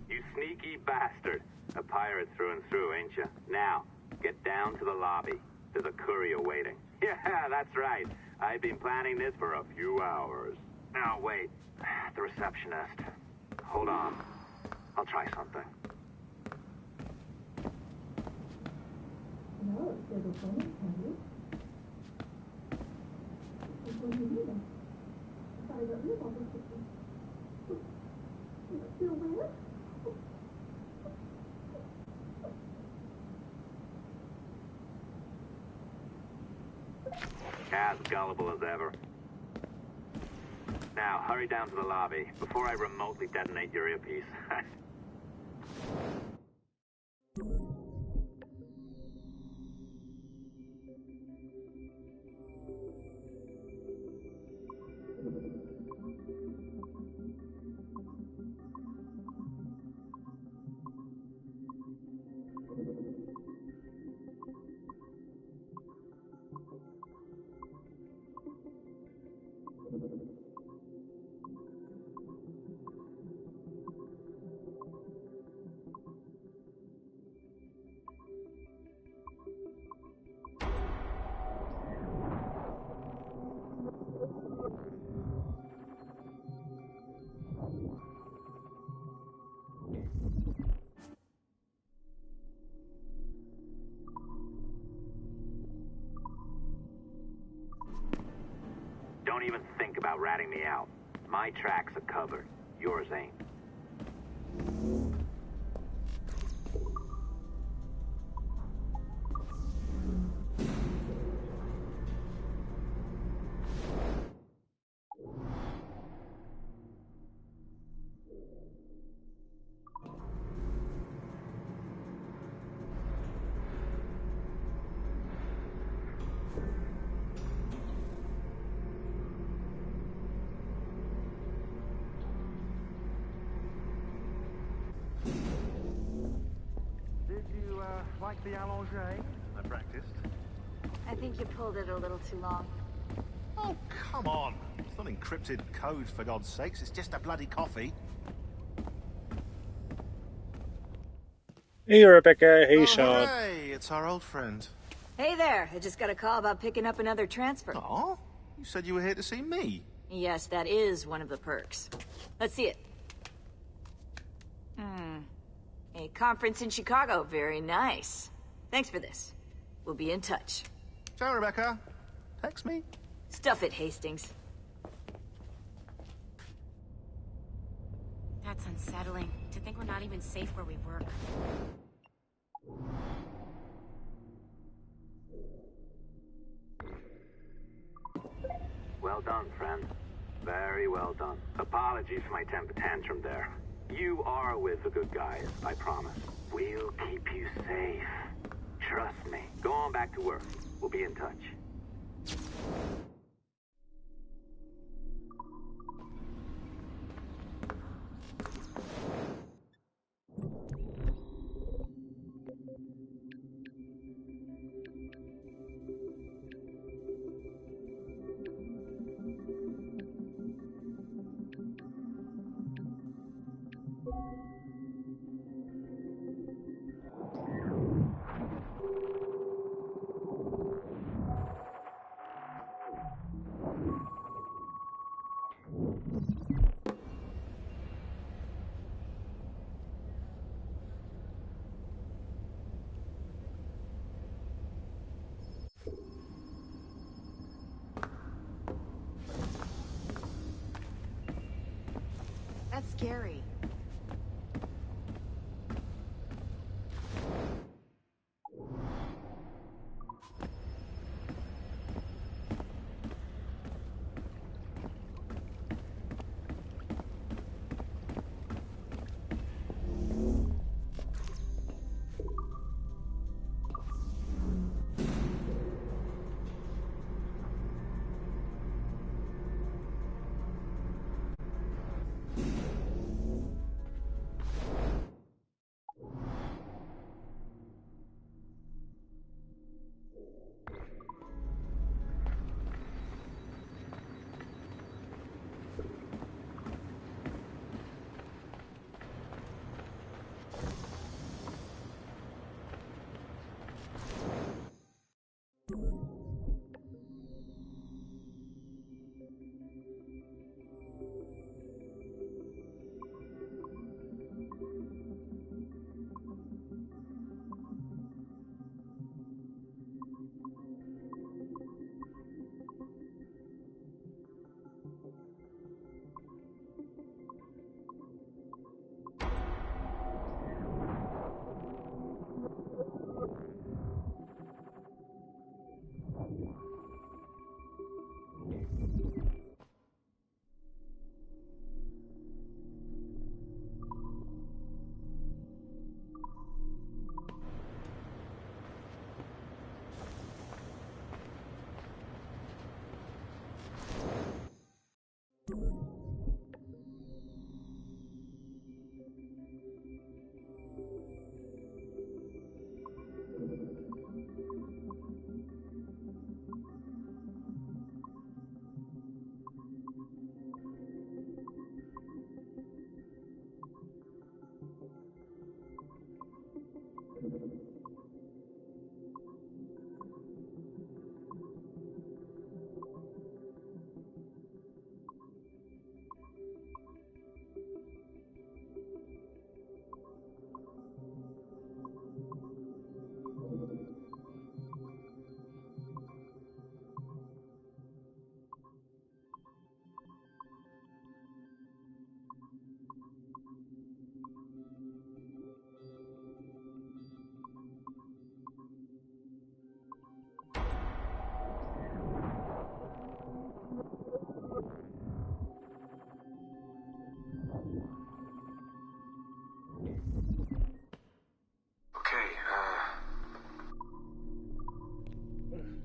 Speaker 25: You sneaky bastard. A pirate through and through, ain't you? Now, get down to the lobby. There's a courier waiting. Yeah, that's right. I've been planning this for a few hours. Now, wait. The receptionist. Hold on. I'll try something. As gullible as ever. Now, hurry down to the lobby before I remotely detonate your earpiece. think about ratting me out. My tracks are covered. Yours ain't.
Speaker 2: Like the allongé? I practiced.
Speaker 5: I think you pulled it a little too long.
Speaker 2: Oh, come on. It's not encrypted code, for God's sakes. It's just a bloody coffee.
Speaker 1: Hey, Rebecca. Hey, Sean.
Speaker 2: Hey, it's our old friend.
Speaker 5: Hey there. I just got a call about picking up another transfer.
Speaker 2: Aw, you said you were here to see me.
Speaker 5: Yes, that is one of the perks. Let's see it. A conference in Chicago. Very nice. Thanks for this. We'll be in touch.
Speaker 2: Ciao, Rebecca. Text me.
Speaker 5: Stuff it, Hastings.
Speaker 6: That's unsettling. To think we're not even safe where we work.
Speaker 25: Well done, friend. Very well done. Apologies for my temper tantrum there. You are with the good guys, I promise. We'll keep you safe. Trust me. Go on back to work. We'll be in touch.
Speaker 6: That's scary.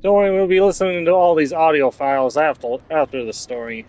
Speaker 1: Don't worry, we'll be listening to all these audio files after the story.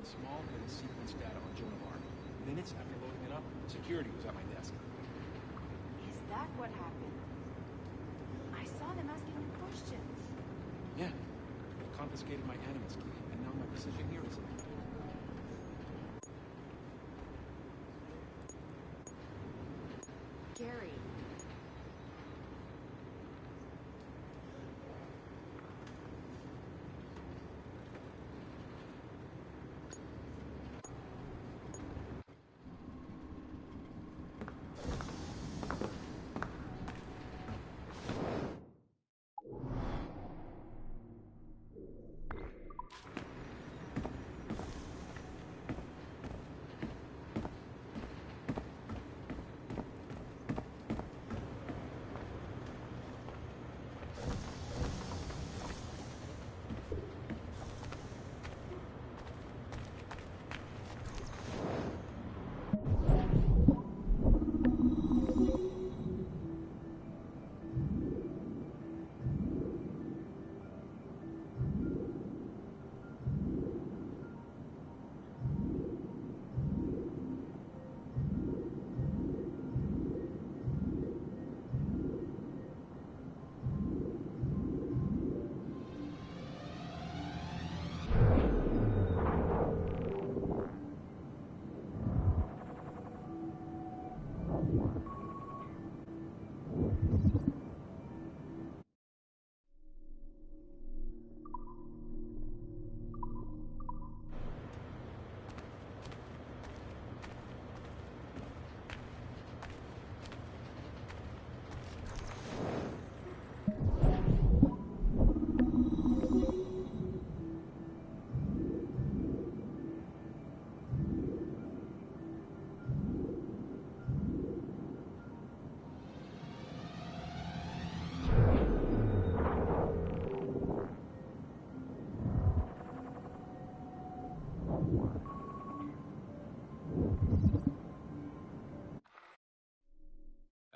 Speaker 3: Small bit of sequence data on Joan of Arc. Minutes after loading it up, security was at my desk.
Speaker 6: Is that what happened? I saw them asking you questions.
Speaker 3: Yeah. They confiscated my Animus key, and now my position here is...
Speaker 6: Gary.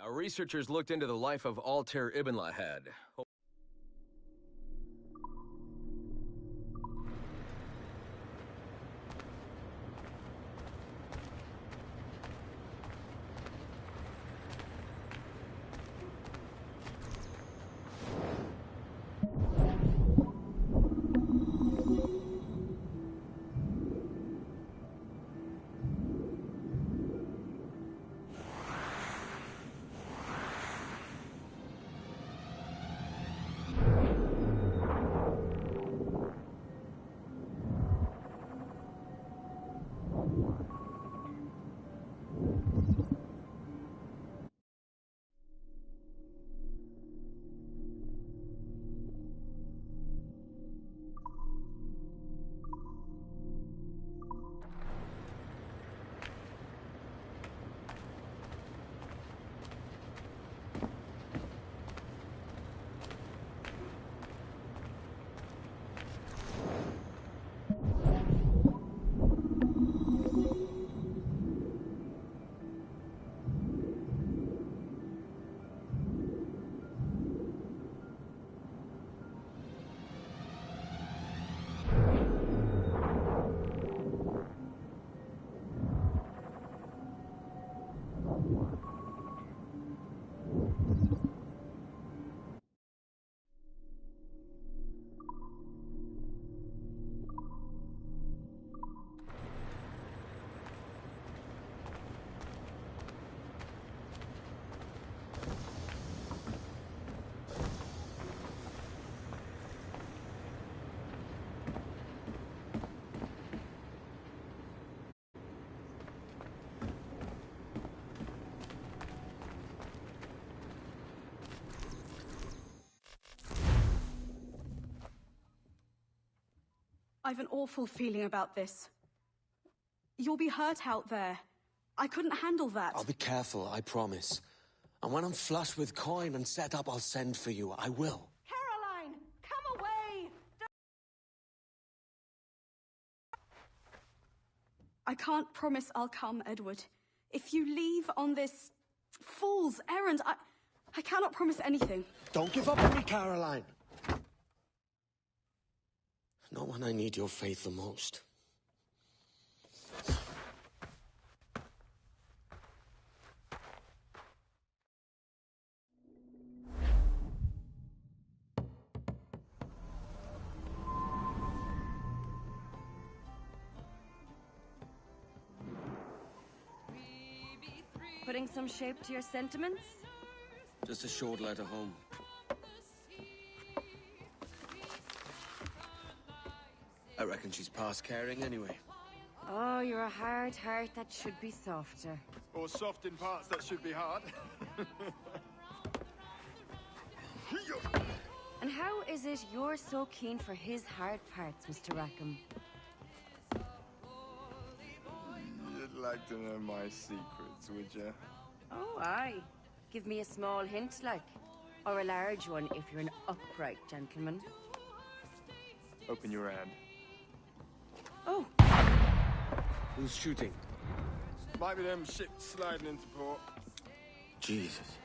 Speaker 4: Our researchers looked into the life of Altair Ibn Lahed.
Speaker 18: I've an awful feeling about this. You'll be hurt out there. I couldn't handle that.
Speaker 17: I'll be careful, I promise. And when I'm flush with coin and set up, I'll send for you. I will.
Speaker 18: Caroline, come away! I can't promise I'll come, Edward. If you leave on this fool's errand, I cannot promise anything.
Speaker 17: Don't give up on me, Caroline. Not when I need your faith the most.
Speaker 10: Putting some shape to your sentiments?
Speaker 17: Just a short letter home. I reckon she's past caring anyway.
Speaker 10: Oh, you're a hard heart that should be softer.
Speaker 12: Or soft in parts that should be hard.
Speaker 10: And how is it you're so keen for his hard parts, Mr. Rackham?
Speaker 12: You'd like to know my secrets, would you?
Speaker 10: Oh, aye. Give me a small hint, like. Or a large one, if you're an upright gentleman.
Speaker 12: Open your hand.
Speaker 10: Oh!
Speaker 17: Who's shooting?
Speaker 12: Might be them ships sliding into port.
Speaker 17: Jesus.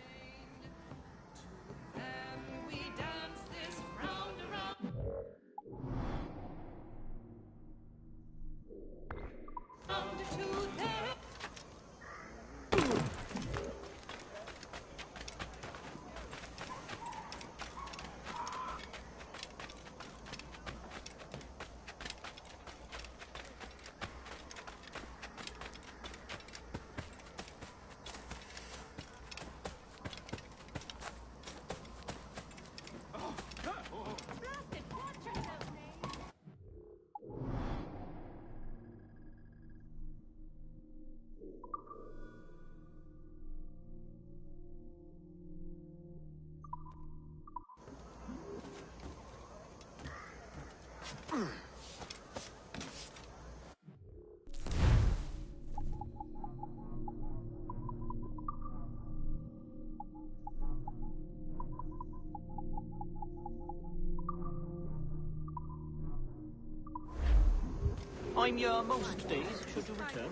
Speaker 9: I'm your most days, should you return.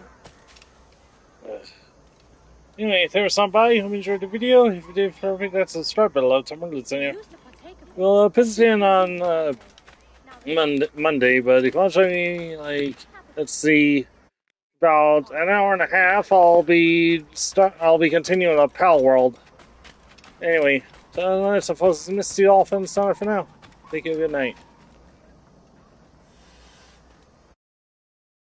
Speaker 1: Anyway, if there was somebody who enjoyed the video, if you did, perfect, that's a subscribe button. Love someone listening. We'll put this in on Monday, but if you want to show me, like, let's see, about an hour and a half, I'll be continuing the Pal World. Anyway, so I suppose it's Mistydolphin. Sorry for now. Take you a good night.